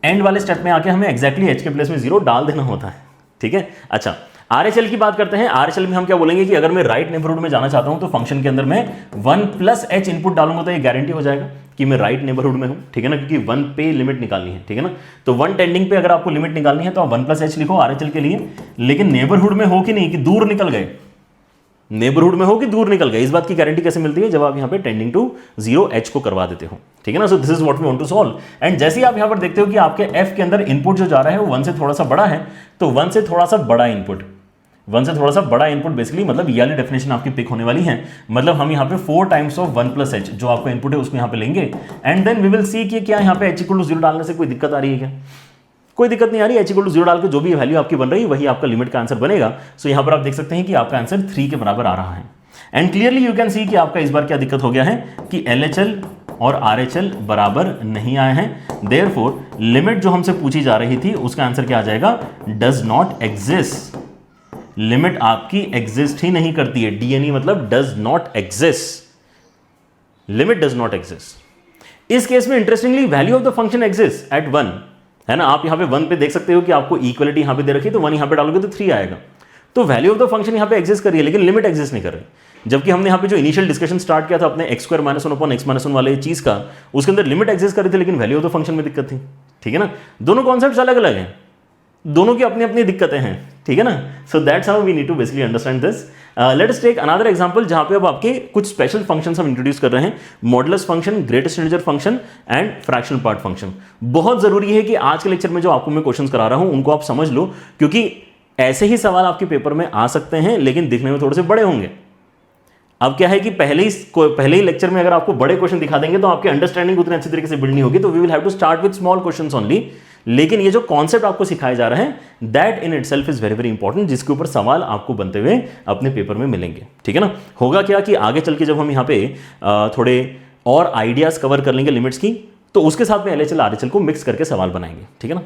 एंड वाले स्टेप में आके हमें एग्जैक्टली h के प्लेस में 0 डाल देना होता है, ठीक है। अच्छा, RHL की बात करते हैं। RHL में हम क्या बोलेंगे कि अगर मैं राइट नेबरहुड में जाना चाहता हूं तो फंक्शन के अंदर मैं 1 + h इनपुट डालूंगा तो ये गारंटी हो जाएगा कि मैं राइट नेबरहुड में हूं, ठीक है ना, क्योंकि 1 पे लिमिट निकालनी है, ठीक है ना। तो 1 टेंडिंग पे अगर आपको लिमिट निकालनी है तो आप 1 + h लिखो RHL के लिए, लेकिन नेबरहुड में हो कि नहीं, कि दूर निकल गए, नेबरहुड में हो कि दूर निकल गए, इस बात की गारंटी कैसे मिलती है? जब आप यहाँ पे टेंडिंग टू 0 एच को करवा देते हो, ठीक है ना। So this is what we want to solve. And जैसे ही आप यहाँ पर देखते हो कि आपके एफ के अंदर इनपुट जो जा रहा है वो 1 से थोड़ा सा बड़ा है, तो 1 से थोड़ा सा बड़ा इनपुट, 1 से थोड़ा सा बड़ा इनपुट बेसिकली मतलब ये वाली डेफिनेशन आपकी पिक होने वाली है। मतलब हम यहाँ पे 4 टाइम्स ऑफ 1 प्लस एच जो आपका इनपुट है उसको यहाँ पे लेंगे and then we will see कि क्या यहाँ पे एच इक्वल टू 0 डालने से कोई दिक्कत आ रही है क्या? कोई दिक्कत नहीं आ रही। एच इक्वल टू 0 डाल के जो भी वैल्यू आपकी बन रही है वही आपका लिमिट का आंसर बनेगा। सो यहाँ पर आप देख सकते हैं कि आपका आंसर 3 के बराबर आ रहा है। And clearly you can see कि आपका इस बार क्या दिक्कत हो गया है कि LHL और RHL बराबर नहीं आए हैं। देयरफॉर लिमिट जो हमसे पूछी जा रही थी उसका आंसर क्या आ जाएगा? Does not exist. लिमिट आपकी एग्जिस्ट ही नहीं करती है। DNE मतलब does not exist, limit does not exist. इस केस में interestingly value of the function exist at 1, है ना। आप यहां पे 1 पे देख सकते हो कि आपको इक्वलिटी यहां पे दे रखी है, तो 1 यहां पे डालोगे तो 3 आएगा। तो वैल्यू ऑफ द फंक्शन यहां पे एग्जिस्ट कर रही है लेकिन लिमिट एग्जिस्ट नहीं कर रही। जबकि हमने यहां पे जो इनिशियल डिस्कशन स्टार्ट किया था अपने x² - 1 upon x - 1 वाले चीज का, उसके अंदर लिमिट एग्जिस्ट कर रही थी लेकिन वैल्यू ऑफ द फंक्शन में दिक्कत थी, ठीक है ना। दोनों कॉन्सेप्ट्स अलग अलग हैं, दोनों की अपनी अपनी दिक्कतें हैं, ठीक है ना। So that's how we need to basically understand this. Let us take another example जहां पे अब आपके कुछ स्पेशल फंक्शंस हम इंट्रोड्यूस कर रहे हैं, modulus function, greatest integer function and fractional part function. बहुत जरूरी है कि आज के लेक्चर में जो आपको मैं क्वेश्चंस करा रहा हूं उनको आप समझ लो, क्योंकि ऐसे ही सवाल आपके पेपर में आ सकते हैं लेकिन दिखने में थोड़े से बड़े होंगे। अब क्या है कि पहले ही लेक्चर में अगर आपको बड़े क्वेश्चन दिखा देंगे तो आपकी अंडरस्टैंडिंग उतनी अच्छी तरीके से बिल्ड नहीं होगी, तो we will have to start with small questions only. लेकिन ये जो कॉन्सेप्ट आपको सिखाया जा रहा है that in itself is very very important, जिसके ऊपर सवाल आपको बनते हुए अपने पेपर में मिलेंगे, ठीक है ना। होगा क्या कि आगे चल के जब हम यहाँ पे थोड़े और आइडियाज कवर कर लेंगे लिमिट्स की, तो उसके साथ में LHL RHL को मिक्स करके सवाल बनाएंगे, ठीक है ना,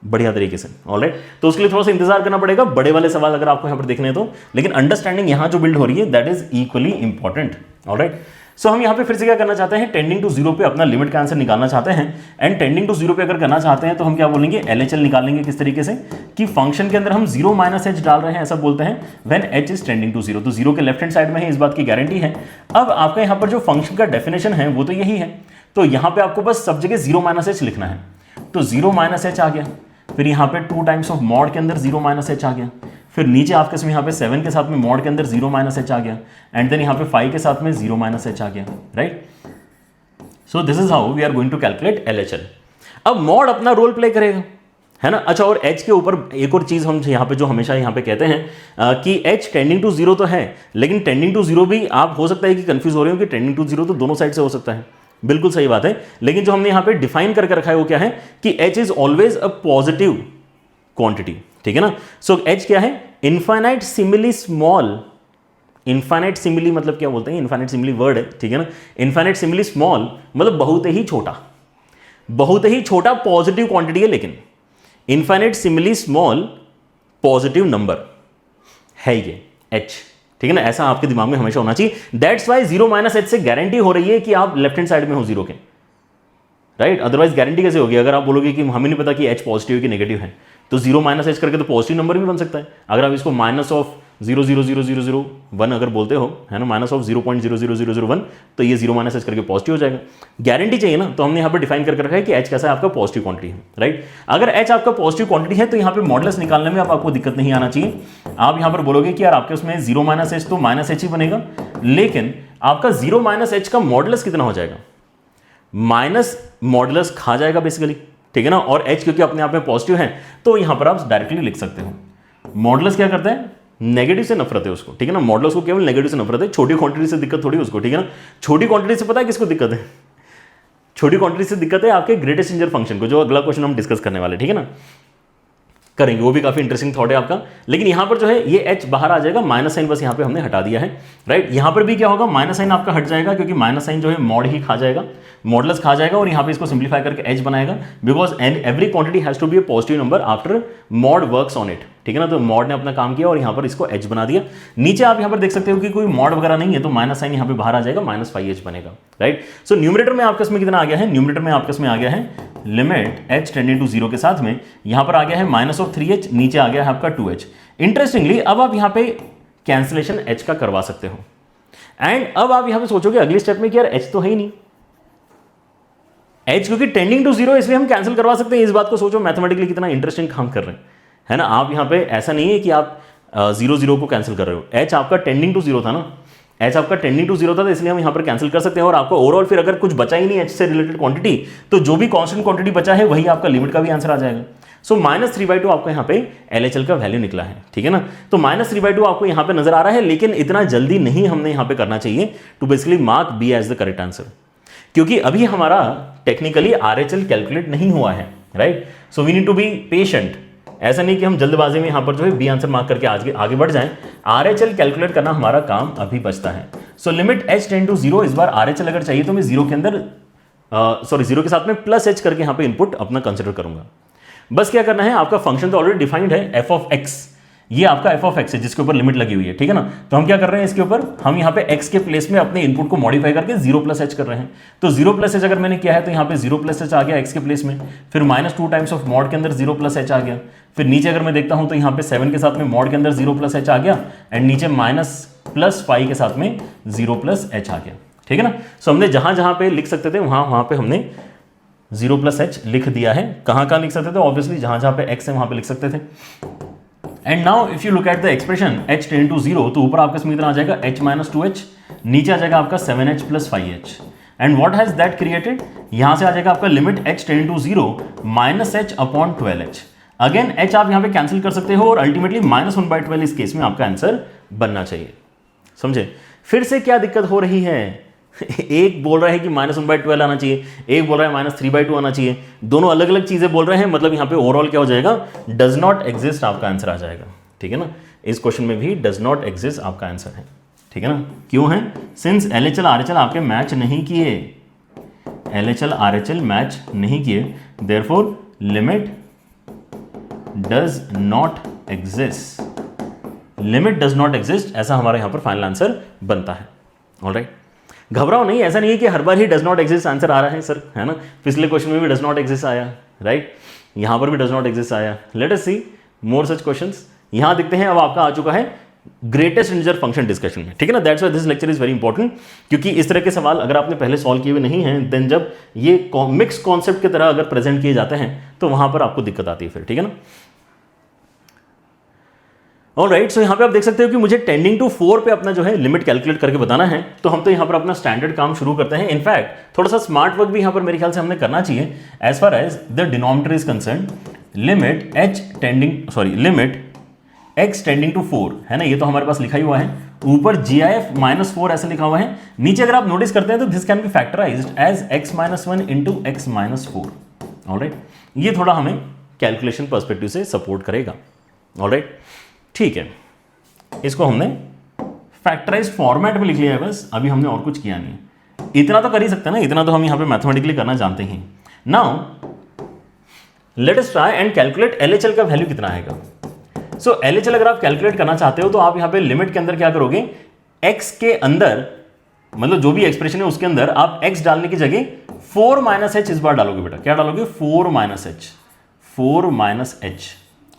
बढ़िया तरीके से। ऑलराइट, तो उसके लिए थोड़ा सा इंतजार करना पड़ेगा, बड़े वाले सवाल अगर आपको यहाँ पर देखने हैं तो, लेकिन अंडरस्टैंडिंग यहाँ जो बिल्ड हो रही है that is equally important. Alright, so हम यहाँ पे फिर से क्या करना चाहते हैं, टेंडिंग टू 0 पे अपना लिमिट का आंसर निकालना चाहते हैं। एंड टेंडिंग टू 0 पे अगर करना चाहते हैं तो हम क्या बोलेंगे, LHL निकालेंगे किस तरीके से कि फंक्शन के अंदर हम 0 - h डाल रहे हैं, ऐसा बोलते हैं when h is tending to 0, तो 0 के लेफ्ट हैंड साइड में है, इस बात की गारंटी है। अब आपका यहाँ पर जो फंक्शन का डेफिनेशन है वो तो यही है, तो यहाँ पे आपको बस सब जगह 0 - h लिखना है, तो 0 - h आ गया। फिर यहाँ पे 2 टाइम्स ऑफ मॉड के अंदर 0 - h आ गया। फिर नीचे आपके इसमें यहाँ पे 7 के साथ में मॉड के अंदर 0 - h आ गया। एंड देन यहाँ पे 5 के साथ में 0 - h आ गया, right. So this is how we are going to calculate LHL। अब मॉड अपना रोल प्ले करेगा, है ना। अच्छा, और h के ऊपर एक और चीज हम यहाँ पे जो हमेशा यहाँ पे कहते हैं कि h टेंडिंग टू 0 तो है, लेकिन टेंडिंग टू 0 भी आप हो सकता है कि कंफ्यूज हो रहे हो कि टेंडिंग टू 0 तो दोनों साइड से हो सकता है, बिल्कुल सही बात है। लेकिन जो हमने यहाँ पे डिफाइन करके रखा है वो क्या है कि h is always a positive quantity, ठीक है ना। सो h क्या है, infinite simile small. Infinite simile मतलब क्या बोलते हैं, इनफाइनाइट सिमिली वर्ड है, ठीक है ना। इनफाइनाइट सिमिली स्मॉल मतलब बहुत ही छोटा, बहुत ही छोटा पॉजिटिव क्वांटिटी है, लेकिन infinite simile small positive number है ये h, ठीक है ना। ऐसा आपके दिमाग में हमेशा होना चाहिए। दैट्स वाई 0 - h से गारंटी हो रही है कि आप लेफ्ट हैंड साइड में हो 0 के, राइट। अदरवाइज गारंटी कैसे होगी, अगर आप बोलोगे कि हमें नहीं पता कि h पॉजिटिव है कि नेगेटिव है, तो 0 - h करके तो पॉजिटिव नंबर भी बन सकता है। अगर आप इसको -0.00001 अगर बोलते हो, है ना, -0.00001, तो ये 0 - h करके पॉजिटिव हो जाएगा। गारंटी चाहिए ना, तो हमने यहाँ पर डिफाइन करके रखा है कि h कैसा है, आपका पॉजिटिव क्वांटिटी है, राइट। अगर h आपका पॉजिटिव क्वांटिटी है तो यहाँ पे मॉडुलस निकालने में आपको दिक्कत नहीं आना चाहिए। आप यहाँ पर बोलोगे कि यार आपके उसमें 0 - h तो -h ही बनेगा, लेकिन आपका 0 - h का मॉडुलस कितना हो जाएगा, माइनस मॉडुलस खा जाएगा बेसिकली, ठीक है ना। और h क्योंकि अपने आप में पॉजिटिव है तो यहां पर आप डायरेक्टली लिख सकते हो। मॉडुलस क्या करता है, नेगेटिव से नफरत है उसको, ठीक है ना। मॉडुलस को केवल नेगेटिव से नफरत है, छोटी क्वांटिटी से दिक्कत थोड़ी उसको, ठीक है ना। छोटी क्वांटिटी से पता है किसको दिक्कत है, छोटी क्वांटिटी से दिक्कत है आपके ग्रेटेस्ट इंटीजर फंक्शन को, जो अगला क्वेश्चन हम डिस्कस करने वाले, ठीक है ना, करेंगे। वो भी काफी इंटरेस्टिंग थॉट है आपका। लेकिन यहां पर जो है ये h बाहर आ जाएगा, माइनस साइन बस यहां पे हमने हटा दिया है, राइट। यहां पर भी क्या होगा, माइनस साइन आपका हट जाएगा, क्योंकि माइनस साइन जो है मॉड ही खा जाएगा, मॉडुलस खा जाएगा, और यहां पे इसको सिंप्लीफाई करके h बनाएगा, because every quantity has to be a positive number after mod works on it, ठीक है ना। तो मॉड ने अपना काम किया और यहां पर इसको h बना दिया। नीचे आप यहां पर देख सकते हो कि कोई मॉड वगैरह नहीं है, तो माइनस साइन यहां पे बाहर आ जाएगा, -5h बनेगा, राइट। सो न्यूमरेटर में आपके इसमें कितना आ गया है, न्यूमरेटर में आपके इसमें आ गया है लिमिट h टेंडिंग टू 0 के साथ में यहां पर आ गया है -3h, नीचे आ गया है आपका 2h। इंटरेस्टिंगली अब आप यहां पे कैंसिलेशन h का करवा सकते हो। एंड अब आप यहां पे सोचोगे अगली स्टेप में कि यार h तो है ही नहीं, h क्योंकि टेंडिंग टू 0 इसलिए हम कैंसिल करवा सकते हैं। इस बात को सोचो मैथमेटिकली कितना इंटरेस्टिंग काम कर रहे हैं, है ना। आप यहां पे ऐसा नहीं है कि आप जीरो जीरो को कैंसिल कर रहे हो, एच आपका टेंडिंग टू जीरो था ना, एच आपका टेंडिंग टू जीरो था, तो इसलिए हम यहाँ पर कैंसिल कर सकते हैं। और आपका ओवरऑल फिर अगर कुछ बचा ही नहीं एच से रिलेटेड क्वांटिटी, तो जो भी कांस्टेंट क्वांटिटी बचा है वही आपका लिमिट का भी आंसर आ जाएगा। सो -3/2 आपका यहाँ पे LHL का वैल्यू निकला है, ठीक है ना। तो -3/2 आपको यहाँ पे नजर आ रहा है, लेकिन इतना जल्दी नहीं हमने यहाँ पे करना चाहिए to basically mark B as the correct answer, क्योंकि अभी हमारा टेक्निकली RHL कैलकुलेट नहीं हुआ है, right. So we need to be patient. ऐसा नहीं कि हम जल्दबाजी में यहाँ पर जो है बी आंसर मार्क करके आगे बढ़ जाएं। RHL कैलकुलेट करना हमारा काम अभी बचता है। So limit h tend to 0, इस बार RHL अगर चाहिए तो मैं जीरो के अंदर जीरो के साथ में +h करके यहाँ पे इनपुट अपना कंसिडर करूंगा। बस क्या करना है, आपका फंक्शन तो ऑलरेडी डिफाइंड है f ऑफ x, ये आपका f ऑफ x है जिसके ऊपर लिमिट लगी हुई है, ठीक है ना। तो हम क्या कर रहे हैं, इसके ऊपर हम यहाँ पे x के प्लेस में अपने इनपुट को मॉडिफाई करके 0+h कर रहे हैं। तो 0+h अगर मैंने किया है तो यहाँ पे 0+h आ गया x के प्लेस में, फिर -2 टाइम्स ऑफ मॉड के अंदर 0+h आ गया, फिर नीचे अगर मैं देखता हूँ तो यहाँ पे 7 के साथ में मॉड के अंदर 0+h आ गया, एंड नीचे -+5 के साथ में 0+h आ गया, ठीक है ना। सो हमने जहां जहां पे लिख सकते थे वहां पे हमने 0+h लिख दिया है। कहां लिख सकते थे, ऑब्वियसली जहां जहां पे x है वहां पे लिख सकते थे। And now if you look at the expression h tend to 0, तो ऊपर आपका समीकरण आ जाएगा h - 2h, नीचे आ जाएगा आपका 7h + 5h, and what has that created, यहां से आ जाएगा आपका limit h tend to 0 -h/12h। Again h आप यहां पे कैंसिल कर सकते हो और अल्टीमेटली -1/12 इस केस में आपका आंसर बनना चाहिए, समझे। फिर से क्या दिक्कत हो रही है, एक बोल रहा है कि -1/12 आना चाहिए, एक बोल रहा है -3/2 आना चाहिए, दोनों अलग अलग चीजें बोल रहे हैं। मतलब यहाँ पे ओवरऑल क्या हो जाएगा, डज नॉट एग्जिस्ट आपका आंसर आ जाएगा, ठीक है ना। इस क्वेश्चन में भी डज नॉट एग्जिस्ट आपका आंसर है, ठीक है ना। क्यों है, सिंस LHL RHL आपके मैच नहीं किए, LHL RHL मैच नहीं किए, therefore limit does not exist, limit does not exist, ऐसा हमारा यहाँ पर फाइनल आंसर बनता है। ऑलराइट, घबराओ नहीं, ऐसा नहीं है कि हर बार ही डज नॉट एग्जिस्ट आंसर आ रहा है सर, है ना। पिछले क्वेश्चन में भी डज नॉट एग्जिस्ट आया, राइट, यहां पर भी डज नॉट एग्जिस्ट आया। Let us see more such questions. यहां देखते हैं, अब आपका आ चुका है ग्रेटेस्ट इंटीजर फंक्शन डिस्कशन में, ठीक है ना। That's why this lecture is very important, क्योंकि इस तरह के सवाल अगर आपने पहले सॉल्व किए हुए नहीं हैं, देन जब ये मिक्स कॉन्सेप्ट की तरह अगर प्रेजेंट किए जाते हैं तो वहां पर आपको दिक्कत आती है फिर, ठीक है ना। ऑलराइट, सो यहाँ पे आप देख सकते हो कि मुझे टेंडिंग टू 4 पे अपना जो है लिमिट कैलकुलेट करके बताना है, तो हम तो यहाँ पर अपना स्टैंडर्ड काम शुरू करते हैं। इनफैक्ट थोड़ा सा स्मार्ट वर्क भी यहाँ पर मेरे ख्याल से हमने करना चाहिए। As far as the denominator is concerned, limit x tending to 4 है ना, ये तो हमारे पास लिखा ही हुआ है। ऊपर GIF -4 ऐसा लिखा हुआ है, नीचे अगर आप नोटिस करते हैं तो this can be factorized as x - 1 into x - 4। Alright, ये थोड़ा हमें कैलकुलेशन पर्सपेक्टिव से सपोर्ट करेगा। ऑलराइट, ठीक है, इसको हमने फैक्टराइज फॉर्मेट में लिख लिया है बस, अभी हमने और कुछ किया नहीं है। इतना तो कर ही सकते हैं ना, इतना तो हम यहां पे मैथमेटिकली करना जानते हैं। Now let us try and calculate LHL का वैल्यू कितना आएगा। सो LHL अगर आप कैलकुलेट करना चाहते हो तो आप यहां पे लिमिट के अंदर क्या करोगे, x के अंदर, मतलब जो भी एक्सप्रेशन है उसके अंदर आप x डालने की जगह 4 - h इस बार डालोगे बेटा। क्या डालोगे, 4 - h।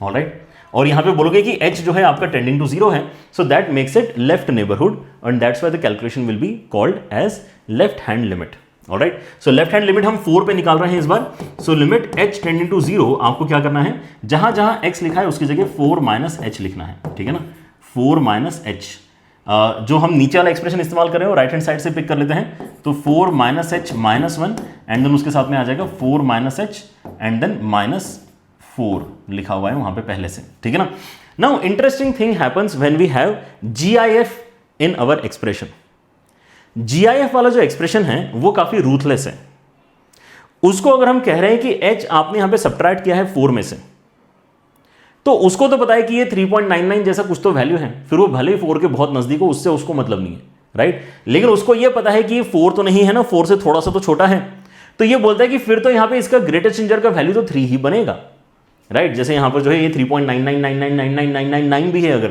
ऑलराइट, और यहां पे बोलोगे कि h जो है आपका टेंडिंग टू 0 है, so that makes it left neighbourhood, and that's why the calculation will be called as left hand limit. Alright, so left hand limit हम 4 पे निकाल रहे हैं इस बार। So limit h tending to 0, आपको क्या करना है, जहां जहां x लिखा है उसकी जगह 4 - h लिखना है, ठीक है ना। 4 - h, जो हम नीचे वाला एक्सप्रेशन इस्तेमाल कर रहे हैं राइट हैंड साइड से पिक कर लेते हैं, तो 4 - h -1, एंड देन उसके साथ में आ जाएगा 4 - h एंड देन -4 लिखा हुआ है वहां पे पहले से, ठीक है ना। Now interesting thing happens when we have GIF in our expression. GIF वाला जो एक्सप्रेशन है वो काफी रूथलेस है। उसको अगर हम कह रहे हैं कि h आपने यहां पे सब्ट्रैक्ट किया है 4 में से, तो उसको तो पता है कि ये 3.99 जैसा कुछ तो वैल्यू है, फिर वो भले ही 4 के बहुत नजदीक हो, उससे उसको मतलब नहीं है, राइट। लेकिन उसको ये पता है कि ये 4 तो नहीं है ना, 4 से थोड़ा सा तो छोटा है, तो ये बोलता है कि फिर तो यहां पे इसका ग्रेटेस्ट इंटीजर का वैल्यू तो 3 ही बनेगा, राइट। जैसे यहां पर जो है ये 3.99999999 भी है, अगर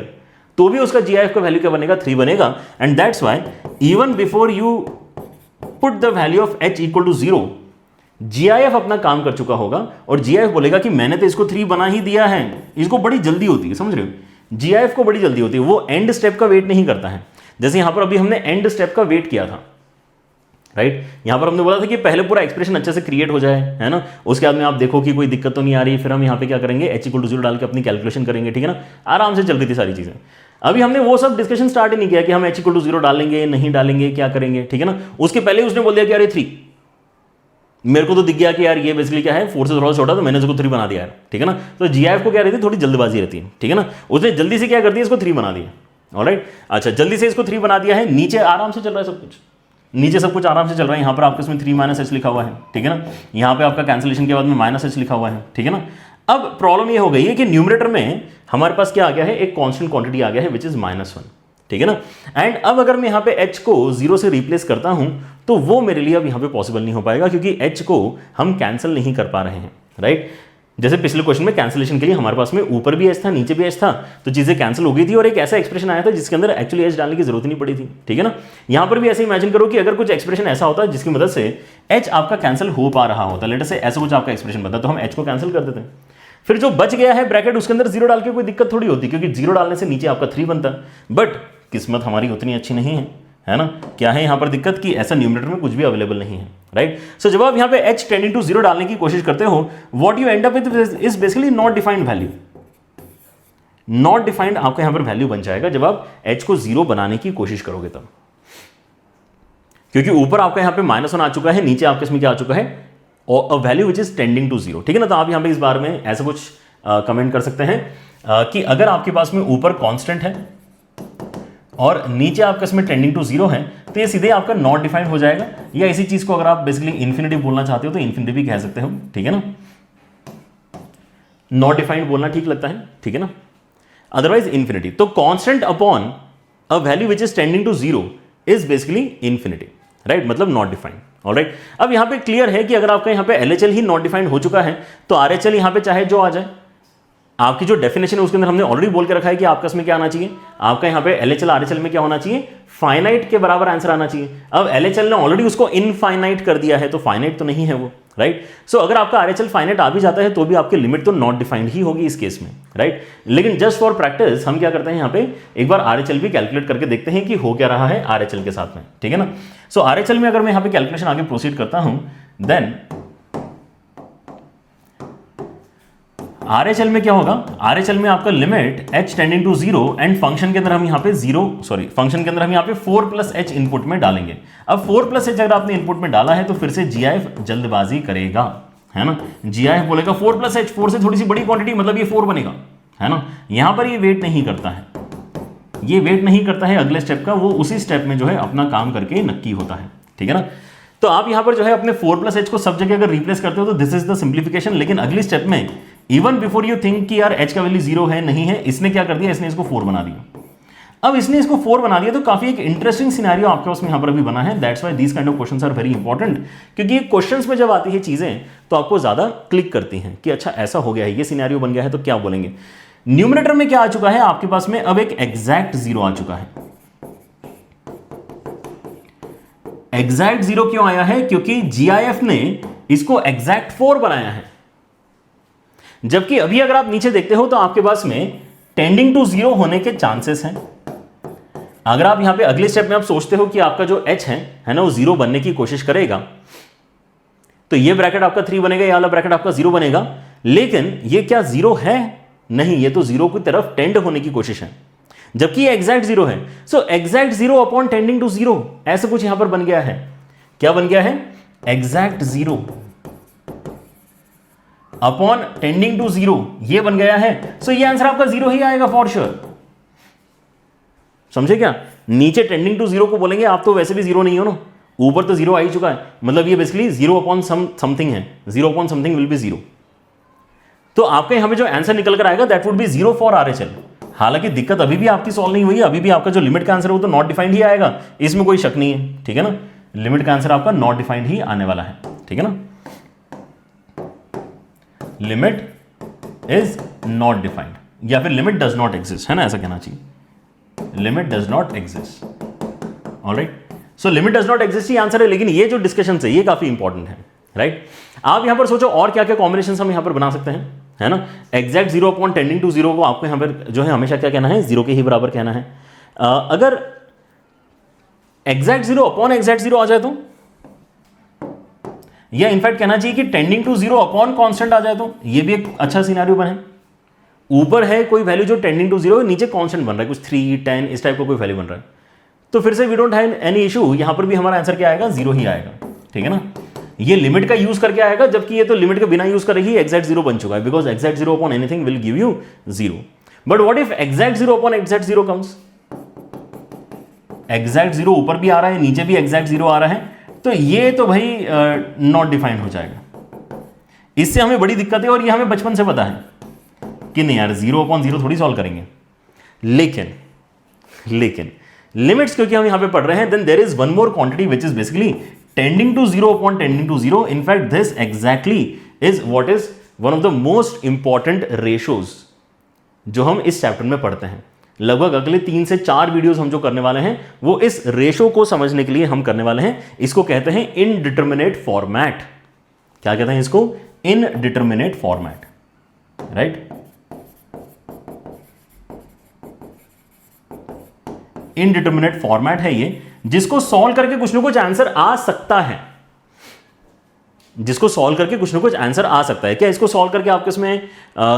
तो भी उसका GIF का वैल्यू क्या बनेगा, 3 बनेगा। And that's why even before you put the value of h equal to 0, GIF अपना काम कर चुका होगा और GIF बोलेगा कि मैंने तो इसको 3 बना ही दिया है। इसको बड़ी जल्दी होती है, समझ रहे हो, GIF को बड़ी जल्दी होती है, वो एंड स्टेप का वेट नहीं करता है। जैसे यहां पर अभी हमने एंड स्टेप का वेट किया था, राइट। यहां पर हमने बोला था कि पहले पूरा एक्सप्रेशन अच्छे से क्रिएट हो जाए, है ना, उसके बाद में आप देखो कि कोई दिक्कत तो नहीं आ रही, फिर हम यहाँ पे क्या करेंगे, h = 0 डाल के अपनी कैलकुलेशन करेंगे, ठीक है ना। आराम से चल रही थी सारी चीजें। अभी हमने वो सब डिस्कशन स्टार्ट ही नहीं किया कि हम h = 0 डालेंगे नहीं डालेंगे, क्या करेंगे, ठीक है ना। उसके पहले उसने बोल दिया कि अरे 3, मेरे को तो दिख गया कि यार ये बेसिकली क्या है, 4 से थोड़ा छोटा, तो मैंने इसको 3 बना दिया यार, ठीक है ना। तो GIF को क्या रहती है, थोड़ी जल्दबाजी रहती है, ठीक है ना। उसने जल्दी से क्या कर दिया, इसको 3 बना दिया। ऑलराइट, अच्छा, जल्दी से इसको 3 बना दिया है। नीचे आराम से चल रहा है सब कुछ, नीचे सब कुछ आराम से चल रहा है। यहाँ पर आपके इसमें 3 - h लिखा हुआ है, ठीक है ना। यहाँ पे आपका कैंसिलेशन के बाद में -h लिखा हुआ है, ठीक है ना। अब प्रॉब्लम ये हो गई है कि न्यूमरेटर में हमारे पास क्या आ गया है, एक कांस्टेंट क्वांटिटी आ गया है विच इज -1, ठीक है ना। एंड अब अगर मैं यहाँ पे h को 0 से रिप्लेस करता हूं तो वो मेरे लिए अब यहाँ पे पॉसिबल नहीं हो पाएगा, क्योंकि h को हम कैंसिल नहीं कर पा रहे हैं, राइट। जैसे पिछले क्वेश्चन में कैंसिलेशन के लिए हमारे पास में ऊपर भी h था, नीचे भी h था, तो चीजें कैंसिल हो गई थी और एक ऐसा एक्सप्रेशन आया था जिसके अंदर एक्चुअली h डालने की जरूरत नहीं पड़ी थी, ठीक है ना। यहां पर भी ऐसे इमेजिन करो कि अगर कुछ एक्सप्रेशन ऐसा होता जिसकी मदद से h आपका कैंसिल हो पा रहा होता, लेट अस से ऐसा कुछ आपका एक्सप्रेशन बनता, तो हम h को कैंसिल कर देते हैं। फिर जो बच गया है ब्रैकेट, उसके अंदर 0 डाल के कोई दिक्कत थोड़ी होती, क्योंकि 0 डालने से नीचे आपका 3 बनता। बट किस्मत हमारी उतनी अच्छी नहीं है ना। क्या है यहाँ पर दिक्कत कि ऐसा न्यूमरेटर में कुछ भी अवेलेबल नहीं है, राइट। सो जब आप यहाँ पे h टेंडिंग टू 0 डालने की कोशिश करते हो, what you and up with is basically not defined value. Not defined आपका यहाँ पर वैल्यू बन जाएगा जब आप h को 0 बनाने की कोशिश करोगे तब, क्योंकि ऊपर आपका यहाँ पे -1 आ चुका है, नीचे आपके इसमें क्या आ चुका है, a value which is tending to 0, ठीक है ना। तो आप यहाँ पे इस बार में ऐसा कुछ कमेंट कर सकते हैं कि अगर आपके पास में ऊपर कांस्टेंट है और नीचे आपका इसमें टेंडिंग टू 0 है, तो ये सीधे आपका नॉट डिफाइंड हो जाएगा। या इसी चीज को अगर आप बेसिकली इन्फिनिटी बोलना चाहते हो तो इन्फिनिटी भी कह सकते हो, ठीक है ना। नॉट डिफाइंड बोलना ठीक लगता है, ठीक है ना, अदरवाइज इन्फिनिटी। तो constant upon a value which is tending to 0 is basically infinity, right, मतलब नॉट डिफाइंड। ऑलराइट, अब यहां पे क्लियर है कि अगर आपका यहां पे LHL ही नॉट डिफाइंड हो चुका है तो RHL यहां पे चाहे जो आ जाए, आपकी जो डेफिनेशन है उसके अंदर हमने ऑलरेडी बोल के रखा है कि आपका इसमें क्या आना चाहिए, आपका यहाँ पे LHL RHL में क्या होना चाहिए, फाइनाइट के बराबर आंसर आना चाहिए। अब LHL ने ऑलरेडी उसको इनफाइनाइट कर दिया है, तो फाइनाइट तो नहीं है वो, राइट। सो अगर आपका RHL फाइनाइट आ भी जाता है तो भी आपकी लिमिट तो नॉट डिफाइंड ही होगी इस केस में, राइट। लेकिन जस्ट फॉर प्रैक्टिस हम क्या करते हैं, यहाँ पे एक बार RHL भी कैलकुलेट करके देखते हैं कि हो क्या रहा है RHL के साथ में, ठीक है ना। सो RHL में अगर मैं यहाँ पे कैलकुलेशन आगे प्रोसीड करता हूं, देन RHL में क्या होगा, RHL में आपका limit h tending to 0 and function के अंदर हम यहाँ पे फंक्शन के अंदर हम यहाँ पे 4 + h इनपुट में डालेंगे। अब 4 + h अगर आपने इनपुट में डाला है तो फिर से GIF जल्दबाजी करेगा, है ना। GIF बोलेगा 4 + h, 4 से थोड़ी सी बड़ी क्वांटिटी, मतलब ये 4 बनेगा, है ना। यहां पर ये वेट नहीं करता है, ये वेट नहीं करता है अगले स्टेप का, वो उसी स्टेप में जो है अपना काम करके नक्की होता है, ठीक है ना। तो आप यहां पर जो है अपने 4 + h को सब जगह अगर रिप्लेस करते हो तो दिस इज द सिंप्लीफिकेशन। लेकिन अगली स्टेप में इवन बिफोर यू थिंक कि यार h का वैल्यू 0 है नहीं है, इसने क्या कर दिया, इसने इसको 4 बना दिया। अब इसने इसको 4 बना दिया तो काफी एक इंटरेस्टिंग सिनेरियो आपके पास में यहां पर अभी बना है। That's why these kind of questions are very important, क्योंकि क्वेश्चंस में जब आती है चीजें तो आपको ज्यादा क्लिक करती हैं कि अच्छा ऐसा हो गया है, ये सिनेरियो बन गया है तो क्या बोलेंगे। न्यूमरेटर में क्या आ चुका है आपके पास में, अब एक एग्जैक्ट 0 आ चुका है। एग्जैक्ट 0 क्यों आया है, क्योंकि GIF ने इसको एग्जैक्ट 4 बनाया है। जबकि अभी अगर आप नीचे देखते हो तो आपके पास में टेंडिंग टू 0 होने के चांसेस हैं। अगर आप यहां पे अगले स्टेप में आप सोचते हो कि आपका जो h है ना वो 0 बनने की कोशिश करेगा, तो ये ब्रैकेट आपका 3 बनेगा, ये वाला ब्रैकेट आपका 0 बनेगा। लेकिन ये क्या 0 है, नहीं, ये तो 0 की तरफ टेंड होने की कोशिश है, जबकि ये एग्जैक्ट 0 है। So exact 0 upon tending to 0 ऐसा कुछ यहां पर बन गया है। क्या बन गया है, एग्जैक्ट 0 अपॉन टेंडिंग टू 0 ये बन गया है। सो ये आंसर आपका 0 ही आएगा फॉर श्योर। समझे क्या, नीचे टेंडिंग टू 0 को बोलेंगे आप तो वैसे भी 0 नहीं हो ना, ऊपर तो 0 आ ही चुका है, मतलब ये बेसिकली 0 अपॉन समथिंग है, 0 अपॉन समथिंग विल बी 0। तो आपके यहां पे जो आंसर निकल कर आएगा that would be 0 for RHL। हालांकि दिक्कत अभी भी आपकी सॉल्व नहीं हुई है, अभी भी आपका जो लिमिट का आंसर है वो तो नॉट डिफाइंड ही आएगा, इसमें कोई शक नहीं है, ठीक है ना। लिमिट का आंसर आपका नॉट डिफाइंड ही आने वाला है, ठीक है ना। लिमिट इज नॉट डिफाइंड या फिर लिमिट डज नॉट एग्जिस्ट, है ना, ऐसा कहना चाहिए, limit does not exist. Alright, so limit does not exist he answer है। लेकिन ये जो डिस्कशन है ये काफी इंपॉर्टेंट है, राइट। आप यहां पर सोचो और क्या क्या कॉम्बिनेशन हम यहां पर बना सकते हैं, है ना। एग्जैक्ट 0 अपॉन टेंडिंग टू 0 को आपको यहां पर जो है हमेशा क्या कहना है, 0 के ही बराबर कहना है। अगर एग्जैक्ट 0 अपॉन एग्जैक्ट 0 आ जाए तो या इनफैक्ट कहना चाहिए कि tending to zero upon constant आ जाए तो ये भी एक अच्छा सिनेरियो बने। ऊपर है कोई वैल्यू जो टेंडिंग टू जीरो, नीचे कांस्टेंट बन रहा है कुछ 3, 10 इस टाइप का कोई वैल्यू बन रहा है, तो फिर से we don't have any issue, यहां पर भी हमारा आंसर क्या आएगा, जीरो ही आएगा। ठीक है ना, ये लिमिट का यूज करके आएगा, जबकि ये तो लिमिट के बिना यूज करे ही एग्जैक्ट जीरो बन चुका है, because exact zero upon anything will give you zero. But what if exact zero upon exact zero comes, exact zero ऊपर भी आ रहा है नीचे भी एग्जैक्ट जीरो आ रहा है, तो ये तो भाई नॉट डिफाइंड हो जाएगा। इससे हमें बड़ी दिक्कत है और ये हमें बचपन से पता है कि नहीं यार जीरो अपॉन जीरो थोड़ी सॉल्व करेंगे। लेकिन लिमिट्स क्योंकि हम यहां पे पढ़ रहे हैं, then there is one more quantity which is basically tending to zero upon tending to zero. In fact this exactly is what is one of the most important ratios जो हम इस चैप्टर में पढ़ते हैं। लगभग अगले 3 से 4 वीडियोस हम जो करने वाले हैं वो इस रेशो को समझने के लिए हम करने वाले हैं। इसको कहते हैं इनडिटरमिनेट फॉर्मेट। क्या कहते हैं इसको, indeterminate format, right. Indeterminate format है ये, जिसको सॉल्व करके कुछ ना कुछ आंसर आ सकता है, जिसको सॉल्व करके कुछ ना कुछ आंसर आ सकता है। क्या इसको सॉल्व करके आपके इसमें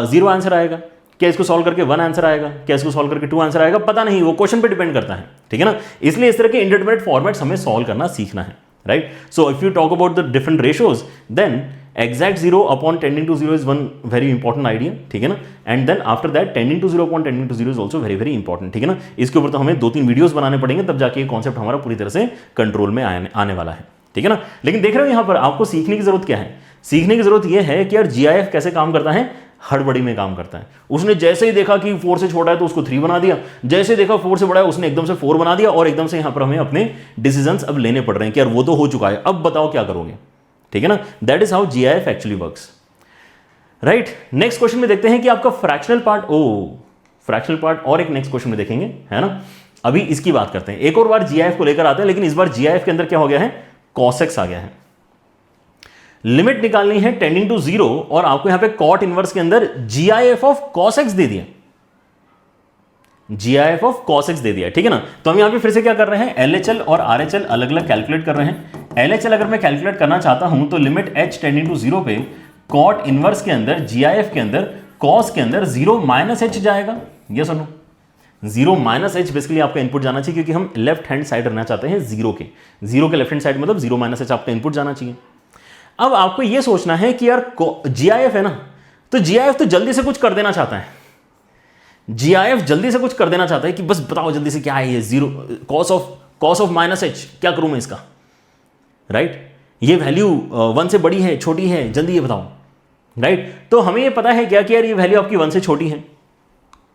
0 आंसर आएगा, क्या इसको सॉल्व करके 1 आंसर आएगा, क्या इसको सॉल्व करके 2 आंसर आएगा, पता नहीं, वो क्वेश्चन पे डिपेंड करता है। ठीक है ना, इसलिए इस तरह के इनडिटरमिनेट फॉर्मेट्स हमें सॉल्व करना सीखना है, right. So if you talk about the different ratios, then exact zero upon tending to zero is one very important idea. ठीक है ना, and then after that tending to zero upon tending to zero is also very very important. ठीक है ना, इसके ऊपर तो हमें 2-3 वीडियोस बनाने पड़ेंगे, तब जाके ये कॉन्सेप्ट हमारा पूरी तरह से कंट्रोल में आने वाला है। ठीक है ना, लेकिन देख रहे हो यहां पर आपको सीखने की जरूरत क्या है, सीखने की जरूरत यह है कि यार जीआईएफ कैसे काम करता है, हड़बड़ी में काम करता है। उसने जैसे ही देखा कि 4 से छोटा है तो उसको 3 बना दिया, जैसे देखा 4 से बड़ा है उसने एकदम से 4 बना दिया, और एकदम से यहां पर हमें अपने डिसीजंस अब लेने पड़ रहे हैं कि यार वो तो हो चुका है, अब बताओ क्या करोगे। ठीक है ना, that is how GIF actually works, right. Next question में देखते हैं कि आपका फ्रैक्शनल पार्ट, फ्रैक्शनल पार्ट और एक नेक्स्ट क्वेश्चन में देखेंगे, है ना। अभी इसकी बात करते हैं, एक और बार जीआईएफ को लेकर आते हैं, लेकिन इस बार जीआईएफ के अंदर क्या हो गया है, cos x आ गया है। लिमिट निकालनी है टेंडिंग टू जीरो, और आपको यहां पे कॉट इनवर्स के अंदर जीआईएफ ऑफ cos x दे दिया, जीआईएफ ऑफ cos x दे दिया। ठीक है ना, तो हम यहां पे फिर से क्या कर रहे हैं, एलएचएल और आरएचएल अलग अलग कैलकुलेट कर रहे हैं। एलएचएल अगर मैं कैलकुलेट करना चाहता हूं तो limit h tending to zero पे कॉट इनवर्स के अंदर जीआईएफ के अंदर cos के अंदर 0 - h जाएगा। यस और नो, 0 - h बेसिकली आपका इनपुट जाना चाहिए, क्योंकि हम लेफ्ट हैंड साइड रहना चाहते हैं जीरो के लेफ्ट हैंड साइड, मतलब 0 - h आपका इनपुट जाना चाहिए। अब आपको यह सोचना है कि यार जीआईएफ है ना, तो जीआईएफ तो जल्दी से कुछ कर देना चाहता है, जीआईएफ जल्दी से कुछ कर देना चाहता है कि बस बताओ जल्दी से क्या है ये 0 cos ऑफ -h, क्या करूं मैं इसका, राइट। ये वैल्यू 1 से बड़ी है छोटी है, जल्दी ये बताओ, राइट। तो हमें ये पता है क्या कि यार ये वैल्यू आपकी 1 से छोटी है,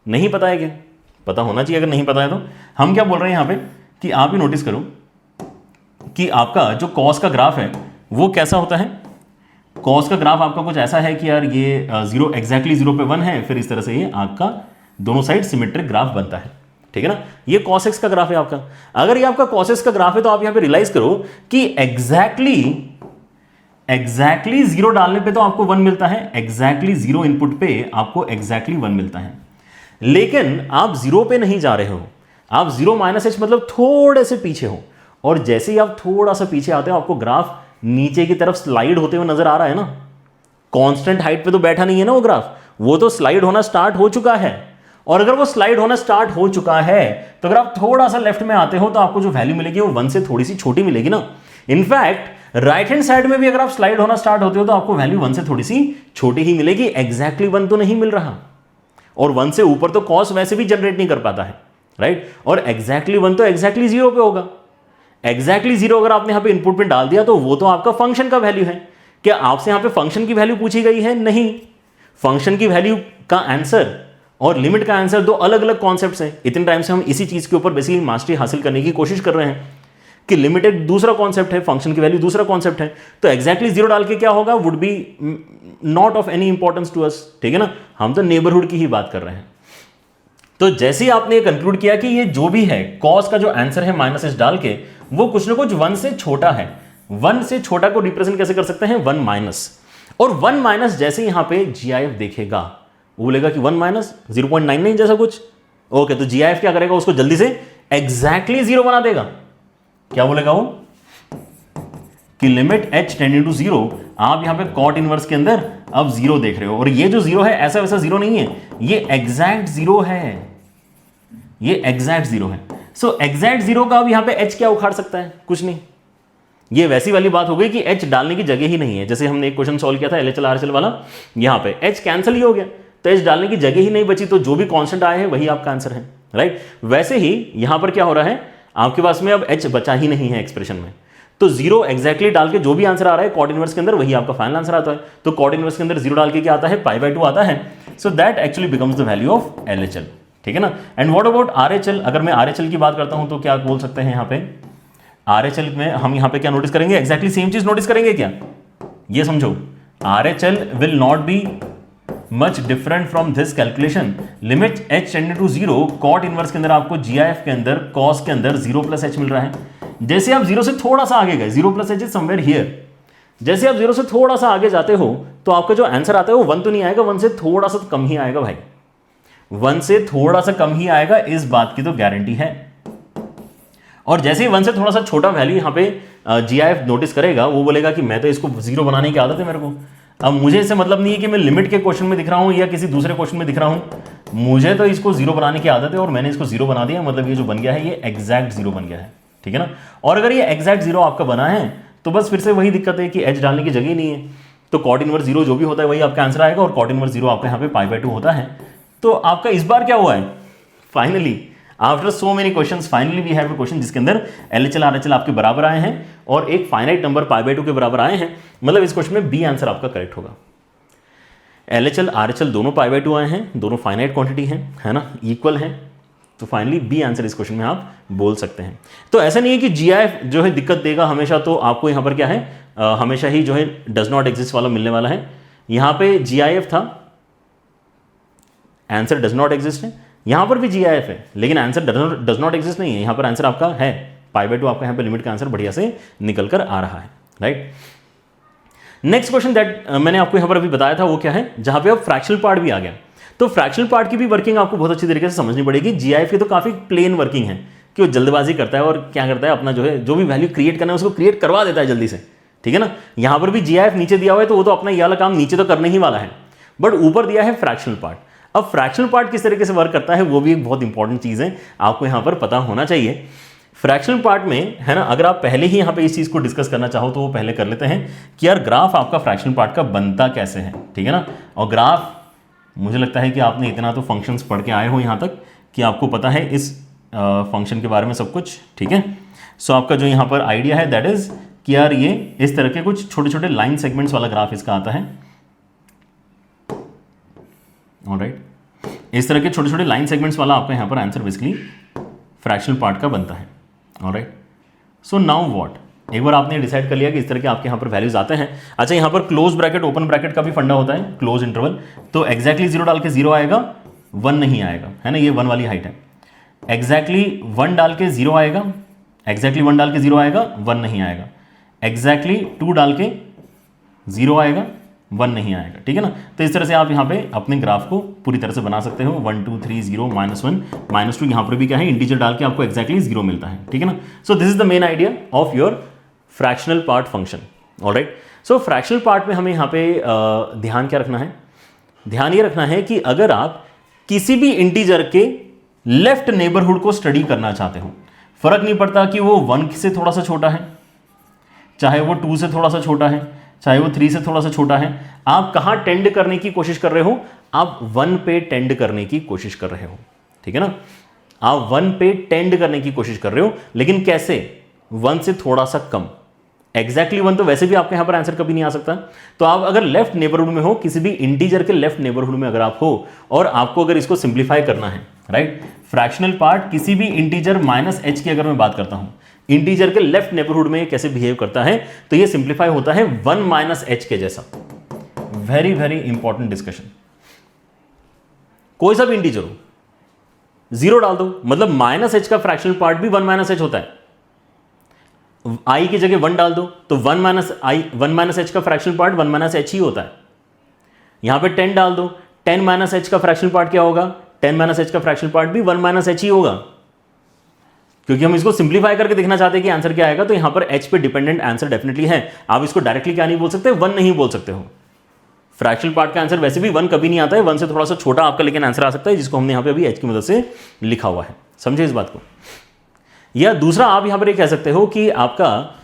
नहीं पता है क्या, पता होना चाहिए, अगर नहीं पता है तो हम क्या बोल रहे हैं यहां पे कि आप ही नोटिस करो कि आपका जो कॉस का ग्राफ है वो कैसा होता है। कॉस का ग्राफ आपका कुछ ऐसा है कि यार ये 0 एग्जैक्टली 0 पे 1 है, फिर इस तरह से ये आपका दोनों साइड सिमेट्रिक ग्राफ बनता है। ठीक है ना, ये cos x का ग्राफ है आपका। अगर ये आपका cos x का ग्राफ है तो आप यहां पे रियलाइज करो कि एग्जैक्टली 0 डालने पे तो आपको 1 मिलता है, एग्जैक्टली 0 इनपुट पे आपको एग्जैक्टली 1 मिलता है। लेकिन आप 0 पे नहीं जा रहे हो, आप 0 - h मतलब थोड़े से पीछे हो, और जैसे ही आप थोड़ा सा पीछे आते हो आपको ग्राफ नीचे की तरफ स्लाइड होते हुए नजर आ रहा है ना। कांस्टेंट हाइट पे तो बैठा नहीं है ना वो ग्राफ, वो तो स्लाइड होना स्टार्ट हो चुका है। और अगर वो स्लाइड होना स्टार्ट हो चुका है तो अगर आप थोड़ा सा लेफ्ट में आते हो तो आपको जो वैल्यू मिलेगी वो 1 से थोड़ी सी छोटी मिलेगी ना। इनफैक्ट राइट हैंड साइड में भी अगर आप स्लाइड होना स्टार्ट होते हो तो आपको वैल्यू 1 से थोड़ी सी छोटी ही मिलेगी, एग्जैक्टली 1 तो नहीं मिल रहा, और 1 से ऊपर तो कॉस वैसे भी जनरेट नहीं कर पाता है, राइट। और एग्जैक्टली 1 तो एग्जैक्टली 0 पे होगा। एग्जैक्टली 0 अगर आपने यहां पे इनपुट में डाल दिया तो वो तो आपका फंक्शन का वैल्यू है। क्या आपसे यहां पे फंक्शन की वैल्यू पूछी गई है? नहीं, फंक्शन की वैल्यू का आंसर और लिमिट का आंसर दो अलग अलग कॉन्सेप्ट्स हैं। इतने टाइम से हम इसी चीज के ऊपर बेसिकली मास्टरी हासिल करने की कोशिश कर रहे हैं कि लिमिट एक दूसरा कॉन्सेप्ट है, फंक्शन की वैल्यू दूसरा कॉन्सेप्ट है। तो एग्जैक्टली 0 डाल के क्या होगा, would be not of any importance to us. ठीक है ना, हम तो नेबरहुड की ही बात कर रहे हैं। तो जैसे ही आपने कंक्लूड किया कि ये जो भी है कॉस का जो आंसर है -h डाल के वो कुछ ना कुछ 1 से छोटा है, 1 से छोटा को रिप्रेजेंट कैसे कर सकते हैं, 1 माइनस। और 1 माइनस जैसे यहां पे जीआईएफ देखेगा वो बोलेगा कि 1 माइनस 0.99 जैसा कुछ, ओके। तो जीआईएफ क्या करेगा, उसको जल्दी से एग्जैक्टली 0 बना देगा। क्या बोलेगा वो कि लिमिट h टेंडिंग टू 0, आप यहां पे कॉट इनवर्स के अंदर अब 0 देख रहे हो, और ये जो 0 है ऐसा वैसा 0 नहीं है, ये एग्जैक्ट 0 है, ये एग्जैक्ट 0 है। सो एग्जैक्ट 0 का अब यहां पे h क्या उखाड़ सकता है? कुछ नहीं। ये वैसी वाली बात हो गई कि h डालने की जगह ही नहीं है। जैसे हमने एक क्वेश्चन सॉल्व किया था LHL RHL वाला, यहां पे h कैंसिल ही हो गया, तो h डालने की जगह ही नहीं बची, तो जो भी कांस्टेंट आए हैं वही आपका आंसर है, राइट। वैसे ही यहां पर क्या हो रहा है, आपके पास में अब h बचा ही नहीं है एक्सप्रेशन में, तो 0 एग्जैक्टली डाल के जो भी आंसर आ रहा है कॉट इनवर्स के अंदर वही आपका फाइनल आंसर आता है। तो कॉट इनवर्स के अंदर 0 डाल के क्या आता है, π/2 आता है। So that actually becomes the value of LHL, ठीक है ना। And what about RHL? अगर मैं RHL की बात करता हूं तो क्या बोल सकते हैं यहाँ पे, RHL में हम यहाँ पे क्या नोटिस करेंगे, एक्जैक्टली सेम चीज नोटिस करेंगे क्या, ये समझो। RHL will not be much different from this calculation, limit h tending to 0, cot inverse के अंदर आपको GIF के अंदर कॉस के अंदर 0 + h मिल रहा है। जैसे आप 0 से थोड़ा सा आगे गए, 0 + h इज समवेयर हियर, जैसे आप 0 से थोड़ा सा आगे जाते हो तो आपका जो आंसर आता है वो 1 तो नहीं आएगा, 1 से थोड़ा सा कम ही आएगा भाई, 1 से थोड़ा सा कम ही आएगा, इस बात की तो गारंटी है। और जैसे ही 1 से थोड़ा सा छोटा वैल्यू यहाँ पे GIF नोटिस करेगा, वो बोलेगा कि मैं तो इसको 0 बनाने की आदत है मेरे को, अब मुझे इससे मतलब नहीं है कि मैं लिमिट के क्वेश्चन में दिख रहा हूँ या किसी दूसरे क्वेश्चन में दिख रहा हूँ, मुझे तो इसको 0 बनाने की आदत है और मैंने इसको 0 बना दिया, मतलब ये जो बन गया है ये एग्जैक्ट 0 बन गया है, ठीक है ना। और अगर ये एग्जैक्ट 0 आपका बना है तो बस फिर से वही दिक्कत है कि h डालने की जगह ही नहीं है, तो कॉट इनवर्स 0 जो भी होता है वही आपका आंसर आएगा, और कॉट इनवर्स 0 आपका यहाँ पे π/2 होता है। तो आपका इस बार क्या हुआ है, finally after so many questions finally we have a question जिसके अंदर LHL RHL आपके बराबर आए हैं और एक फाइनाइट नंबर π/2 के बराबर आए हैं, मतलब इस क्वेश्चन में बी आंसर आपका करेक्ट होगा। LHL RHL दोनों π/2 आए हैं, दोनों फाइनाइट क्वांटिटी हैं, है ना, इक्वल हैं, तो फाइनली बी आंसर इस क्वेश्चन में आप बोल सकते हैं। तो ऐसा नहीं है कि GIF जो है दिक्कत देगा हमेशा, तो आपको यहां पर क्या है हमेशा ही जो है डज नॉट एग्जिस्ट वाला मिलने वाला है। यहां पे GIF था, आंसर डज नॉट एग्जिस्ट है, यहां पर भी GIF है लेकिन आंसर डज नॉट एग्जिस्ट नहीं है, यहां पर आंसर आपका है π/2, आपका यहां पे लिमिट का आंसर बढ़िया से निकल कर आ रहा है, राइट। नेक्स्ट क्वेश्चन दैट मैंने आपको यहां पर अभी बताया था वो क्या है, जहां पे अब फ्रैक्शनल पार्ट भी आ गया, तो फ्रैक्शनल पार्ट की भी वर्किंग आपको बहुत अच्छी तरीके से समझनी पड़ेगी। GIF की तो काफी प्लेन वर्किंग है कि वो जल्दबाजी करता है और क्या करता है, अपना जो है जो भी वैल्यू क्रिएट करना है उसको क्रिएट करवा देता है जल्दी से, ठीक है ना। यहां पर भी GIF नीचे दिया हुआ है तो वो तो अपना ये वाला काम नीचे तो करने ही वाला है, बट ऊपर दिया है फ्रैक्शनल पार्ट। अब फ्रैक्शनल पार्ट किस तरीके से वर्क करता है वो भी एक बहुत इंपॉर्टेंट चीज है, आपको यहां पर पता होना चाहिए। फ्रैक्शनल पार्ट में है ना, अगर आप पहले ही यहां पे इस चीज को डिस्कस करना चाहो तो वो पहले कर लेते हैं कि यार ग्राफ आपका फ्रैक्शनल पार्ट का बनता कैसे है, ठीक है ना। और ग्राफ मुझे लगता है कि आपने इतना तो फंक्शंस पढ़ के आए हो यहाँ तक कि आपको पता है इस फंक्शन के बारे में सब कुछ, ठीक है। सो आपका जो यहाँ पर आइडिया है दैट इज कि यार ये इस तरह के कुछ छोटे छोटे लाइन सेगमेंट्स वाला ग्राफ इसका आता है, ऑलराइट। इस तरह के छोटे छोटे लाइन सेगमेंट्स वाला आपका यहाँ पर आंसर बेसिकली फ्रैक्शनल पार्ट का बनता है, ऑलराइट। सो नाउ व्हाट, एक बार आपने डिसाइड कर लिया कि इस तरह के आपके यहाँ पर वैल्यूज आते हैं। अच्छा, यहाँ पर क्लोज ब्रैकेट ओपन ब्रैकेट का भी फंडा होता है, क्लोज इंटरवल, तो एग्जैक्टली 0 डाल के 0 आएगा, 1 नहीं आएगा, है ना, ये 1 वाली हाइट है। एग्जैक्टली 1 डाल के 0 आएगा, एग्जैक्टली 1 डाल के 0 आएगा, 1 नहीं आएगा। एग्जैक्टली 2 डाल के 0 आएगा, 1 नहीं आएगा, ठीक है ना। तो इस तरह से आप यहाँ पे अपने ग्राफ को पूरी तरह से बना सकते हो। 1 2 3 0 -1 -2, यहाँ पर भी क्या है, इंटीजर डाल के आपको एक्जैक्टली 0 मिलता है, ठीक है ना। So this is the main idea of your fractional part function, alright. So fractional part में हमें यहाँ पे ध्यान क्या रखना है, ध्यान ये रखना है कि अगर आप किसी भी इंटीजर के लेफ्ट नेबरहुड को स्टडी करना चाहते हो, फर्क नहीं पड़ता कि वो 1 से थोड़ा सा छोटा है, चाहे वो 2 से थोड़ा सा छोटा है, चाहे वो 3 से थोड़ा सा छोटा है, आप कहां टेंड करने की कोशिश कर रहे हो, आप 1 पे टेंड करने की कोशिश कर रहे हो, ठीक है ना। आप 1 पे टेंड करने की कोशिश कर रहे हो, लेकिन कैसे, 1 से थोड़ा सा कम। एग्जैक्टली 1 तो वैसे भी आपके यहां पर आंसर कभी नहीं आ सकता। तो आप अगर लेफ्ट नेबरहुड में हो, किसी भी इंटीजर के लेफ्ट नेबरहुड में अगर आप हो और आपको अगर इसको सिंप्लीफाई करना है, राइट, फ्रैक्शनल पार्ट किसी भी इंटीजर -h की अगर मैं बात करता हूं, इंटीजर के लेफ्ट नेबरहुड में कैसे बिहेव करता है, तो ये सिंप्लीफाई होता है 1 -h के जैसा। Very very important discussion. कोई सा भी इंटीजर हो, 0 डाल दो, मतलब -h का फ्रैक्शनल पार्ट भी 1 -h होता है। i की जगह 1 डाल दो तो 1 -h का फ्रैक्शनल पार्ट 1 -h ही होता है। यहां पे 10 डाल दो, 10 -h का फ्रैक्शनल पार्ट क्या होगा, 10 -h का फ्रैक्शनल पार्ट भी 1 -h ही होगा। क्योंकि हम इसको सिंप्लीफाई करके देखना चाहते हैं कि आंसर क्या आएगा, तो यहां पर h पे डिपेंडेंट आंसर डेफिनेटली है। आप इसको डायरेक्टली क्या नहीं बोल सकते, 1 नहीं बोल सकते हो। फ्रैक्शनल पार्ट का आंसर वैसे भी 1 कभी नहीं आता है, 1 से थोड़ा सा छोटा आपका लेकिन आंसर आ सकता है, जिसको हमने यहां पे अभी h की मदद से लिखा हुआ है। समझे इस बात को। या दूसरा आप यहां पर ये कह सकते हो कि आपका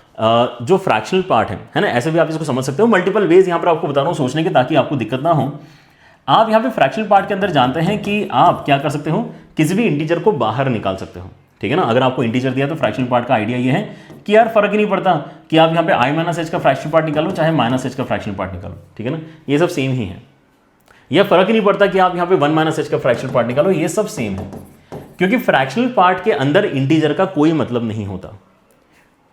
जो फ्रैक्शनल पार्ट है ना, ऐसे भी आप इसको समझ सकते हो। मल्टीपल वेज यहां पर आपको बता रहा हूं सोचने के, ताकि आपको दिक्कत ना हो। आप यहां पे फ्रैक्शनल पार्ट के अंदर जानते हैं कि आप क्या कर सकते हो, किसी भी इंटीजर को बाहर निकाल सकते हो, ठीक है ना। अगर आपको इंटीजर दिया तो फ्रैक्शनल पार्ट का आइडिया ये है कि यार फर्क ही नहीं पड़ता कि आप यहां पे i माइनस एच का फ्रैक्शनल पार्ट निकालो चाहे माइनस एच का फ्रैक्शनल पार्ट निकालो, ठीक है ना, ये सब सेम ही है। यह फर्क ही नहीं पड़ता कि आप यहां पे 1 माइनस एच का फ्रैक्शनल पार्ट निकालो, ये सब सेम है, क्योंकि फ्रैक्शनल पार्ट के अंदर इंटीजर का कोई मतलब नहीं होता।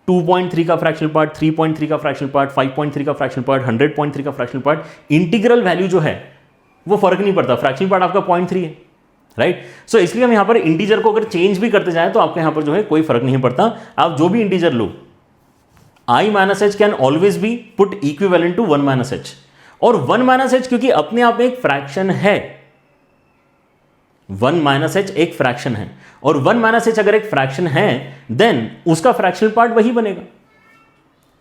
2.3 का फ्रैक्शनल पार्ट, 3.3 का फ्रैक्शनल पार्ट, 5.3 का फ्रैक्शनल पार्ट, 100.3 का फ्रैक्शनल पार्ट, इंटीग्रल वैल्यू जो है वो फर्क नहीं पड़ता। फ्रैक्शनल पार्ट आपका 0.3 है, राइट। सो इसलिए हम यहां पर इंटीजर को अगर चेंज भी करते जाएं तो आपके यहां पर जो है कोई फर्क नहीं पड़ता। आप जो भी इंटीजर लो, i minus h can always be put equivalent to 1 minus h, और 1 माइनस एच क्योंकि अपने आप में एक फ्रैक्शन है, 1 माइनस एच एक फ्रैक्शन है, और 1 माइनस एच अगर एक फ्रैक्शन है देन उसका फ्रैक्शनल पार्ट वही बनेगा।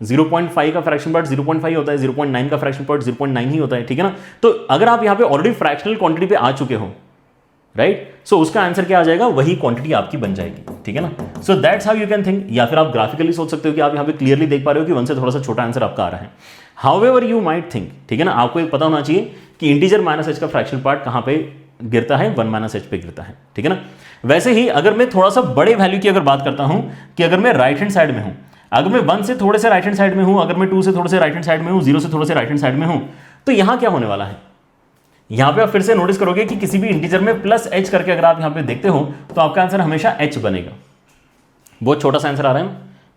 0.5 का फ्रैक्शन पार्ट 0.5 होता है, 0.9 का फ्रैक्शन पार्ट 0.9 ही होता है, ठीक है ना। तो अगर आप यहां पे ऑलरेडी फ्रैक्शनल क्वांटिटी पे आ चुके हो, राइट, सो उसका आंसर क्या आ जाएगा, वही क्वांटिटी आपकी बन जाएगी, ठीक है ना। So that's how you can think. या फिर आप ग्राफिकली सोच सकते हो कि आप यहां पे क्लियरली देख पा रहे हो कि 1 से थोड़ा सा छोटा आंसर आपका आ रहा है। हाउएवर यू माइट थिंक, ठीक है ना, आपको एक पता होना चाहिए कि इंटीजर माइनस एच का फ्रैक्शनल पार्ट कहां पे गिरता है, 1 माइनस एच पे गिरता है, ठीक है ना। वैसे ही अगर मैं थोड़ा सा बड़े वैल्यू की अगर बात करता हूं कि अगर मैं राइट हैंड साइड में हूं, अगर मैं 1 से थोड़े से राइट हैंड साइड में हूं, अगर मैं 2 से थोड़े से राइट हैंड साइड में हूं, 0 से थोड़े से राइट हैंड साइड में हूं, तो यहां क्या होने वाला है, यहां पे आप फिर से नोटिस करोगे कि किसी भी इंटीजर में प्लस एच करके अगर आप यहां पे देखते हो तो आपका आंसर हमेशा एच बनेगा। बहुत छोटा सा आंसर आ रहा है,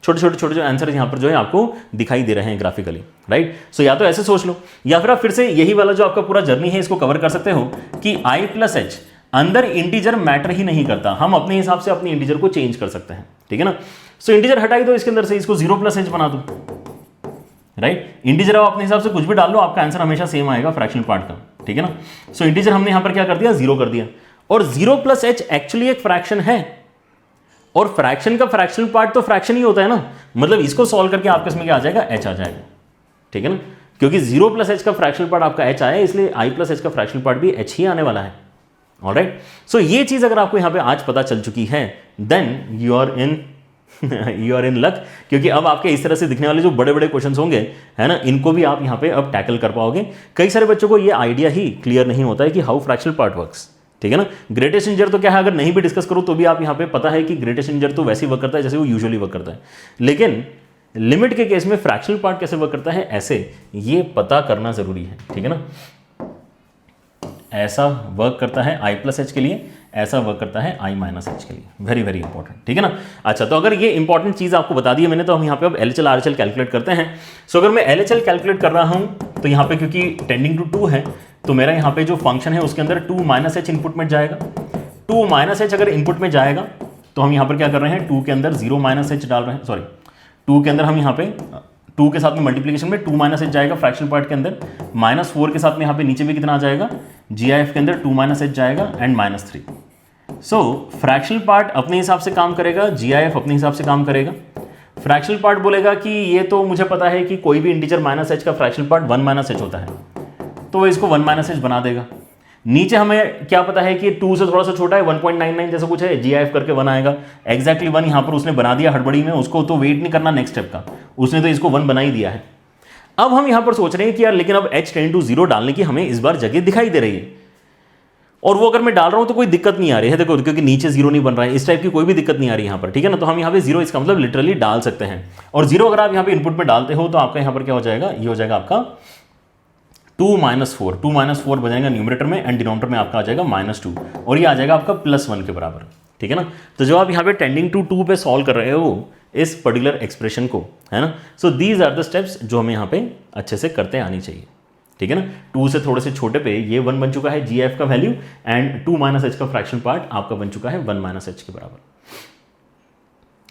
छोटे छोटे छोटे जो आंसर यहां पर जो है आपको दिखाई दे रहे हैं ग्राफिकली, राइट। सो या तो ऐसे सोच लो, या फिर आप फिर से यही वाला जो आपका पूरा जर्नी है इसको कवर कर सकते हो कि i प्लस एच अंदर इंटीजर मैटर ही नहीं करता, हम अपने हिसाब से अपने इंटीजर को चेंज कर सकते हैं, ठीक है ना। सो इंटीजर हटाई दो इसके अंदर से, इसको 0 प्लस एच बना दो, राइट। इंटीजर आप अपने हिसाब से कुछ भी डाल लो, आपका आंसर हमेशा सेम आएगा फ्रैक्शनल पार्ट का, ठीक है ना। सो इंटीजर हमने यहां पर क्या कर दिया, 0 कर दिया, और 0 प्लस एच एक्चुअली एक फ्रैक्शन है, और फ्रैक्शन का फ्रैक्शनल पार्ट तो फ्रैक्शन ही होता है ना, मतलब इसको सॉल्व करके आपके इसमें क्या आ जाएगा, एच आ जाएगा, ठीक है ना। क्योंकि 0 प्लस एच का फ्रैक्शनल पार्ट आपका एच आया, इसलिए i प्लस एच का फ्रैक्शनल पार्ट भी एच ही आने वाला है, ऑलराइट। सो ये चीज अगर आपको यहां पे आज पता चल चुकी है then you are in luck, क्योंकि अब आपके इस तरह से दिखने वाले जो बड़े बड़े क्वेश्चंस होंगे, है ना, इनको भी आप यहां पे अब टैकल कर पाओगे। कई सारे बच्चों को ये आइडिया ही क्लियर नहीं होता है कि हाउ फ्रैक्शनल पार्ट वर्क्स, ठीक है ना। ग्रेटेस्ट इंटीजर तो क्या है, अगर नहीं भी डिस्कस करूं तो भी आप यहां पे पता है कि ग्रेटेस्ट इंटीजर तो वैसे ही वर्क करता है जैसे वो यूजुअली वर्क करता है, लेकिन लिमिट के केस में फ्रैक्शनल पार्ट कैसे वर्क करता है ऐसे ये पता करना जरूरी है, ठीक है ना। ऐसा वर्क करता है i प्लस एच के लिए, ऐसा वर्क करता है i माइनस एच के लिए, वेरी वेरी इंपॉर्टेंट, ठीक है ना। अच्छा, तो अगर ये इंपॉर्टेंट चीज आपको बता दी है मैंने, तो हम यहाँ पे अब LHL RHL कैलकुलेट करते हैं। सो अगर मैं LHL कैलकुलेट कर रहा हूँ तो यहाँ पे क्योंकि टेंडिंग टू 2 है, तो मेरा यहाँ पे जो फंक्शन है उसके अंदर 2 माइनस एच इनपुट में जाएगा। 2 माइनस एच अगर इनपुट में जाएगा तो हम यहाँ पर क्या कर रहे हैं, 2 के अंदर 0 माइनस एच डाल रहे हैं, सॉरी 2 के अंदर हम यहाँ पे 2 के साथ में मल्टीप्लीकेशन में 2 माइनस एच जाएगा फ्रैक्शनल पार्ट के अंदर, -4 के साथ में यहाँ पे नीचे भी कितना आ जाएगा, GIF के अंदर 2 माइनस एच जाएगा एंड -3। सो फ्रैक्शनल पार्ट अपने हिसाब से काम करेगा, GIF अपने हिसाब से काम करेगा। फ्रैक्शनल पार्ट बोलेगा कि ये तो मुझे पता है कि कोई भी इंटीजर माइनस एच का फ्रैक्शनल पार्ट 1 माइनस एच होता है, तो वो इसको 1 माइनस एच बना देगा। नीचे हमें क्या पता है कि 2 से थोड़ा सा छोटा है, 1.99 जैसा कुछ है, GIF करके 1 आएगा, एग्जैक्टली 1 यहाँ पर उसने बना दिया हड़बड़ी में, उसको तो वेट नहीं करना नेक्स्ट स्टेप का, उसने तो इसको 1 बना ही दिया है। अब हम यहाँ पर सोच रहे हैं कि यार लेकिन अब h टेंड टू 0 डालने की हमें इस बार जगह दिखाई दे रही है, और वो अगर मैं डाल रहा हूं तो कोई दिक्कत नहीं आ रही है, देखो क्योंकि नीचे 0 नहीं बन रहा है, इस टाइप की कोई भी दिक्कत नहीं आ रही है यहाँ पर, ठीक है ना। तो हम यहाँ पे 0 इसका मतलब लिटरली डाल सकते हैं, और 0 अगर आप यहाँ पे इनपुट में डालते हो तो आपका यहाँ पर क्या हो जाएगा, ये हो जाएगा आपका 2 माइनस 4 बन जाएगा न्यूमरेटर में, एंड डिनोमिनेटर में आपका आ जाएगा -2, और ये आ जाएगा आपका +1 के बराबर, ठीक है ना। तो जो आप यहाँ पे टेंडिंग टू 2 पे सॉल्व कर रहे हो इस पर्टिकुलर एक्सप्रेशन को, है ना। So these are the steps जो हमें यहाँ पे अच्छे से करते आनी चाहिए, ठीक है ना। 2 से थोड़े से छोटे पे ये 1 बन चुका है GIF का वैल्यू, एंड 2 माइनस एच का फ्रैक्शन पार्ट आपका बन चुका है 1 माइनस एच के बराबर,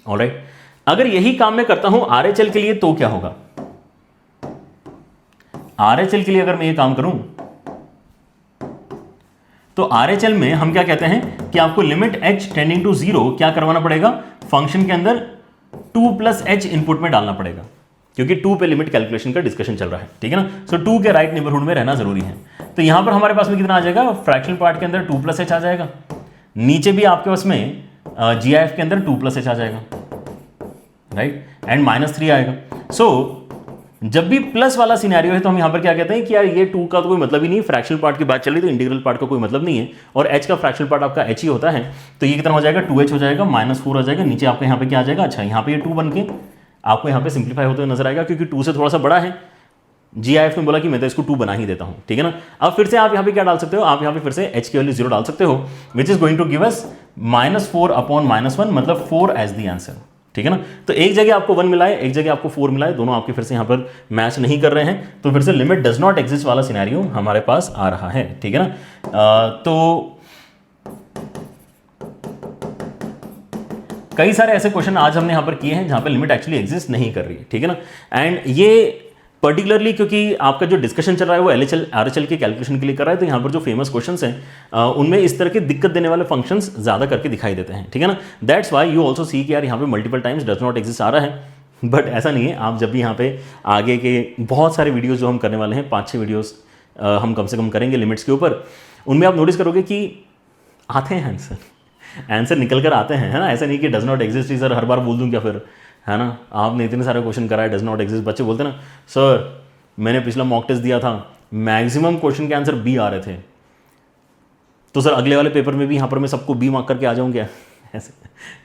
ऑलराइट। अगर यही काम मैं करता हूं RHL के लिए तो क्या होगा, RHL के लिए अगर मैं ये काम करूं तो RHL में हम क्या कहते हैं कि आपको लिमिट h टेंडिंग टू 0 क्या करवाना पड़ेगा, फंक्शन के अंदर 2 + h इनपुट में डालना पड़ेगा, क्योंकि 2 पे लिमिट कैलकुलेशन का डिस्कशन चल रहा है, ठीक है ना। सो 2 के राइट नेबरहुड में रहना जरूरी है। तो यहां पर हमारे पास में कितना आ जाएगा, फ्रैक्शनल पार्ट के अंदर 2 + h आ जाएगा, नीचे भी आपके पास में GIF के अंदर 2 + h आ जाएगा, राइट, एंड -3 आएगा। सो जब भी प्लस वाला सिनेरियो है तो हम यहां पर क्या कहते हैं कि यार ये 2 का तो कोई मतलब ही नहीं, फ्रैक्शनल पार्ट की बात चल रही तो इंटीग्रल पार्ट का कोई मतलब नहीं है, और h का फ्रैक्शनल पार्ट आपका h ही होता है। तो ये कितना हो जाएगा, 2h हो जाएगा, -4 आ जाएगा, नीचे आपके यहाँ पे क्या आ जाएगा, अच्छा यहाँ पे ये 2 बन के आपको यहाँ पे सिंप्लीफाई होते हुए नजर आएगा, क्योंकि 2 से थोड़ा सा बड़ा है। GIF ने बोला कि मैं तो इसको 2 बना ही देता हूँ, ठीक है ना। अब फिर से आप यहाँ पे क्या डाल सकते हो, आप यहाँ पे फिर से h की वैल्यू 0 डाल सकते हो, which is going to give us -4/-1, मतलब 4 एज द आंसर, ठीक है ना। तो एक जगह आपको 1 मिला है, एक जगह आपको 4 मिला है, दोनों आपके फिर से यहाँ पर मैच नहीं कर रहे हैं, तो फिर से लिमिट डज नॉट एग्जिस्ट वाला सिनेरियो हमारे पास आ रहा है, ठीक है ना। तो कई सारे ऐसे क्वेश्चन आज हमने यहाँ पर किए हैं जहाँ पर लिमिट एक्चुअली एग्जिस्ट नहीं कर रही है, ठीक है ना। एंड ये पर्टिकुलरली क्योंकि आपका जो डिस्कशन चल रहा है वो LHL RHL के कैलकुलेशन के लिए कर रहा है, तो यहाँ पर जो फेमस क्वेश्चंस हैं उनमें इस तरह के दिक्कत देने वाले फंक्शंस ज़्यादा करके दिखाई देते हैं, ठीक है ना। That's why you also see कि यार यहाँ पे multiple times does not exist आ रहा है, बट ऐसा नहीं है। आप जब भी यहाँ पे आगे के बहुत सारे वीडियोज़ जो हम करने वाले हैं, 5-6 वीडियोज़ हम कम से कम करेंगे लिमिट्स के ऊपर, उनमें आप नोटिस करोगे कि आते हैं आंसर निकल कर आते हैं, है ना। ऐसा नहीं कि डज नॉट एग्जिस्ट सर हर बार बोल दूँ क्या फिर, है ना। आपने इतने सारे क्वेश्चन कराए डज नॉट एग्जिस्ट, बच्चे बोलते ना सर मैंने पिछला मॉक टेस्ट दिया था, मैक्सिमम क्वेश्चन के आंसर बी आ रहे थे, तो सर अगले वाले पेपर में भी यहाँ पर मैं सबको बी मार्क करके आ जाऊँ क्या। ऐसे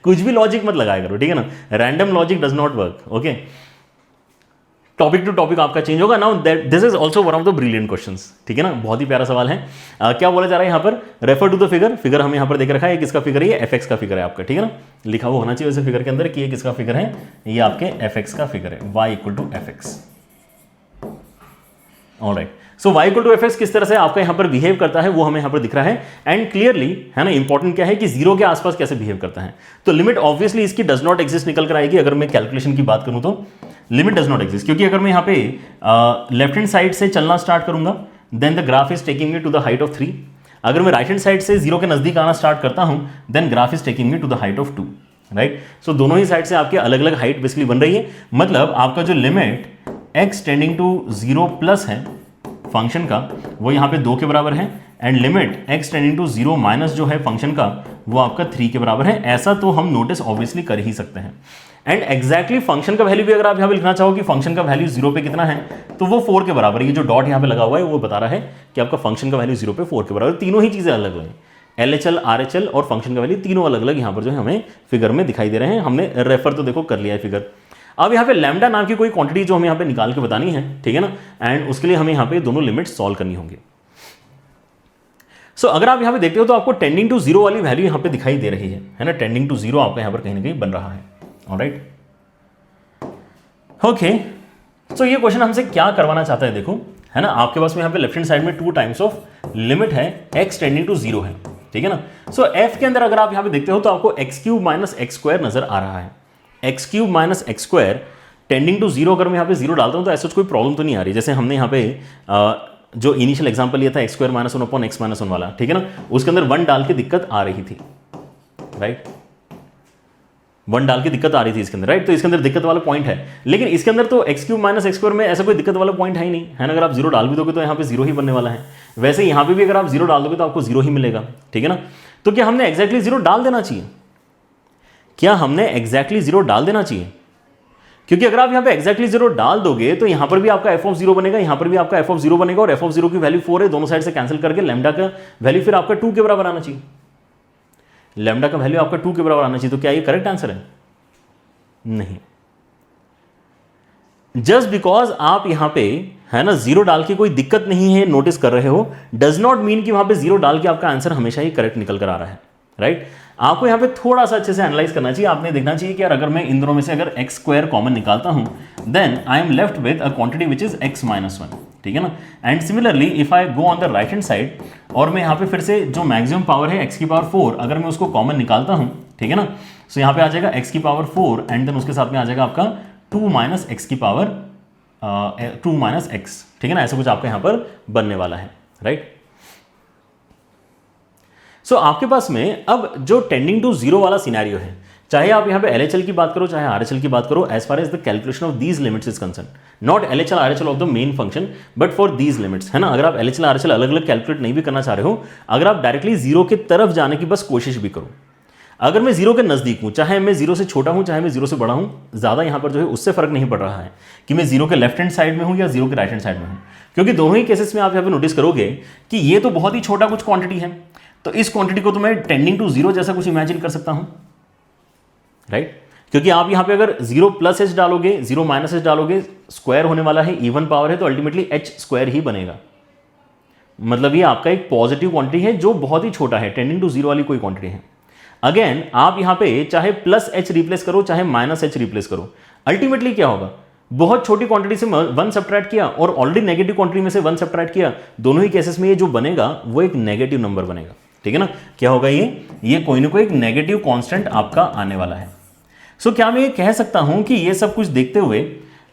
कुछ भी लॉजिक मत लगाया करो, ठीक है ना। Random logic does not work, okay. Topic to topic आपका चेंज होगा। Now that this is also one of the brilliant questions, ठीक है ना। बहुत ही प्यारा सवाल है। क्या बोला जा रहा है यहाँ पर, refer to the figure. Figure हमें यहाँ पर देख रखा है, किसका फिगर है, ये fx का फिगर है आपका, ठीक है ना। लिखा हुआ होना चाहिए वैसे फिगर के अंदर कि ये किसका फिगर है, ये आपके fx का फिगर है, y = fx। ऑलराइट, सो y = fx किस तरह से आपका यहां पर बिहेव करता है वो हमें यहां पर दिख रहा है, एंड क्लियरली, है ना। इंपॉर्टेंट क्या है कि 0 के आसपास कैसे बिहेव करता है। तो लिमिट ऑब्वियसली इसकी डज नॉट एग्जिस्ट निकल कर आएगी। अगर मैं कैलकुलेशन की बात करूं तो लिमिट डज नॉट एग्जिस्ट, क्योंकि अगर मैं यहां पे लेफ्ट हैंड साइड से चलना स्टार्ट करूंगा, then the graph is taking me to the height of 3। अगर मैं राइट हैंड साइड से 0 के नजदीक आना स्टार्ट करता हूं, then graph is taking me to the height of 2, right. So दोनों ही साइड से आपके अलग अलग हाइट बेसिकली बन रही है। मतलब आपका जो लिमिट x टेंडिंग टू 0+ है फंक्शन का, वो यहाँ पे 2 के बराबर है, and limit x tending to 0- जो है फंक्शन का, वो आपका 3 के बराबर है। ऐसा तो हम नोटिस ऑब्वियसली कर ही सकते हैं। एंड एग्जैक्टली फंक्शन का वैल्यू भी अगर आप यहाँ पे लिखना चाहो कि फंक्शन का वैल्यू 0 पे कितना है, तो वो 4 के बराबर है। ये जो डॉट यहाँ पे लगा हुआ है वो बता रहा है कि आपका फंक्शन का वैल्यू 0 पे 4 के बराबर। तीनों ही चीजें अलग अलग हैं, LHL RHL और फंक्शन का वैल्यू तीनों अलग अलग यहाँ पर जो है हमें फिगर में दिखाई दे रहे हैं। हमने रेफर तो देखो कर लिया है फिगर। अब यहाँ पे लैम्डा नाम की कोई क्वांटिटी जो हमें यहाँ पे निकाल के बतानी है, ठीक है ना, एंड उसके लिए हमें यहाँ पे दोनों लिमिट सॉल्व करनी होंगी। सो अगर आप यहाँ पे देखते हो तो आपको टेंडिंग टू 0 वाली वैल्यू यहाँ पे दिखाई दे रही है ना। टेंडिंग टू 0 आपका यहाँ पर कहीं ना कहीं बन रहा है, ऑलराइट, ओके। सो ये क्वेश्चन हमसे क्या करवाना चाहता है, देखो, है ना। आपके पास में यहाँ पे लेफ्ट हैंड साइड में 2 टाइम्स ऑफ लिमिट है, x टेंडिंग टू 0 है, ठीक है ना। सो f के अंदर अगर आप यहाँ पे देखते हो तो आपको x³ - x² नजर आ रहा है। x³ - x² टेंडिंग टू 0, अगर मैं यहाँ पे 0 डालता हूँ तो ऐसा कोई प्रॉब्लम तो नहीं आ रही। जैसे हमने यहाँ पे जो इनिशियल एग्जांपल लिया था x² - 1/x - 1 वाला, ठीक है ना, उसके अंदर 1 डाल के दिक्कत आ रही थी, राइट। 1 डाल के दिक्कत आ रही थी इसके अंदर, राइट। तो इसके अंदर दिक्कत वाला पॉइंट है, लेकिन इसके अंदर तो x³ - x² में ऐसा कोई दिक्कत वाला पॉइंट है ही नहीं, है ना। अगर आप 0 डाल भी दोगे तो यहाँ पे 0 ही बनने वाला है। वैसे यहाँ पे भी अगर आप 0 डाल दोगे तो आपको 0 ही मिलेगा, ठीक है ना। तो क्या हमने एग्जैक्टली 0 डाल देना चाहिए? क्या हमने एग्जैक्टली 0 डाल देना चाहिए? क्योंकि अगर आप यहाँ पे एग्जैक्टली 0 डाल दोगे तो यहाँ पर भी आपका f बनेगा, यहाँ पर भी आपका f बनेगा, और f की वैल्यू 4 है, दोनों साइड से कैंसिल करके लैम्डा का वैल्यू फिर आपका 2 के बराबर आना चाहिए। लैम्डा का वैल्यू आपका 2 के बराबर आना चाहिए। तो क्या ये करेक्ट आंसर है? नहीं। जस्ट बिकॉज आप यहां पे, है ना, 0 डाल के कोई दिक्कत नहीं है नोटिस कर रहे हो, डज नॉट मीन कि वहां पे 0 डाल के आपका आंसर हमेशा ही करेक्ट निकल कर आ रहा है, राइट। आपको यहां पे थोड़ा सा अच्छे से एनालाइज करना चाहिए। आपने देखना चाहिए कि यार अगर मैं इन दोनों में से अगर x² कॉमन निकालता हूं, then I am left with a quantity which is x - 1, ठीक है ना। And similarly if I go on the right hand side, और मैं यहाँ पे फिर से जो मैक्सिमम पावर है x⁴, अगर मैं उसको कॉमन निकालता हूं, ठीक है ना, सो यहाँ पे आ जाएगा x⁴, एंड देन उसके साथ में आ जाएगा आपका 2 - x, ठीक है ना। ऐसा कुछ आपका यहाँ पर बनने वाला है, राइट। सो आपके पास में अब जो टेंडिंग टू 0 वाला सिनेरियो है, चाहे आप यहाँ पे LHL की बात करो चाहे RHL की बात करो, as far as the calculation of these limits is concerned, not LHL RHL of the main function but for these limits, है ना। अगर आप LHL RHL अलग अलग कैलकुलेट नहीं भी करना चाह रहे हो, अगर आप डायरेक्टली जीरो की तरफ जाने की बस कोशिश भी करो, अगर मैं जीरो के नजदीक हूं, चाहे मैं जीरो से छोटा हूं चाहे मैं जीरो से बड़ा हूं, ज्यादा यहां पर जो है उससे फर्क नहीं पड़ रहा है कि मैं जीरो के लेफ्ट हैंड साइड में हूं या जीरो के राइट हैंड साइड में हूं, क्योंकि दोनों ही केसेस में आप यहां पे नोटिस करोगे कि ये तो बहुत ही छोटा कुछ क्वांटिटी है, तो इस क्वांटिटी को तो मैं टेंडिंग टू जीरो जैसा कुछ इमेजिन कर सकता हूं, राइट। क्योंकि आप यहां पे अगर जीरो प्लस एच डालोगे, जीरो माइनस एच डालोगे, स्क्वायर होने वाला है, इवन पावर है, तो अल्टीमेटली एच स्क्वायर ही बनेगा। मतलब ये आपका एक पॉजिटिव क्वांटिटी है जो बहुत ही छोटा है, टेंडिंग टू जीरो वाली कोई क्वांटिटी है। अगेन आप यहां पे चाहे प्लस एच रिप्लेस करो चाहे माइनस एच रिप्लेस करो, अल्टीमेटली क्या होगा, बहुत छोटी क्वांटिटी से वन सब्ट्रैक्ट किया और ऑलरेडी नेगेटिव क्वांटिटी में से वन सब्ट्रैक्ट किया, दोनों ही केसेस में ये जो बनेगा वो एक नेगेटिव नंबर बनेगा, ठीक है ना। क्या होगा ये कोई ना कोई एक नेगेटिव कांस्टेंट आपका आने वाला है। सो क्या मैं ये कह सकता हूं कि ये सब कुछ देखते हुए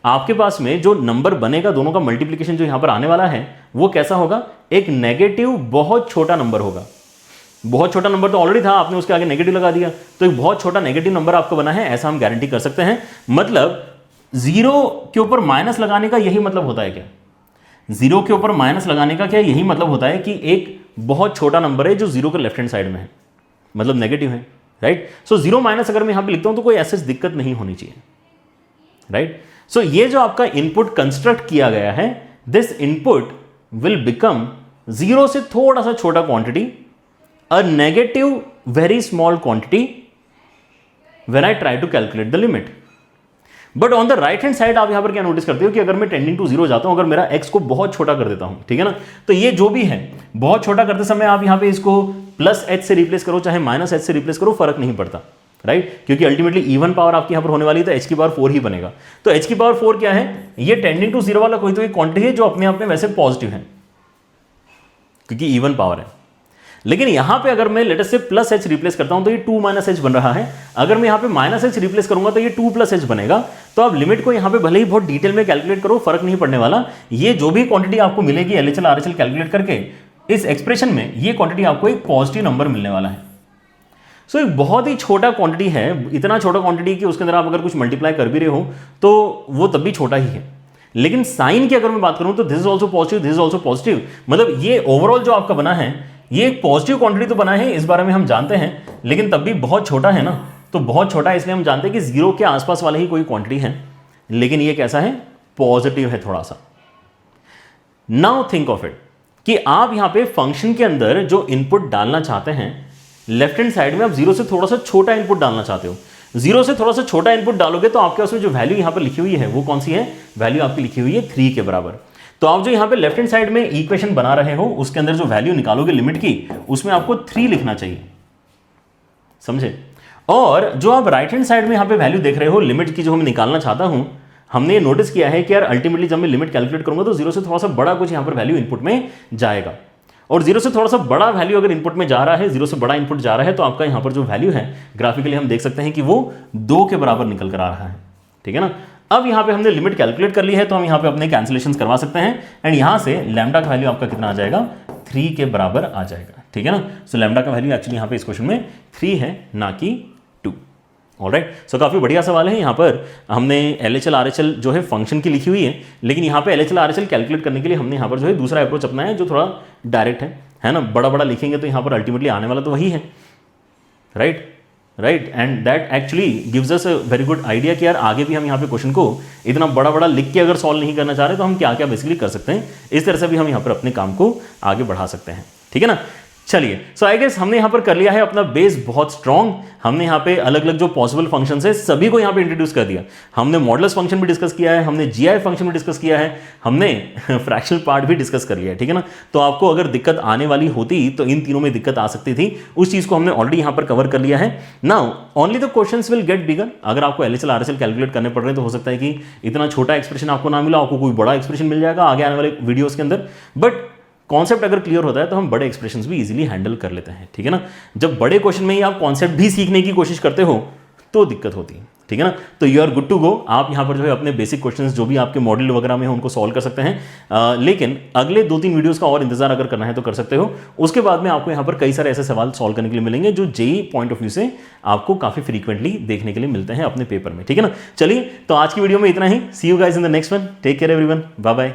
आपके पास में जो नंबर बनेगा, दोनों का मल्टीप्लीकेशन जो यहां पर आने वाला है वो कैसा होगा, एक नेगेटिव बहुत छोटा नंबर होगा। बहुत छोटा नंबर तो ऑलरेडी था, आपने उसके आगे नेगेटिव लगा दिया, तो एक बहुत छोटा नेगेटिव नंबर आपका बना है, ऐसा हम गारंटी कर सकते हैं। मतलब जीरो के ऊपर माइनस लगाने का यही मतलब होता है क्या, जीरो के ऊपर माइनस लगाने का क्या यही मतलब होता है कि एक बहुत छोटा नंबर है जो जीरो के लेफ्ट हैंड साइड में है, मतलब नेगेटिव है, राइट। सो जीरो माइनस अगर मैं यहां पे लिखता हूं तो कोई ऐसी दिक्कत नहीं होनी चाहिए, राइट। सो ये जो आपका इनपुट कंस्ट्रक्ट किया गया है, this input will become zero से थोड़ा सा छोटा quantity, a negative very small quantity when I try to calculate the limit. But on the right hand side आप यहां पर क्या नोटिस करते हो कि अगर मैं टेंडिंग टू जीरो जाता हूं, अगर मेरा x को बहुत छोटा कर देता हूं, ठीक है ना, तो ये जो भी है बहुत छोटा करते समय आप यहां पे इसको प्लस एच से रिप्लेस करो चाहे माइनस एच से रिप्लेस करो, फर्क नहीं पड़ता, राइट। क्योंकि अल्टीमेटली इवन पावर आपकी यहां पर होने वाली है, तो h की पावर 4 ही बनेगा। तो h की पावर 4 क्या है, ये टेंडिंग टू जीरो वाला कोई तो एक क्वांटिटी है जो अपने आप में वैसे पॉजिटिव है क्योंकि इवन पावर है। लेकिन यहां पे अगर मैं लेटर से प्लस एच रिप्लेस करता हूं तो ये 2 माइनस एच बन रहा है, अगर मैं यहां पे माइनस एच रिप्लेस करूंगा तो ये 2 प्लस एच बनेगा। तो आप लिमिट को यहां पे भले ही बहुत डिटेल में कैलकुलेट करो, फर्क नहीं पड़ने वाला, ये जो भी क्वांटिटी आपको मिलेगी LHL RHL कैलकुलेट करके इस एक्सप्रेशन में, ये क्वांटिटी आपको एक पॉजिटिव नंबर मिलने वाला है। सो एक बहुत ही छोटा क्वांटिटी है, इतना छोटा क्वांटिटी कि उसके अंदर आप अगर कुछ मल्टीप्लाई कर भी रहे हो तो वो तब भी छोटा ही है। लेकिन साइन की अगर मैं बात करूं तो this is also positive, this is also positive, मतलब ये ओवरऑल जो आपका बना है ये एक पॉजिटिव क्वांटिटी तो बना है, इस बारे में हम जानते हैं, लेकिन तब भी बहुत छोटा है ना, तो बहुत छोटा है इसलिए हम जानते हैं कि जीरो के आसपास वाला ही कोई क्वांटिटी है, लेकिन ये कैसा है, पॉजिटिव है थोड़ा सा। नाउ थिंक ऑफ इट कि आप यहां पे फंक्शन के अंदर जो इनपुट डालना चाहते हैं, लेफ्ट हैंड साइड में आप जीरो से थोड़ा सा छोटा इनपुट डालना चाहते हो, जीरो से थोड़ा सा छोटा इनपुट डालोगे तो आपके उसमें जो वैल्यू यहां पर लिखी हुई है वो कौन सी है, वैल्यू आपकी लिखी हुई है 3 के बराबर। तो आप जो यहां पे लेफ्ट हैंड साइड में इक्वेशन बना रहे हो उसके अंदर जो वैल्यू निकालोगे लिमिट की, उसमें आपको 3 लिखना चाहिए, समझे। और जो आप राइट हैंड साइड में यहां पे वैल्यू देख रहे हो लिमिट की जो मैं निकालना चाहता हूं, हमने ये नोटिस किया है कि यार अल्टीमेटली जब मैं लिमिट कैलकुलेट करूंगा तो जीरो से थोड़ा सा बड़ा कुछ यहां पर वैल्यू इनपुट में जाएगा, और जीरो से थोड़ा सा बड़ा वैल्यू अगर इनपुट में जा रहा है, जीरो से बड़ा इनपुट जा रहा है, तो आपका यहां पर जो वैल्यू है ग्राफिकली हम देख सकते हैं कि वो 2 के बराबर निकल कर आ रहा है, ठीक है ना। अब यहां पे हमने लिमिट कैलकुलेट कर ली है तो हम यहां पे अपने कैंसिलेशंस करवा सकते हैं, एंड यहां से लैम्डा का वैल्यू आपका कितना आ जाएगा, 3 के बराबर आ जाएगा, ठीक है ना। सो लैम्डा का वैल्यू एक्चुअली यहां पे इस क्वेश्चन में 3 है, ना कि 2। ऑलराइट, सो काफी बढ़िया सवाल है। यहां पर हमने LHL RHL जो है फंक्शन की लिखी हुई है, लेकिन यहां पे LHL RHL कैलकुलेट करने के लिए हमने यहां पर जो है दूसरा अप्रोच अपनाया है जो थोड़ा डायरेक्ट है ना। बड़ा बड़ा लिखेंगे तो यहां पर अल्टीमेटली आने वाला तो वही है, right, and that actually gives us a very good idea कि यार आगे भी हम यहाँ पे क्वेश्चन को इतना बड़ा बड़ा लिख के अगर सॉल्व नहीं करना चाह रहे तो हम क्या क्या बेसिकली कर सकते हैं, इस तरह से भी हम यहाँ पर अपने काम को आगे बढ़ा सकते हैं, ठीक है ना। चलिए, सो आई गेस हमने यहाँ पर कर लिया है अपना बेस बहुत स्ट्रॉन्ग। हमने यहाँ पे अलग अलग जो पॉसिबल फंक्शंस है सभी को यहाँ पे इंट्रोड्यूस कर दिया। हमने मॉडुलस फंक्शन भी डिस्कस किया है, हमने जीआई फंक्शन भी डिस्कस किया है, हमने फ्रैक्शनल पार्ट भी डिस्कस कर लिया है, ठीक है ना। तो आपको अगर दिक्कत आने वाली होती तो इन तीनों में दिक्कत आ सकती थी, उस चीज को हमने ऑलरेडी यहाँ पर कवर कर लिया है। Now only the questions will get बिगर। अगर आपको LHL RHL कैलकुलेट करने पड़ रहे हैं तो हो सकता है कि इतना छोटा एक्सप्रेशन आपको ना मिला, आपको कोई बड़ा एक्सप्रेशन मिल जाएगा आगे आने वाले वीडियोस के अंदर। बट कॉन्सेप्ट अगर क्लियर होता है तो हम बड़े एक्सप्रेशंस भी इजीली हैंडल कर लेते हैं, ठीक है ना। जब बड़े क्वेश्चन में ही आप कॉन्सेप्ट भी सीखने की कोशिश करते हो तो दिक्कत होती है, ठीक है ना। तो you are good to go, आप यहाँ पर जो है अपने बेसिक क्वेश्चंस जो भी आपके मॉडल वगैरह में हैं उनको सॉल्व कर सकते हैं। लेकिन अगले 2-3 वीडियोस का और इंतजार अगर करना है तो कर सकते हो। उसके बाद में आपको यहाँ पर कई सारे ऐसे सवाल सॉल्व करने के लिए मिलेंगे जो जेईई पॉइंट ऑफ व्यू से आपको काफी फ्रीक्वेंटली देखने के लिए मिलते हैं अपने पेपर में, ठीक है ना। चलिए, तो आज की वीडियो में इतना ही। See you guys in the next one, take care everyone, bye bye.